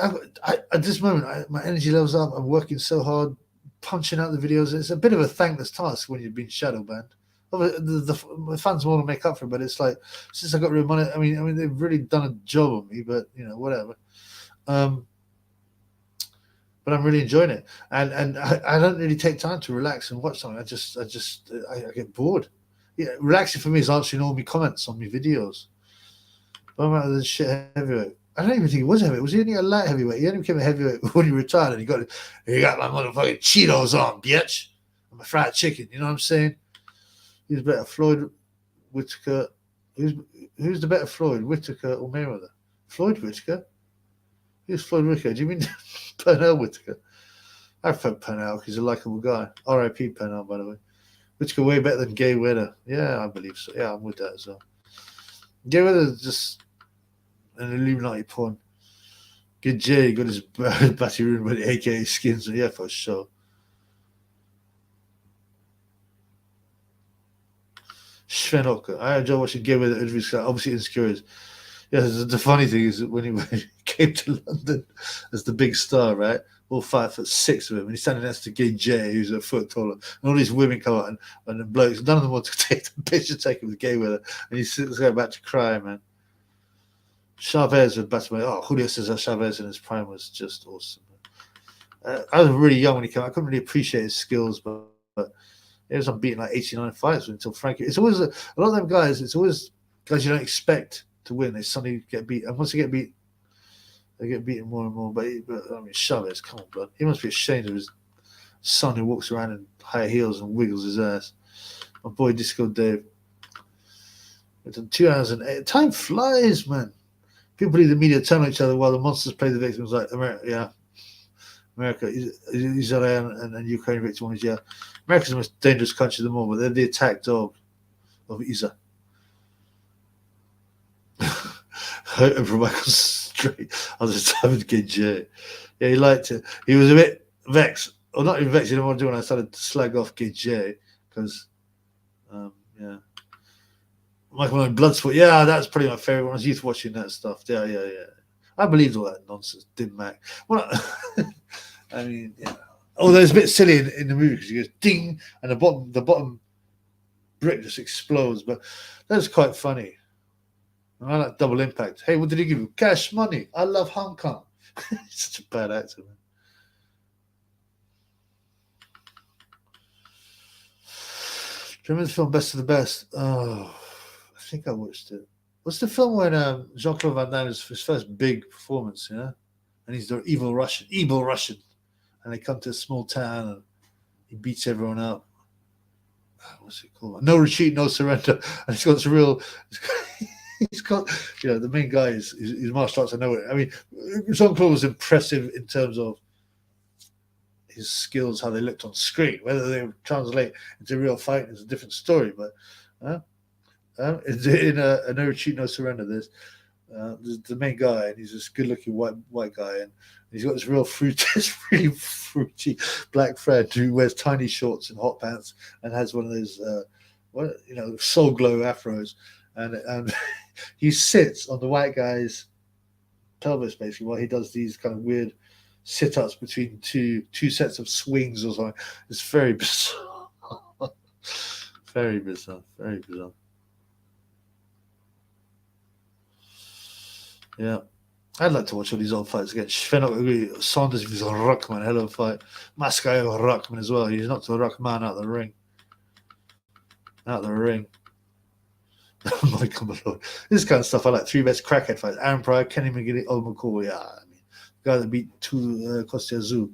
at this moment, my energy levels up. I'm working so hard, punching out the videos. It's a bit of a thankless task when you've been shadow banned. The fans want to make up for it, but it's like, since I got rid of money, I mean, they've really done a job on me, but, whatever. But I'm really enjoying it. And I don't really take time to relax and watch something. I get bored. Yeah, relaxing for me is answering all my comments on my videos. But I'm out of this shit heavyweight. I don't even think he was heavyweight. Was he only a light heavyweight? He only became a heavyweight when he retired, and he got my motherfucking Cheetos on, bitch. And my fried chicken. You know what I'm saying? Who's better, Floyd Whitaker? Who's the better, Floyd Whitaker or Mayweather? Floyd Whitaker? Who's Floyd Whitaker? Do you mean Pernell Whitaker? I prefer Pernell because he's a likable guy. R.I.P. Pernell, by the way. Whitaker way better than Gay Weather. Yeah, I believe so. Yeah, I'm with that as well. Gay Weather is just an Illuminati pawn. Good Jay got his batty room with aka skins. Yeah, for sure. Sven Ocker. I enjoy watching Gay Weather interviews. Obviously, Insecurities. Yeah, the funny thing is that when he came to London as the big star, right? All 5'6" of him, and he's standing next to Gay Jay, who's a foot taller, and all these women come out and the blokes, none of them want to take the picture taken with Gay Weather, and he's going back to cry, man. Chavez with Batman. Oh, Julio Cesar Chavez in his prime was just awesome. I was really young when he came out. I couldn't really appreciate his skills, but he was unbeaten like 89 fights until Frankie. It's always a lot of them guys. It's always guys you don't expect to win. They suddenly get beat, and once they get beat, they get beaten more and more. But I mean, Chavez, come on, blood. He must be ashamed of his son who walks around in high heels and wiggles his ass. My boy Disco Dave. It's in 2008. Time flies, man. People believe the media turn on each other while the monsters play the victims, like America, Israel and Ukraine victims. Yeah, America's the most dangerous country of them all, but they're the attack dog of Isa. Hurt him from Michael Straight. I was just having to get Jay. Yeah, he liked it. He was a bit vexed, or not even vexed. He didn't want to do it when I started to slag off Gay Jay because Yeah. Michael Malone, Bloodsport. Yeah, that's probably my favorite one. I was youth watching that stuff. Yeah. I believed all that nonsense. Didn't Mac. Well, I mean, yeah. Although it's a bit silly in the movie because he goes ding and the bottom brick just explodes, but that's quite funny. And I like Double Impact. Hey, what did he give you? Cash money. I love Hong Kong. He's such a bad actor, man. Do you remember the film Best of the Best? Oh, I think I watched it. What's the film when Jean-Claude Van Damme is his first big performance, you know? And he's the evil Russian. And they come to a small town and he beats everyone up. What's it called? No Retreat, No Surrender. And he's got this real... He's got, the main guy is martial arts. I know it. I mean, Jean-Claude was impressive in terms of his skills, how they looked on screen. Whether they translate into real fighting is a different story. But in a No Retreat, No Surrender, there's the main guy, and he's this good-looking white guy, and he's got this really fruity black friend who wears tiny shorts and hot pants and has one of those, soul glow afros, and he sits on the white guy's pelvis basically while he does these kind of weird sit-ups between two sets of swings or something. It's very bizarre. Very bizarre. Yeah. I'd like to watch all these old fights again. Sven Saunders is a Ruckman, hell of a fight. Maskayo Ruckman as well. He's knocked a Ruckman out of the ring. Michael Malone. This kind of stuff I like. Three best crackhead fights. Aaron Pryor, Kenny McGinney, Old McCall. Yeah, I mean, the guy that beat Kostya Tszyu.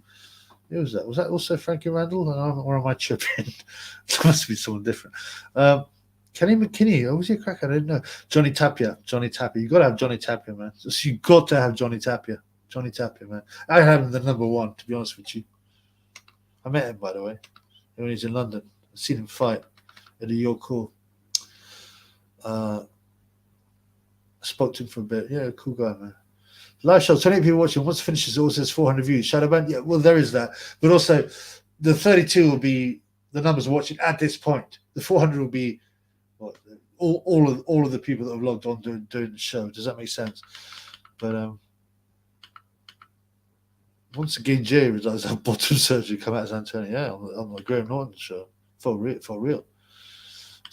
Who was that? Was that also Frankie Randall? Or am I tripping? It must be someone different. Kenny McKinney. Oh, was he a crackhead? I didn't know. Johnny Tapia. You got to have Johnny Tapia, man. You got to have Johnny Tapia, man. I had him the number one, to be honest with you. I met him, by the way, when he's in London. I've seen him fight at the YAKUB. I spoke to him for a bit. Yeah, cool guy, man. Live show, 28 people watching. Once it finishes, it also says 400 views. Shadowband, yeah, well, there is that. But also, the 32 will be the numbers watching at this point. The 400 will be all of the people that have logged on doing the show. Does that make sense? But once again, Jay realized that bottom surgery come out as Antonio. Yeah, on the Graham Norton show. For real.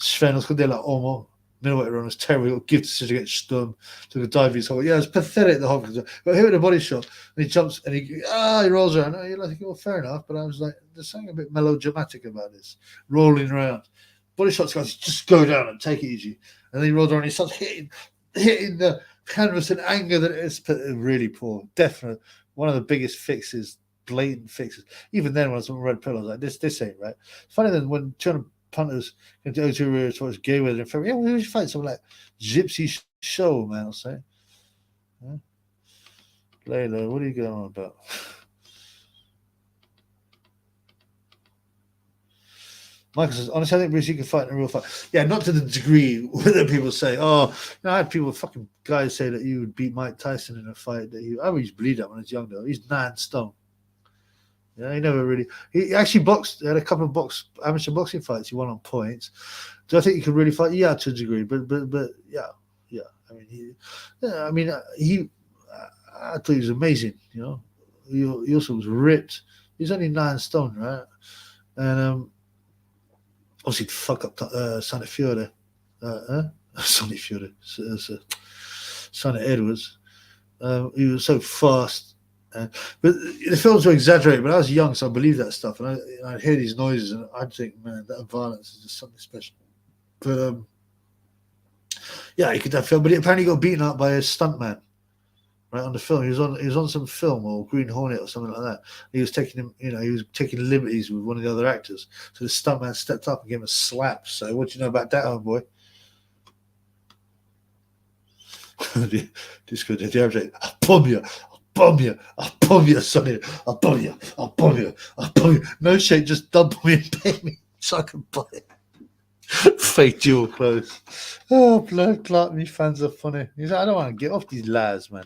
Sven, let's go there like Omo. Middleweight run was terrible. Give decision against Sturm. Took a dive. Yeah, it's pathetic. The Hopkins. But hit with a body shot, and he jumps and he rolls around. You're like, well, fair enough. But I was like, there's something a bit melodramatic about this. Rolling around, body shots, guys. Just go down and take it easy. And then he rolls around. And he starts hitting the canvas in anger. That it's really poor. Definitely one of the biggest fixes, blatant fixes. Even then, when I was on red pill, I was like, this ain't right. Funny then when trying to punters can go to towards gay weather and yeah, we fight something like Gypsy Show, man. I'll say. Yeah. Layla, what are you going on about? Michael says, honestly, I think Bruce, you can fight in a real fight. Yeah, not to the degree that people say, I had people, fucking guys say that you would beat Mike Tyson in a fight. I used to believe that when I was young, though. He's 9 stone. Yeah, he never really. He actually had a couple of amateur boxing fights. He won on points. Do I think he could really fight? Yeah, to a degree, but yeah. I thought he was amazing. He also was ripped. He's only 9 stone, right? And obviously fuck up Sonny Fiore. Sonny Fiore, Sonny Edwards. He was so fast. But the films were exaggerated. But I was young, so I believed that stuff, and I'd hear these noises, and I'd think, man, that violence is just something special. But yeah, he could have film. But he apparently got beaten up by a stuntman, right, on the film. He was on some film or Green Hornet or something like that. He was taking liberties with one of the other actors. So the stuntman stepped up and gave him a slap. So what do you know about that, old boy? Disco, the RJ, I'll bomb you, Sonny. I'll bomb you. No shake, just dump me and pay me so I can buy it. Fake dual clothes. Oh, blood clot, me fans are funny. He's like, I don't want to get off these lies, man.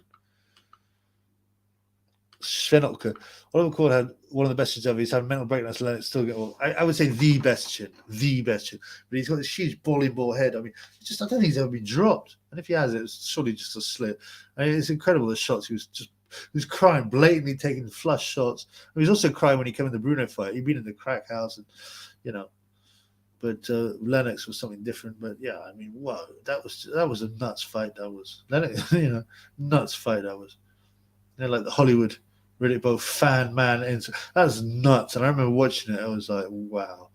Svenotke. Oliver Cord had one of the best chins ever. He's had mental breakdowns to let it still get on. I would say the best chin. But he's got this huge bowling ball head. I mean, I don't think he's ever been dropped. And if he has, it's surely just a slip. I mean, it's incredible, the shots. He was crying, blatantly taking flush shots. He was also crying when he came in the Bruno fight. He'd been in the crack house, and But Lennox was something different. But yeah, I mean, wow, that was a nuts fight. That was Lennox, nuts fight. That was. Like the Hollywood Riddick Bowe fan man. That was nuts. And I remember watching it. I was like, wow.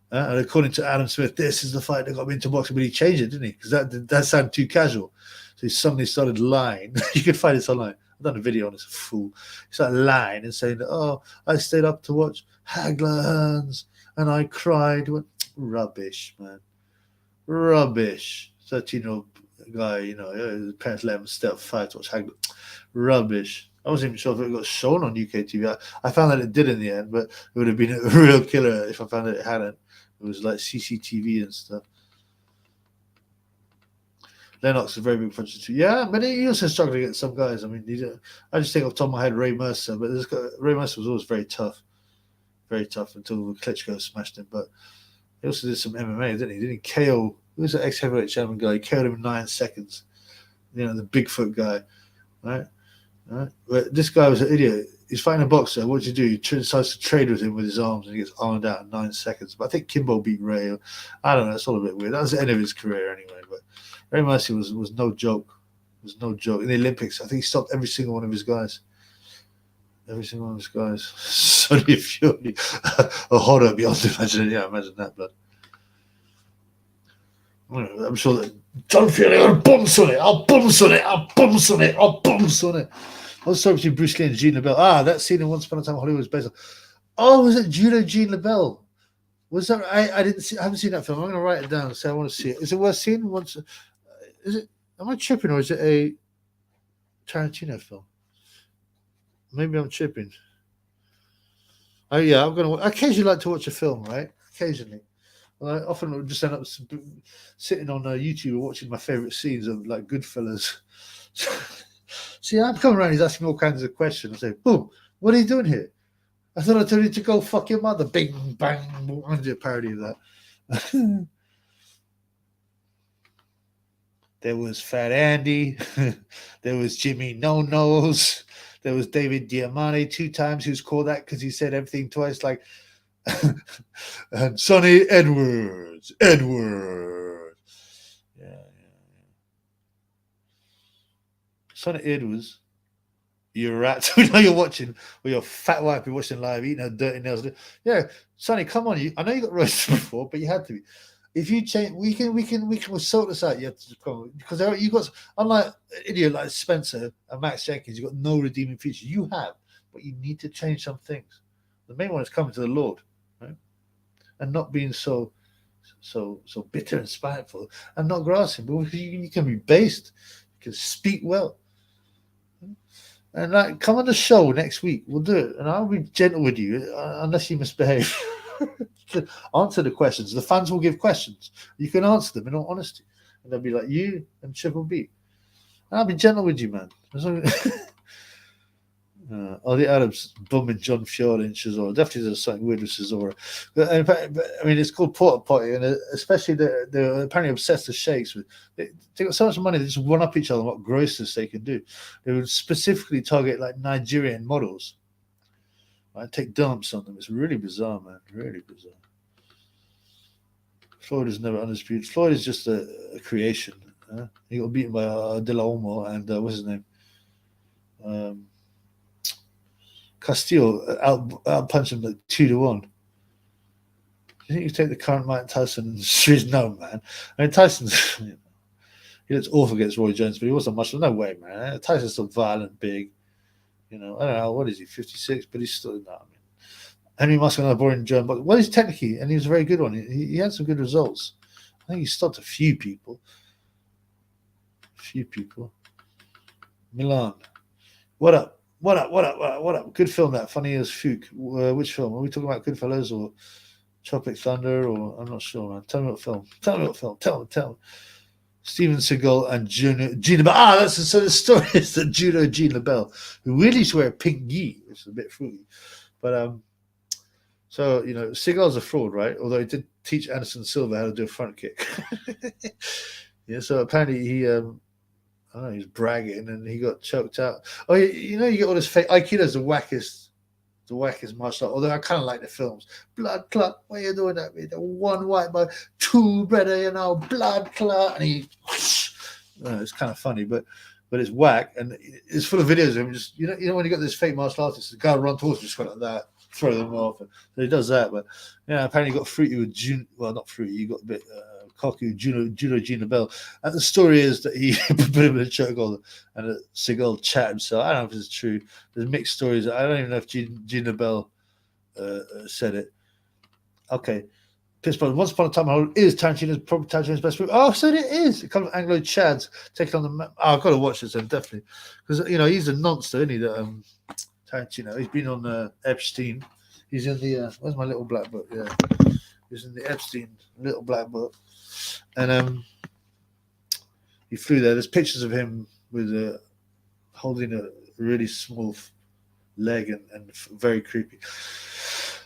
And according to Adam Smith, this is the fight that got me into boxing. But he changed it, didn't he? Because that sounded too casual. So he suddenly started lying. You can find this online. I've done a video on this, a fool. He started lying and saying, oh, I stayed up to watch Hagler Hearns and I cried. Rubbish, man. Rubbish. 13-year-old guy, his parents let him stay up 5 to watch Hagler. Rubbish. I wasn't even sure if it got shown on UK TV. I found that it did in the end, but it would have been a real killer if I found that it hadn't. It was like CCTV and stuff. Lennox is a very big puncher too. Yeah, but he also struggled against some guys. I mean, I just think off the top of my head Ray Mercer, but Ray Mercer was always very tough until Klitschko smashed him. But he also did some MMA, didn't he? Didn't he KO? Who was that ex-heavyweight champion guy? He KO'd him in 9 seconds. The Bigfoot guy, right? But this guy was an idiot. He's fighting a boxer. What do? He decides to trade with him with his arms, and he gets armed out in 9 seconds. But I think Kimbo beat Ray. I don't know. It's all a bit weird. That was the end of his career anyway. But Ray Mercy was no joke. Was no joke in the Olympics. I think he stopped every single one of his guys. Every single one of his guys. Sonny Fury, a horror beyond imagination. Yeah, imagine that, blood. I'm sure that John Fury, I'll bounce on it. I was talking between Bruce Lee and Gene LaBelle. That scene in Once Upon a Time in Hollywood was based on. Oh, was it Judo Gene LaBelle? Was that? I didn't see. I haven't seen that film. I'm going to write it down and say I want to see it. Is it worth seeing? Is it? Am I tripping or is it a Tarantino film? Maybe I'm tripping. Oh yeah, I'm going to. I occasionally like to watch a film, right? Occasionally. I often just end up sitting on YouTube watching my favorite scenes of like Goodfellas. See, I'm coming around. He's asking me all kinds of questions. I say, "Boom, what are you doing here?" I thought I told you to go fuck your mother. Bing, bang. I'm going to do a parody of that. There was Fat Andy. There was Jimmy No Nose. There was David Diamante 2 times. Who's called that because he said everything twice, like. And Sonny Edwards. Yeah. Sonny Edwards, you're rat. We know you're watching, or your fat wife be watching live, eating her dirty nails. Yeah, Sonny, come on. I know you got roasted before, but you had to be. If you change, we can sort this out. You have to come because you got, unlike an idiot like Spencer and Max Jenkins, you got no redeeming features. You have, but you need to change some things. The main one is coming to the Lord. And not being so bitter and spiteful, and not grasping, but because you can be based, you can speak well, and like come on the show next week. We'll do it, and I'll be gentle with you unless you misbehave. Answer the questions. The fans will give questions. You can answer them in all honesty, and they'll be like you and Triple B. And I'll be gentle with you, man. The Arabs bumming John Fury and Chisora. Definitely there's something weird with Chisora. But in fact, I mean, it's called Porta Potty, and especially they're apparently obsessed with sheikhs. They got so much money, they just one up each other on what grossness they can do. They would specifically target like Nigerian models. Right? Take dumps on them. It's really bizarre, man. Really bizarre. Floyd is never undisputed. Floyd is just a creation. He got beaten by De La Olmo and what's his name? Castillo out punched him like 2-1. Do you think you take the current Mike Tyson and no, man? I mean, Tyson's he looks awful against Roy Jones, but he wasn't much. No way, man. Tyson's still violent, big. I don't know, what is he, 56? But he's still not. I mean, Henry Muscle, another boring German, but well, he's technically, and he was a very good one. He had some good results. I think he stopped a few people. Milan. What up? Good film, that. Funny as Fuke. Which film? Are we talking about Goodfellas or Tropic Thunder? Or I'm not sure, man. Tell me what film. Tell me. Steven Seagal and Gina Bell. So the story is that Gina Bell, who really used to wear a pink gi, which is a bit fruity. But so Seagal's a fraud, right? Although he did teach Anderson Silva how to do a front kick. Yeah, so apparently he I don't know, he's bragging and he got choked out. Oh, you get all this fake Aikido's the wackest martial art. Although I kind of like the films. Blood clot, why are you doing that? The one white boy, two brother, blood clot, and he. It's kind of funny, but it's whack, and it's full of videos of him. Just when you got this fake martial artist, the guy run towards him, just like that, throw them off. So he does that, but apparently he got fruity with not fruity. He got a bit cocky with Judo Gina Bell. And the story is that he put him in a chokehold, and that Seagal chat himself. I don't know if it's true. There's mixed stories. I don't even know if Gina Bell said it. Okay. Pittsburgh. Once Upon a Time is Tarantino's best movie. Oh, so it is. It comes from Anglo Chads taking on the. Oh, I've got to watch this then, definitely, because he's a nonster, isn't he? That Tarantino. He's been on Epstein. He's in the. Where's my little black book? Yeah, he's in the Epstein little black book, and he flew there. There's pictures of him with holding a really small leg and very creepy.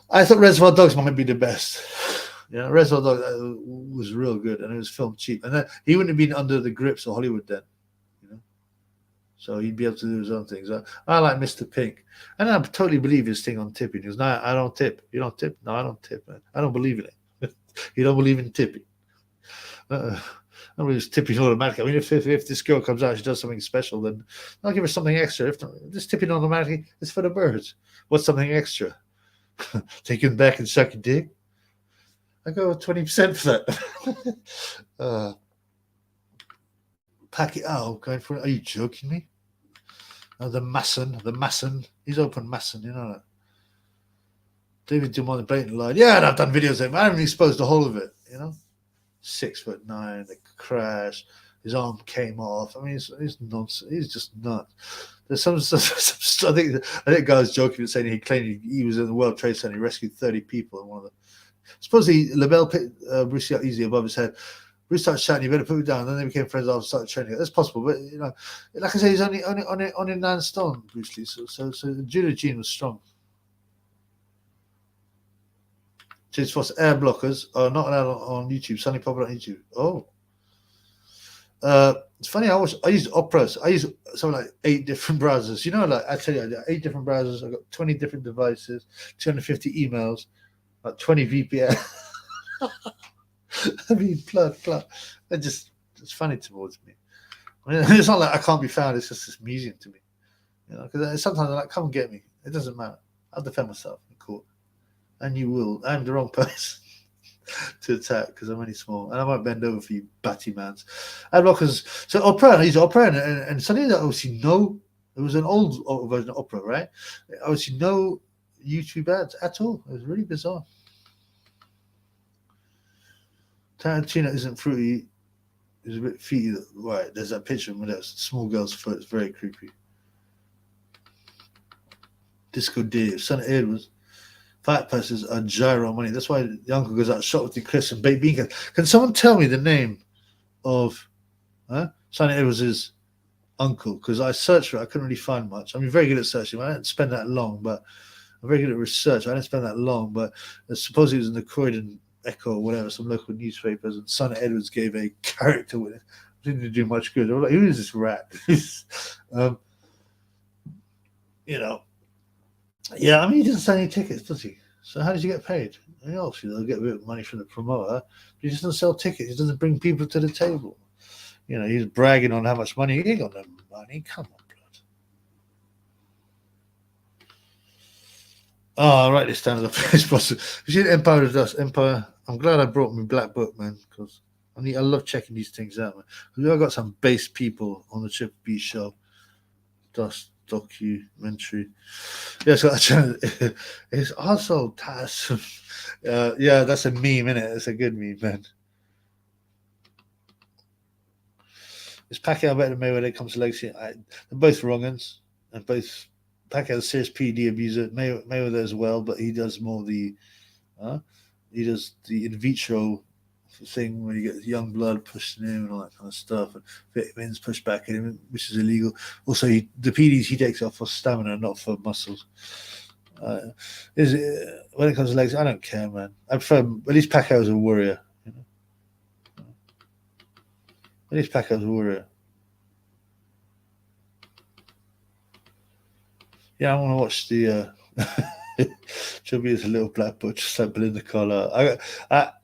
I thought Reservoir Dogs might be the best. Reservoir Dogs was real good, and it was filmed cheap. And then he wouldn't have been under the grips of Hollywood then, So he'd be able to do his own things. I like Mr. Pink, and I totally believe his thing on tipping. He goes, "No, I don't tip. You don't tip? No, I don't tip. Man. I don't believe in it. You don't believe in tipping. I don't believe it's tipping automatically. I mean, if this girl comes out, she does something special, then I'll give her something extra. If this tipping automatically, it's for the birds. What's something extra? Take him back and suck your dick. I go 20% for that. Pack it out. Going for it. Are you joking me? The Masson. He's open Masson. You know that. David Dumont, blatant lie. Yeah, and I've done videos of him. I haven't exposed the whole of it. 6'9", the crash. His arm came off. I mean, he's nonsense. He's just nuts. There's some I think guys joking saying he claimed he was in the World Trade Center. He rescued 30 people in one of them. Supposedly, LaBelle picked Bruce out easy above his head. Bruce started shouting, "You better put me down." And then they became friends after started training. That's possible, but like I say, he's only 9 stone, Bruce Lee. So Judo Gene was strong. James Foster, air blockers are not allowed on YouTube. Sunny pop it on YouTube. Oh. It's funny. I use Operas. I use something like 8 different browsers. I tell you, I got 8 different browsers. I got 20 different devices, 250 emails, like 20 VPN. I mean, blood. It's funny towards me. I mean, it's not like I can't be found. It's just amusing to me, Because sometimes I'm like, "Come and get me." It doesn't matter. I'll defend myself in court, and you will. I'm the wrong person to attack because I'm only small, and I won't bend over for you, batty mans. Adblockers. So Opera, he's Opera, and suddenly that obviously no. It was an old version of Opera, right? Obviously no YouTube ads at all. It was really bizarre. Tarantino isn't fruity. He's a bit feety. Right, there's that picture of him with that small girl's foot. It's very creepy. Disco Dave, Son of Edwards. Fat persons are gyro money. That's why the uncle goes out shoplifting cliffs and baked bean. Can someone tell me the name of Sonny Edwards' uncle? Because I searched for it. I couldn't really find much. I'm very good at searching. I didn't spend that long, but I'm very good at research. I didn't spend that long, but supposedly it was in the Croydon Echo or whatever, some local newspapers, and Sonny Edwards gave a character with it. Didn't do much good. I was like, who is this rat? Yeah, I mean, he doesn't sell any tickets, does he? So how does he get paid? Obviously, they'll get a bit of money from the promoter, but he doesn't sell tickets. He doesn't bring people to the table. He's bragging on how much money. He ain't got no money. Come on, blood. Oh, I'll write this down as a place possible. You see, Empire of Dust. Empire. I'm glad I brought my black book, man, because I love checking these things out, man. Because I've got some base people on the Triple B show. Dust. Documentary. Yes, it's also Taz. Yeah, that's a meme, isn't it? It's a good meme, man. Is Pacquiao better than Mayweather when it comes to legacy? They're both wrong-uns, and both Pacquiao's a serious PD abuser. Mayweather as well, but he does more he does the in vitro thing when you get young blood pushed in him and all that kind of stuff, and vitamins pushed back in him, which is illegal. Also, the PDs he takes off for stamina, not for muscles. When it comes to legs, I don't care, man. I prefer at least Pacquiao's a warrior. You know? At least Pacquiao's a warrior. Yeah, I want to watch the. Chubby is a little black boy, just like Belinda Carlisle.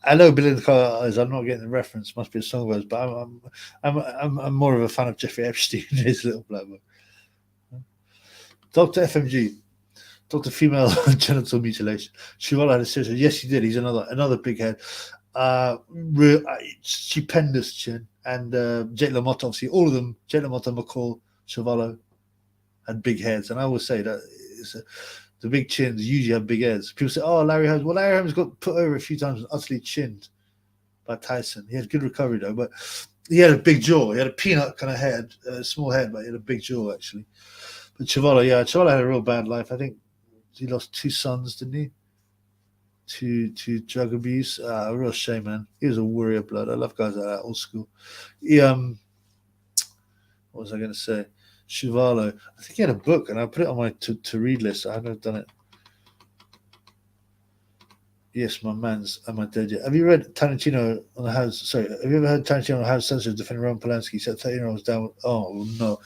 I know Belinda Carlisle is. I'm not getting the reference. Must be a song of hers, but I'm more of a fan of Jeffrey Epstein. His little black boy. Dr. FMG, Dr. Female Genital Mutilation. Shivala had a serious. Yes, he did. He's another big head. Stupendous chin. And Jake LaMotta, obviously, all of them. Jake LaMotta, McCall, Chevalo, had big heads. And I always say that the big chins usually have big heads. People say, "Oh, Larry Holmes." Well, Larry Holmes got put over a few times and utterly chinned by Tyson. He had good recovery though, but he had a big jaw. He had a peanut kind of head, small head, but he had a big jaw actually. But Chevalo had a real bad life. I think he lost 2 sons, didn't he? To drug abuse. A real shame, man. He was a warrior blood. I love guys like that, old school. What was I going to say? Chevalo. I think he had a book, and I put it on my to read list. I haven't done it. Yes, my man's. Am I dead yet? Have you read Tarantino on the House? Sorry, have you ever heard Tarantino on the House Censorship defending Roman Polanski? He said 30-year-olds down. Oh no,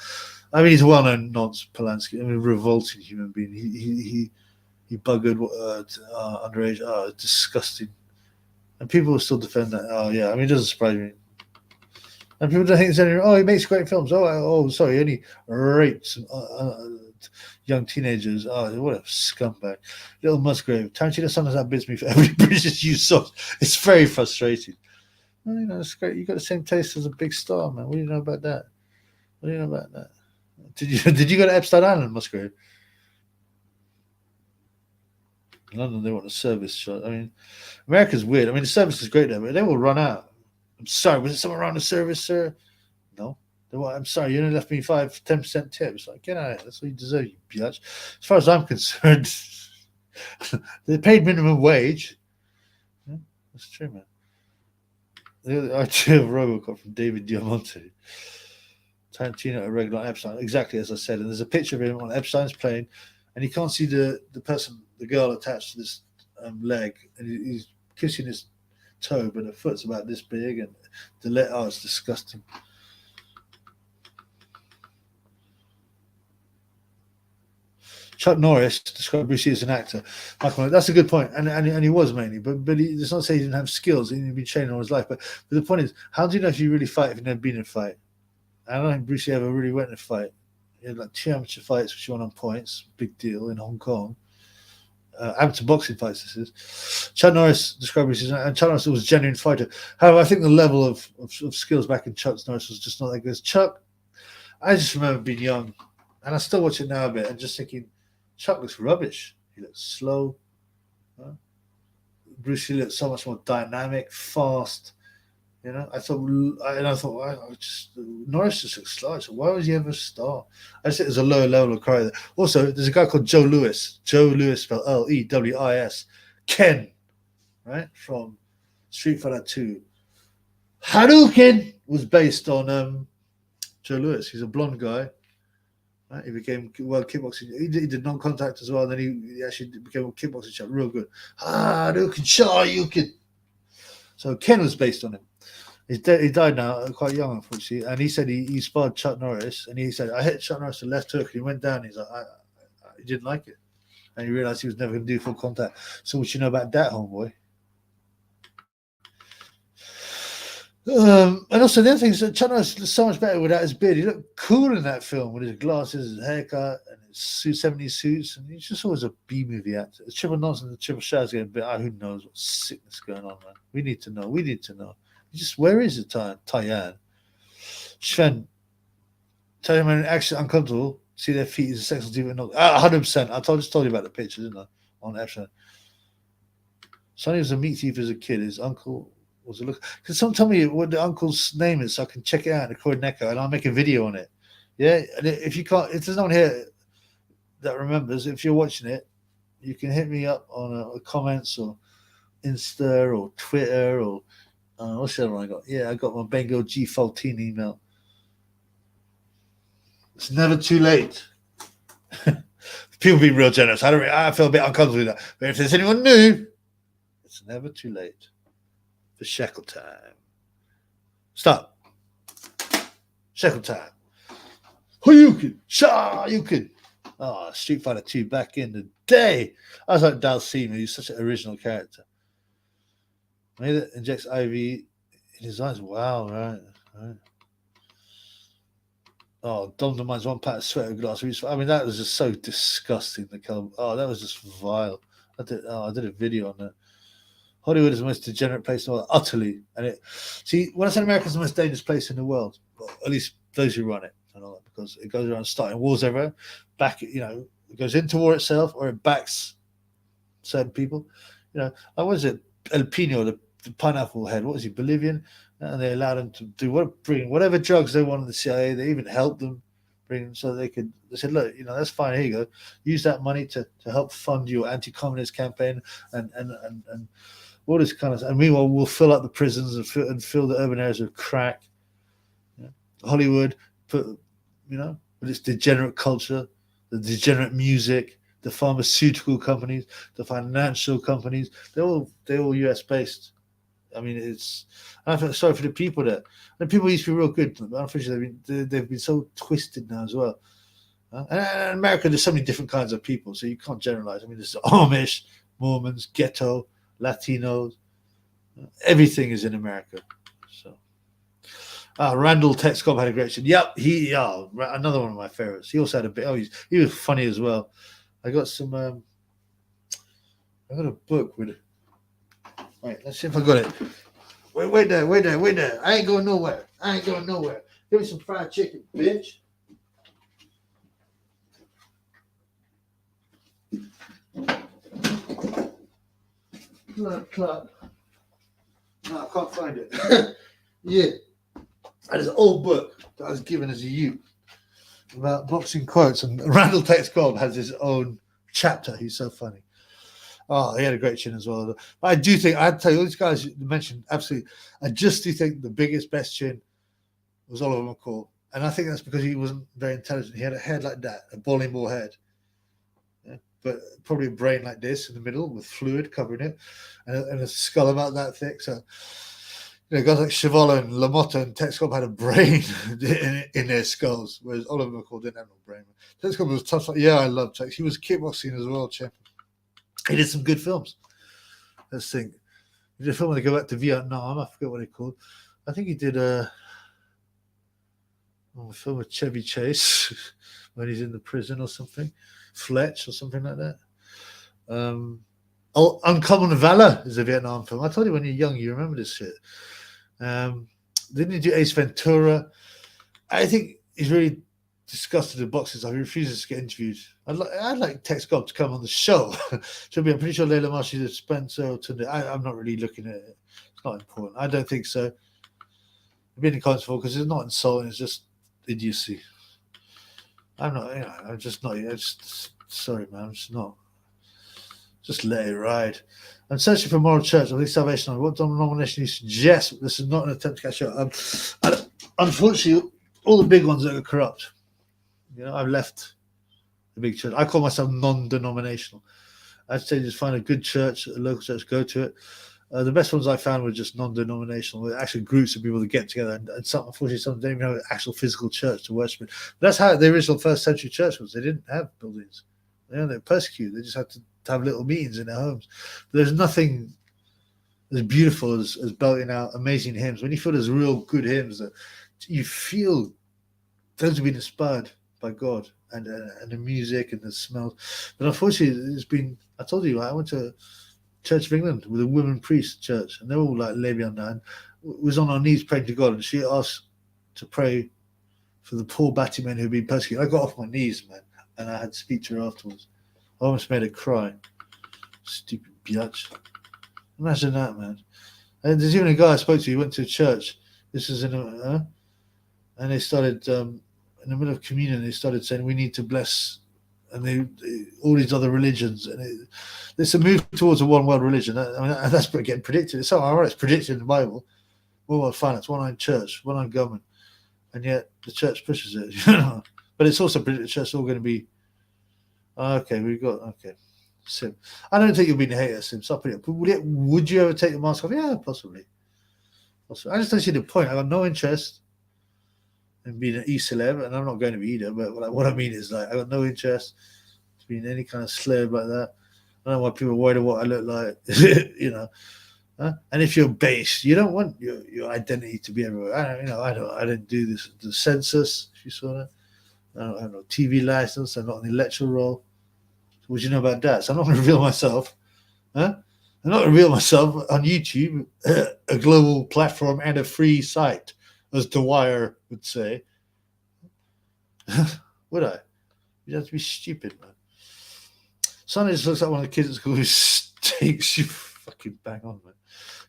I mean he's a well-known nonce, Polanski. I mean, revolting human being. He buggered underage. Disgusting. And people will still defend that. Oh yeah, I mean it doesn't surprise me. And people don't think it's anything. Oh, he makes great films. Sorry, he only rapes young teenagers. Oh, what a scumbag. Little Musgrave. Tarantino sometimes outbids me for every British you saw. It's very frustrating. Well, it's great. You got the same taste as a big star, man. What do you know about that? Did you go to Epstein Island, Musgrave? In London, they want a service shot. I mean, America's weird. I mean, the service is great there, but they will run out. I'm sorry, was it someone around the service, sir? No. I'm sorry, you only left me 5-10% tips. Like, get out of here. That's what you deserve, you biatch. As far as I'm concerned, they paid minimum wage. Yeah, that's true, man. The idea of Robocop from David Diamante. Tarantino a regular on Epstein. Exactly as I said. And there's a picture of him on Epstein's plane, and you can't see the person, the girl attached to this leg, and he's kissing his toe, but the foot's about this big, and it's disgusting. Chuck Norris described Bruce Lee as an actor. Michael, that's a good point, and he was mainly, but it's not to say he didn't have skills. He didn't be training all his life, but the point is, how do you know if you really fight if you've never been in a fight? I don't think Bruce Lee ever really went in a fight. He had like 2 amateur fights, which he won on points, big deal in Hong Kong. Amateur boxing fights, this is. Chuck Norris described Bruce Lee, and Chuck Norris was a genuine fighter. However, I think the level of skills back in Chuck Norris was just not that good. Chuck, I just remember being young, and I still watch it now a bit, and just thinking, Chuck looks rubbish. He looks slow. Bruce Lee looks so much more dynamic, fast. I thought Norris just looks slow. So why was he ever a star? I just think there's a lower level of career. Also, there's a guy called Joe Louis. Joe Louis spelled Lewis. Ken, right, from Street Fighter 2. Hadouken was based on Joe Louis. He's a blonde guy. Right? He became world kickboxing. He did non-contact as well. And then he actually became a kickboxing champ. Real good. Hadouken, Shoryuken. So Ken was based on him. He died now, quite young, unfortunately. And he said he sparred Chuck Norris, and he said, I hit Chuck Norris the left hook, and he went down. And he's like, he didn't like it, and he realized he was never going to do full contact. So what you know about that, homeboy? And also the other thing is that Chuck Norris looks so much better without his beard. He looked cool in that film with his glasses, his haircut, and his 70s suits, and he's just always a B-movie actor. It's triple nonsense, the triple show's getting a bit. Who knows what sickness going on, man? We need to know. Just where is it, Tyann? Sven, tell him when actually uncomfortable. See their feet is a sexual diva. 100%. I just told you about the picture, didn't I? On Epstein. Sonny was a meat thief as a kid. His uncle was a look. Can someone tell me what the uncle's name is so I can check it out and record an echo, and I'll make a video on it. Yeah, and if you can't, if there's no one here that remembers, if you're watching it, you can hit me up on comments or Insta or Twitter or What's the other one I got? Yeah, I got my Bengal G14 email. It's never too late. People being real generous. I feel a bit uncomfortable with that. But if there's anyone new, it's never too late for shekel time. Stop. Shekel time. Hoyukin. Shayukin. Oh, Street Fighter 2 back in the day. I was like Dalsima, he's such an original character. Maybe that injects IV in his eyes. Wow, right. Oh, Dom demands 1 pack of sweat of glass. I mean, that was just so disgusting. Oh, that was just vile. I did a video on that. Hollywood is the most degenerate place in the world, utterly. And when I say America is the most dangerous place in the world, well, at least those who run it, and all that, because it goes around starting wars everywhere. It goes into war itself, or it backs certain people. What was it? El Pino, the pineapple head. What was he? Bolivian, and they allowed him to bring whatever drugs they wanted. The CIA, they even helped them bring them so they could. They said, look, that's fine. Here you go. Use that money to help fund your anti-communist campaign and all this kind of stuff. And meanwhile, we'll fill up the prisons and fill the urban areas with crack. Hollywood, with its degenerate culture, the degenerate music, the pharmaceutical companies, the financial companies, they're all US based. I mean, I feel sorry for the people there. And people used to be real good. Unfortunately, they've been so twisted now as well. And in America, there's so many different kinds of people, so you can't generalize. I mean, there's Amish, Mormons, ghetto, Latinos. Everything is in America. So, Randall Texcom had a great shit. Yep, another one of my favorites. He also had a bit. He was funny as well. I got some. I got a book with. Wait, let's see if I got it. Wait there. I ain't going nowhere. Give me some fried chicken, bitch. Club. No, I can't find it. Yeah. There's an old book that I was given as a youth about boxing quotes, and Randall Texcom has his own chapter. He's so funny. Oh, he had a great chin as well. But I do think, I'd tell you, all these guys you mentioned, absolutely. I just do think the biggest, best chin was Oliver McCall. And I think that's because he wasn't very intelligent. He had a head like that, a bowling ball head. Yeah? But probably a brain like this in the middle with fluid covering it, and a skull about that thick. So, guys like Chevalo and Lamotta and Texcom had a brain in their skulls, whereas Oliver McCall didn't have no brain. Texcom was tough. Yeah, I love Tex. He was kickboxing as well, champion. He did some good films. Let's think. He did a film when they go back to Vietnam. I forget what they called. I think he did a film with Chevy Chase when he's in the prison or something. Fletch or something like that. Uncommon Valor is a Vietnam film. I told you when you're young, you remember this shit. Didn't he do Ace Ventura? I think he's really disgusted with boxing, so he refuses to get interviewed. I'd like Texcom to come on the show. I'm pretty sure Layla Marsh is Spencer or Tunde. I'm not really looking at it. It's not important. I don't think so. I'm being uncomfortable because it's not insulting. It's just idiocy. I'm not. I'm just not. Sorry, man. I'm just not. Just let it ride. I'm searching for moral church. I think salvation. What denomination you suggest? This is not an attempt to catch up. Unfortunately, all the big ones that are corrupt. I've left the big church. I call myself non-denominational. I'd say just find a good church, a local church, go to it. The best ones I found were just non-denominational, with actually groups of people that get together. And unfortunately, some don't even have an actual physical church to worship in. But that's how the original first century church was. They didn't have buildings. They were persecuted. They just had to have little meetings in their homes. But there's nothing as beautiful as belting out amazing hymns. When you feel there's real good hymns that you feel those have been inspired by God and the music and the smells. But unfortunately, I told you, I went to Church of England with a women priest church, and they're all like Leviana, and was on our knees praying to God, and she asked to pray for the poor batty men who'd been persecuted. I got off my knees, man, and I had to speak to her afterwards. I almost made her cry. Stupid biatch. Imagine that, man. And there's even a guy I spoke to, he went to a church. This is and they started in the middle of communion, they started saying, we need to bless, and all these other religions. And there's a move towards a one world religion. I mean, that's getting predicted. It's so ironic, it's predicted in the Bible. one on finance, one on church, one on government, and yet the church pushes it. You know, but it's also the church all going to be okay. We've got okay. Sim. I don't think you'll be a hater, Sim. Stop it. Would you ever take the mask off? Yeah, possibly. I just don't see the point. I got no interest in being an e-celeb, and I'm not going to be either. But what I mean is, like, I got no interest in being any kind of celeb like that. I don't know why people are worried about what I look like. You know. And if you're based, you don't want your identity to be everywhere. I didn't do this the census. If you saw that, I don't have no TV license. I'm not in the electoral role. So what do you know about that? So I'm not going to reveal myself. I'm not going to reveal myself on YouTube, a global platform and a free site, as Dwyer would say. Would I? You'd have to be stupid, man. Sonny just looks like one of the kids at school who stinks. You fucking bang on, man.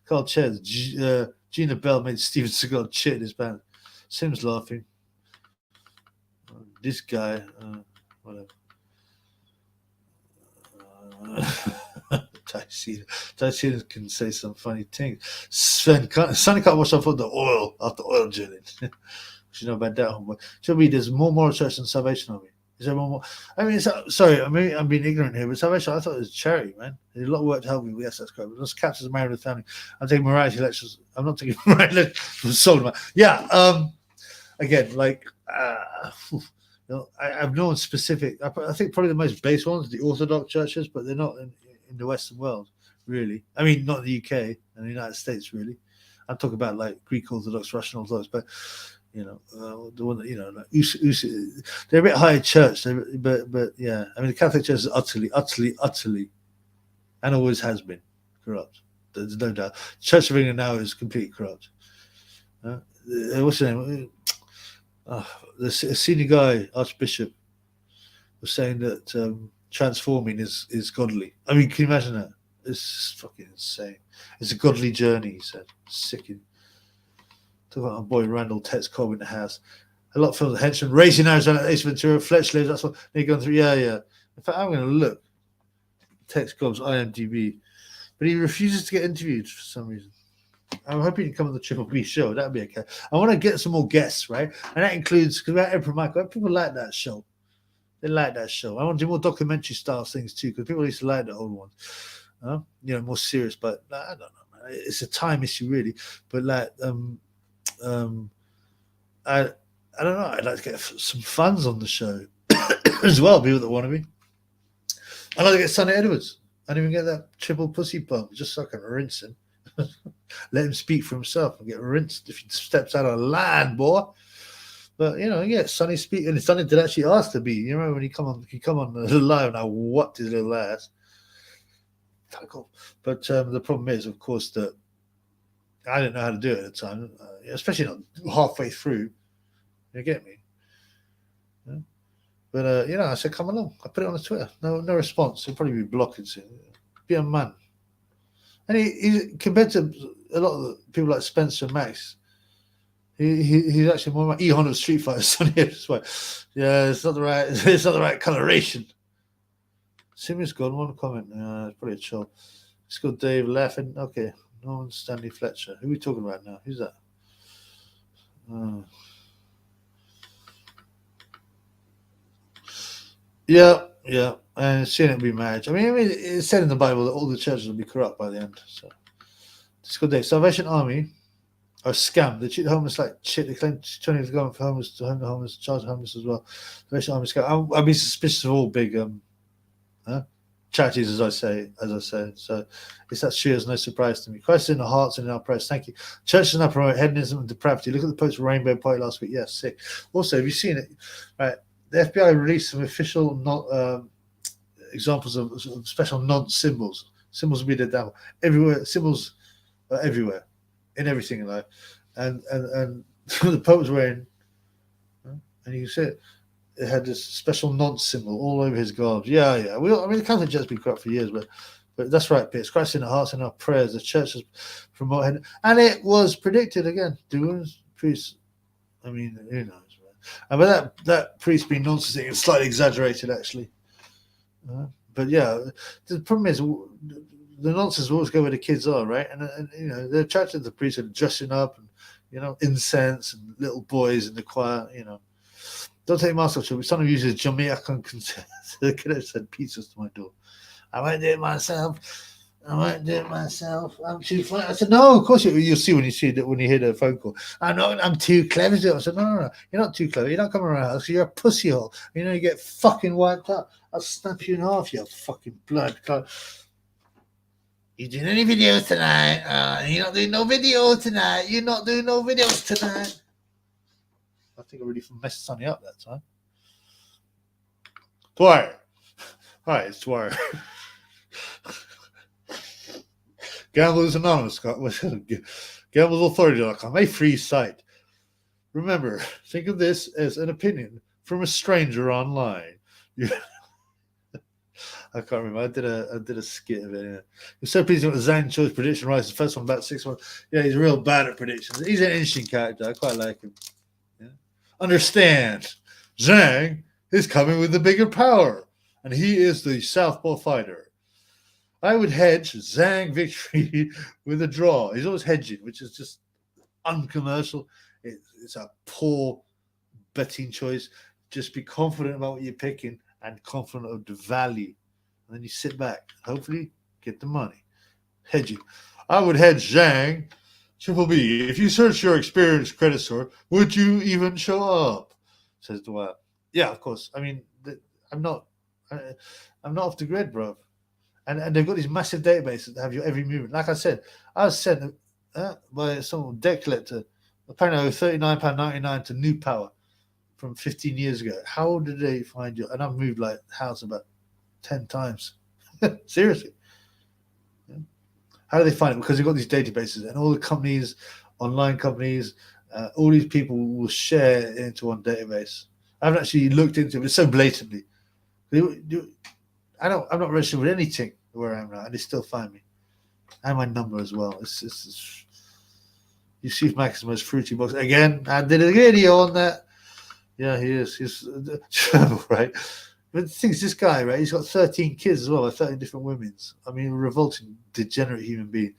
Carl Chairs, Gina Bell made Steven Seagal shit in his band. Sim's laughing. This guy, whatever. Tyson can say some funny things. Sonny can't wash off all the oil after oil drilling. You know about that, homeboy. Should be there's more moral church than Salvation Army. Is there more? I mean, sorry, I mean, I'm being ignorant here, but Salvation, I thought it was charity, man. There's a lot of work to help me. Yes, that's correct. But those captures married with family. I'm taking morality lectures. I'm not taking morality lectures from Solomon. Yeah. Again, like, you know, I have no one specific. I think probably the most base ones, the Orthodox churches, but they're not in the Western world, really. I mean, not in the UK and the United States, really. I'm talking about like Greek Orthodox, Russian Orthodox, but. You know, the one that, you know, like they're a bit higher church, but yeah, I mean, the Catholic Church is utterly, and always has been corrupt. There's no doubt. Church of England now is completely corrupt. What's his name? The senior guy, Archbishop, was saying that transforming is godly. I mean, can you imagine that? It's fucking insane. It's a godly journey, he said. Sickening. Talk about my boy Randall Tex Cobb in the house. A lot of films, Henchman, Racing Arizona, Ace Ventura, Fletch Lives. That's what they're going through. Yeah. In fact, I'm going to look. Tex Cobb's IMDb, but he refuses to get interviewed for some reason. I'm hoping he can come on the Triple B show. That'd be okay. I want to get some more guests, right? And that includes because we're at Emperor Michael. People like that show. They like that show. I want to do more documentary style things too because people used to like the old ones. You know, more serious. But I don't know, man. It's a time issue, really. But like, I don't know. I'd like to get some fans on the show as well. People that want to be. I'd like to get Sonny Edwards. I didn't even get that triple pussy pump just so I can rinse him. Let him speak for himself and get rinsed if he steps out on land, boy. But you know, yeah, Sonny speak, and Sonny did actually ask to be. You remember when he come on the live and I whopped his little ass. Cool. But the problem is, of course, that I didn't know how to do it at the time, especially not halfway through. You get me? Yeah. But you know, I said, "Come along." I put it on his Twitter. No response. He'll probably be blocking soon. Be a man. And he compared to a lot of the people like Spencer and Max, he's actually more like E-Honda Street Fighter. Sonny Edwards. Yeah, it's not the right coloration. Simeon's gone. One comment. It's probably a troll. It's got Dave laughing. Okay. Norman Stanley Fletcher. Who are we talking about now? Who's that? Yeah. And seeing it be marriage. I mean, it's said in the Bible that all the churches will be corrupt by the end. So, it's good day. Salvation Army are a scam. They treat the homeless like shit. They claim 20 to go for homeless to home the homeless, charge the homeless as well. Salvation Army scam. I'd be suspicious of all big charities, as I say. So it's that true is no surprise to me. Christ in the hearts and in our prayers. Thank you. Churches now promote hedonism and depravity. Look at the Pope's rainbow party last week. Yes, sick. Also, have you seen it? Right, the FBI released some official examples of special non-symbols. Symbols will be the devil everywhere. Symbols are everywhere in everything in life, and the Pope was wearing, and you can see it had this special nonce symbol all over his garb. Yeah. I mean, the Catholic Church has been corrupt for years, but that's right, Piers. Christ in our hearts and our prayers. The church has promoted, and it was predicted again. Doings, priests. I mean, who knows, man? And by that priest being nonsense, it's slightly exaggerated, actually. But yeah, the problem is the nonsense always go where the kids are, right? And you know, they're attracted to the priest and dressing up and incense and little boys in the choir, Don't take mask off. Someone uses Jamaican consent. The kid have sent pizzas to my door. I won't do it myself. I'm too funny. I said, no, of course you'll see when you hear the phone call. I'm too clever to do it. I said, no, you're not too clever. You don't come around our house. You're a pussy hole. You get fucking wiped out. I'll snap you in half, you fucking blood. You doing any videos tonight? You're not doing no video tonight. You're not doing no videos tonight. I think I really messed Sonny up that time. Dwyer. Hi, it's Dwyer. Gamblers Anonymous. GamblesAuthority.com. A free site. Remember, think of this as an opinion from a stranger online. I can't remember. I did a skit of it. Yeah. You're so pleased with Zhang Chou's prediction right. The first one about 6 months. Yeah, he's real bad at predictions. He's an interesting character. I quite like him. Yeah. Understand, Zhang is coming with the bigger power, and he is the southpaw fighter. I would hedge Zhang victory with a draw. He's always hedging, which is just uncommercial. It's a poor betting choice. Just be confident about what you're picking and confident of the value. And then you sit back. Hopefully, get the money. Hedging. I would hedge Zhang. Triple B. If you search your experienced credit score, would you even show up? Says Dwyer. Yeah, of course. I mean, I'm not off the grid, bro. And they've got these massive databases that have your every movement. Like I said, I was sent by some debt collector, apparently £39.99 to New Power from 15 years ago. How did they find you? And I've moved like house about 10 times. Seriously. Yeah. How do they find it? Because they've got these databases and all the companies, online companies, all these people will share into one database. I haven't actually looked into it, but it's so blatantly. I'm not registered with anything where I am now, and they still find me. And my number as well. It's Yusuf Maximus Fruity Box. Again, I did a video on that. Yeah, he is. He's right. But the thing is, this guy, right, he's got 13 kids as well, 13 different women's. I mean, a revolting, degenerate human being.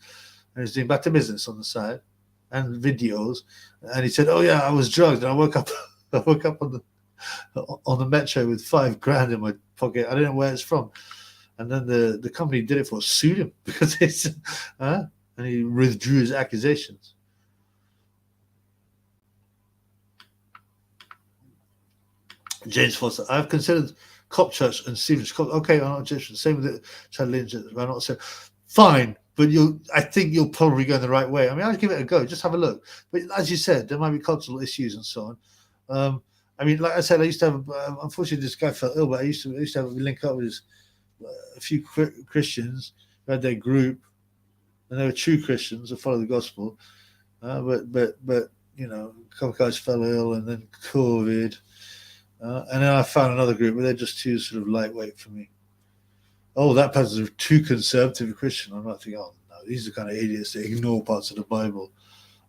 And he's doing back to business on the side and videos. And he said, oh, yeah, I was drugged. And I woke up on the metro with $5,000 in my pocket. I don't know where it's from. And then the company did it for sued him because it's and he withdrew his accusations. James Foster, I've considered Cop Church and Stevens Cop. Okay, I'm not Egyptian. Same with the Chad Lynch. I'm not so fine, but I think you'll probably go in the right way. I mean, I'd give it a go. Just have a look. But as you said, there might be cultural issues and so on. I mean, like I said, I used to have. Unfortunately, this guy fell ill, but I used to have a link up with a few Christians who had their group, and they were true Christians who follow the gospel. But a couple of guys fell ill, and then COVID, and then I found another group where they're just too sort of lightweight for me. Oh, that person's too conservative Christian. I'm not thinking, oh no, these are kind of idiots that ignore parts of the Bible.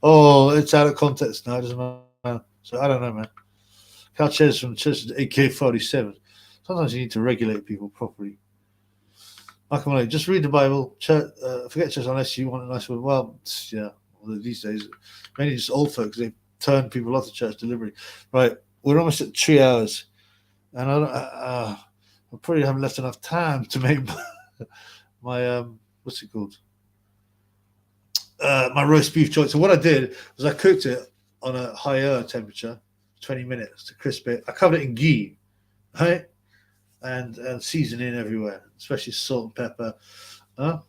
Oh, it's out of context now. It doesn't matter. So I don't know, man. Cal Chairs from Church AK-47. Sometimes you need to regulate people properly. Michael Malay, just read the Bible. Forget church unless you want a nice one. Well, yeah. These days, mainly just old folks. They turn people off the church deliberately. Right, we're almost at 3 hours, and I probably haven't left enough time to make my what's it called? My roast beef joint. So what I did was I cooked it on a higher temperature, 20 minutes to crisp it. I covered it in ghee, right? And seasoning everywhere, especially salt and pepper. I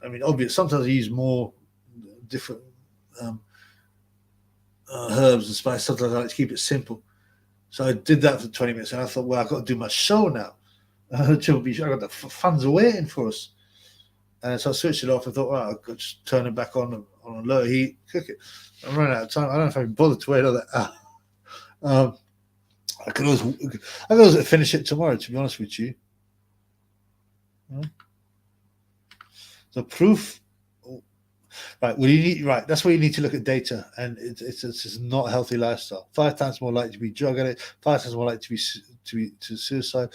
mean, obvious. Sometimes I use more different herbs and spices. Sometimes I like to keep it simple. So I did that for 20 minutes, and I thought, well, I've got to do my show now. I got the fans are waiting for us. And so I switched it off and thought, well, I'll just turn it back on low heat, cook it. I'm running out of time. I don't know if I can bother to wait another hour. I could always finish it tomorrow, to be honest with you. The proof, right? That's where you need to look at data, and it's not a healthy lifestyle. 5 times more likely to be drug addict, 5 times more likely to suicide,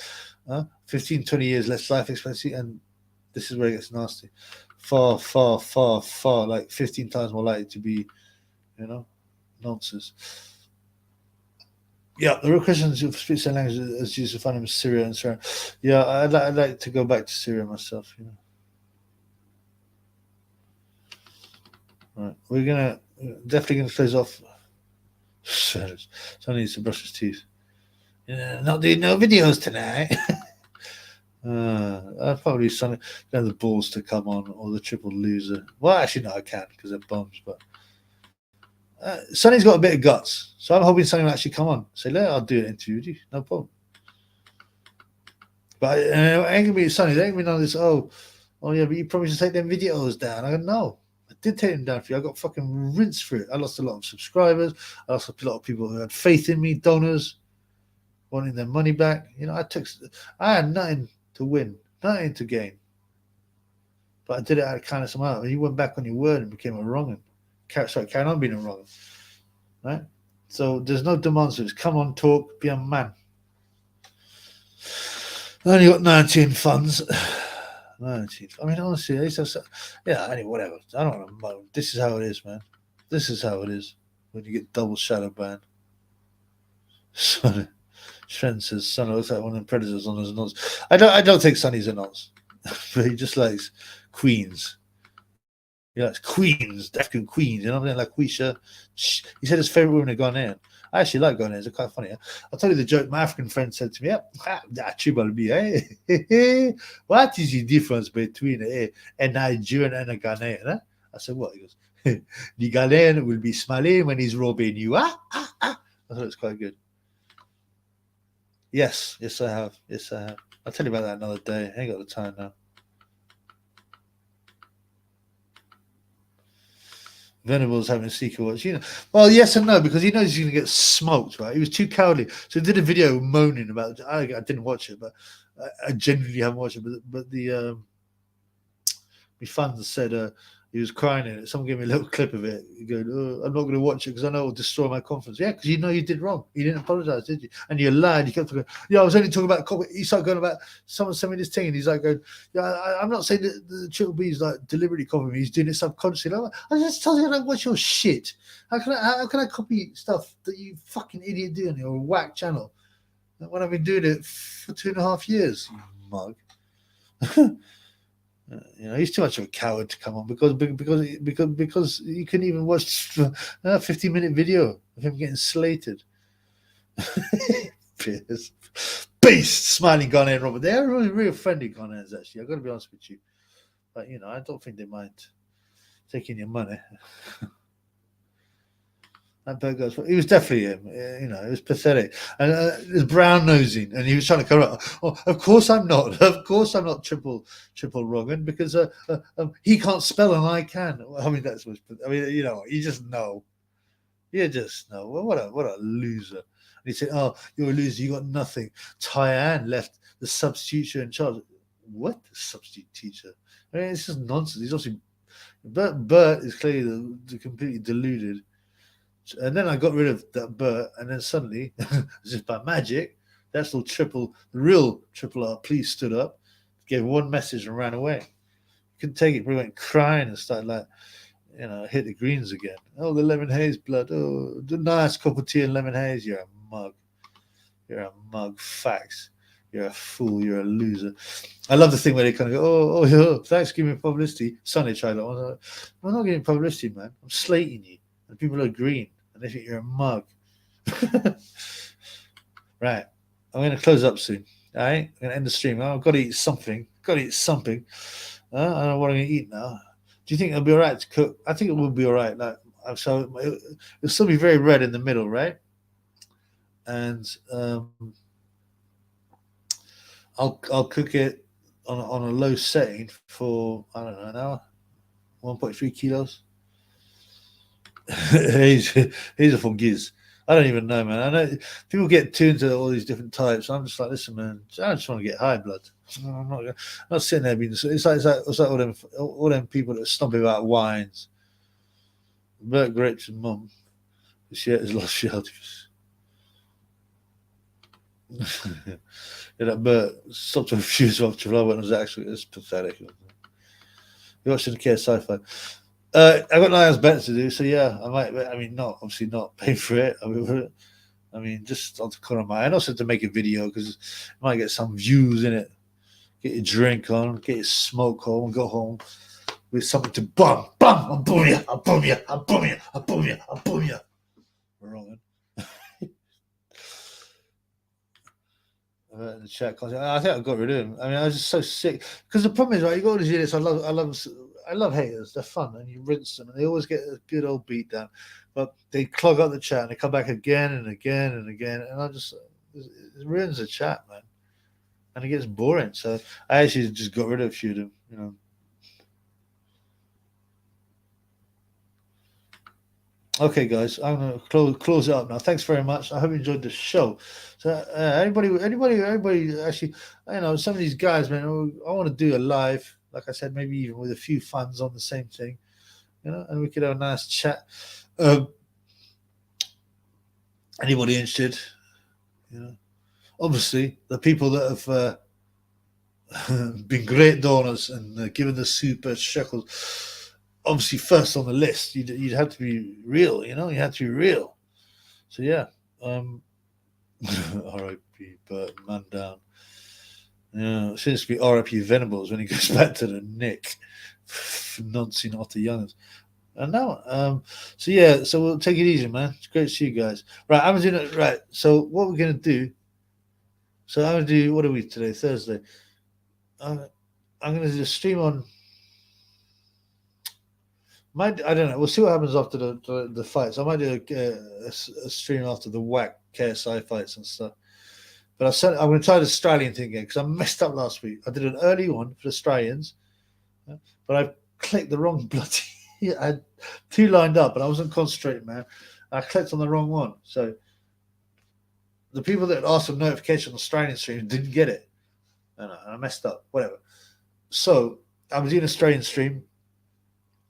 15, 20 years less life expectancy, and this is where it gets nasty. Far, like 15 times more likely to be, nonsense. Yeah, the real Christians who speak their language as Jesus found in Syria and so on. Yeah, I'd like to go back to Syria myself. Right, we're definitely gonna close off. Someone needs to brush his teeth. Not doing no videos tonight. I'd probably don't have the balls to come on, or the triple loser. Well, actually, no, I can't because they're bums. But Sonny's got a bit of guts, so I'm hoping Sonny will actually come on. Say, look, I'll do an interview with you, no problem. But I ain't gonna be Sonny. There ain't gonna be none of this. Oh yeah, but you probably should take them videos down. I go, no, I did take them down for you. I got fucking rinsed for it. I lost a lot of subscribers. I lost a lot of people who had faith in me, donors, wanting their money back. I had nothing to win, nothing to gain. But I did it out of kindness of my heart. And you went back on your word and became a wrong un. Carrying on being a wrong un. Right? So there's no demonstrations. Come on, talk, be a man. I only got 19 funds. 19. I mean, honestly, anyway, whatever. I don't want to moan. This is how it is, man. This is how it is when you get double shadow banned. So, Shren says, Sonny looks like one of the predators on his nose. I don't think Sonny's a nose. But he just likes queens. He likes queens, African queens, like Quisha. He said his favorite women are Ghanaian. I actually like Ghanaians, they're quite funny. I'll tell you the joke my African friend said to me, what is the difference between a Nigerian and a Ghanaian? Huh? I said, what? He goes, the Ghanaian will be smiling when he's robbing you. I thought it was quite good. Yes, I have. I'll tell you about that another day. I ain't got the time now. Venables having a secret watch. Well, yes and no, because he knows he's going to get smoked, right? He was too cowardly. So he did a video moaning about it. I didn't watch it, but I genuinely haven't watched it. But the my fans said he was crying in it. Someone gave me a little clip of it. He goes, I'm not going to watch it because I know it will destroy my confidence. Yeah, because you know you did wrong. You didn't apologize, did you? And you lied. You kept going, I was only talking about copy. He started going about, someone sent me this thing, and he's like going, I'm not saying that the Triple B is like deliberately copying me. He's doing it subconsciously. I just told you I don't watch your shit. How can I copy stuff that you fucking idiot do on your whack channel when I've been doing it for 2.5 years, you mug? He's too much of a coward to come on because you can even watch a 15-minute video of him getting slated. Beast, smiling Ghanaian Robert. They are really, really friendly Ghanaians, actually. I've got to be honest with you. But I don't think they mind taking your money. That bird goes. He was definitely him. It was pathetic. And it was brown nosing, and he was trying to cover up. Oh, of course I'm not. Of course I'm not triple wronging because he can't spell and I can. I mean, that's what. I mean, you just know. You just know. Well, what a loser. And he said, "Oh, you're a loser. You got nothing." Tyann left the substitute teacher in charge. What, the substitute teacher? I mean, it's just nonsense. He's obviously Bert is clearly completely deluded. And then I got rid of that Bert, and then suddenly, just by magic, the real Triple R police stood up, gave one message and ran away. Couldn't take it, but he went crying and started hit the greens again. Oh, the lemon haze blood. Oh, the nice cup of tea and lemon haze. You're a mug. You're a mug. Facts. You're a fool. You're a loser. I love the thing where they kind of go, oh, thanks for giving me publicity. Sonny tried that one. I'm not getting publicity, man. I'm slating you. And people are agreeing. And they think you're a mug. Right. I'm going to close up soon. All right. I'm going to end the stream. I've got to eat something. I don't know what I'm going to eat now. Do you think it'll be all right to cook? I think it will be all right. So it'll still be very red in the middle, right? And I'll cook it on a low setting for, I don't know, an hour. 1.3 kilos. he's a fungiz. I don't even know, man. I know people get tuned to all these different types. I'm just like, listen, man. I just want to get high blood. I'm not sitting there being. It's like all them people that are snobbing about wines. Bert Grapes and Mum. She has lost shelters. That Bert stopped to refuse off July when it was actually pathetic. You watching the care sci-fi. I got 9 hours better to do, so yeah, I might. I mean, not obviously not pay for it. I mean, just on the corner of my eye. And also to make a video because I might get some views in it. Get your drink on, get your smoke home, go home with something to bum, I boom you, I boom you, I boom you, I boom you, I boom you. We're wrong. In the chat content. I think I got rid of him. I mean, I was just so sick because the problem is, right? You got all these idiots. I love haters. They're fun, and you rinse them, and they always get a good old beat down. But they clog up the chat, and they come back again and again and again, and it ruins the chat, man, and it gets boring. So I actually just got rid of a few of them, you know. Okay, guys, I'm gonna close it up now. Thanks very much. I hope you enjoyed the show. So, anybody, actually, you know, some of these guys, man, I want to do a live, like I said, maybe even with a few funds on the same thing, you know, and we could have a nice chat. Anybody interested? You know, obviously, the people that have been great donors and given the super shekels. Obviously, first on the list, you'd have to be real, you know. You have to be real. So yeah, R.I.P. Bert, man down. Yeah, seems to be R.I.P. Venables when he goes back to the Nick, noncing Otter Youngers. And now, so yeah, so we'll take it easy, man. It's great to see you guys. Right, I'm doing it right. So what we're gonna do? So I'm gonna do. What are we today? Thursday. I'm gonna do a stream on. I don't know. We'll see what happens after the fights. I might do a stream after the whack KSI fights and stuff. But I'm going to try the Australian thing again because I messed up last week. I did an early one for the Australians, but I clicked the wrong bloody. I had 2 lined up, and I wasn't concentrating, man. I clicked on the wrong one. So the people that asked for notification on the Australian stream didn't get it, and I messed up. Whatever. So I'm doing an Australian stream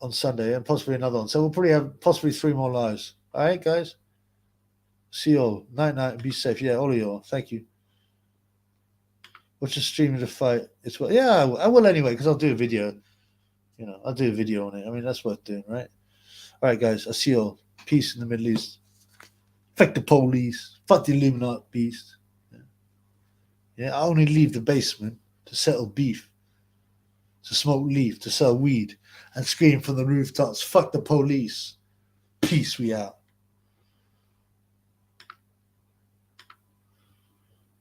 on Sunday and possibly another one. So we'll probably have possibly 3 more lives. All right, guys. See you all. Night, and be safe. Yeah, all of you all. Thank you. Watch the stream of the fight. It's what. Yeah, I will anyway because I'll do a video. You know, I'll do a video on it. I mean, that's worth doing, right? All right, guys. I'll see you all. Peace in the Middle East. Fuck the police. Fuck the Illuminati beast. Yeah, I only leave the basement to settle beef, to smoke leaf, to sell weed, and scream from the rooftops, fuck the police. Peace, we out.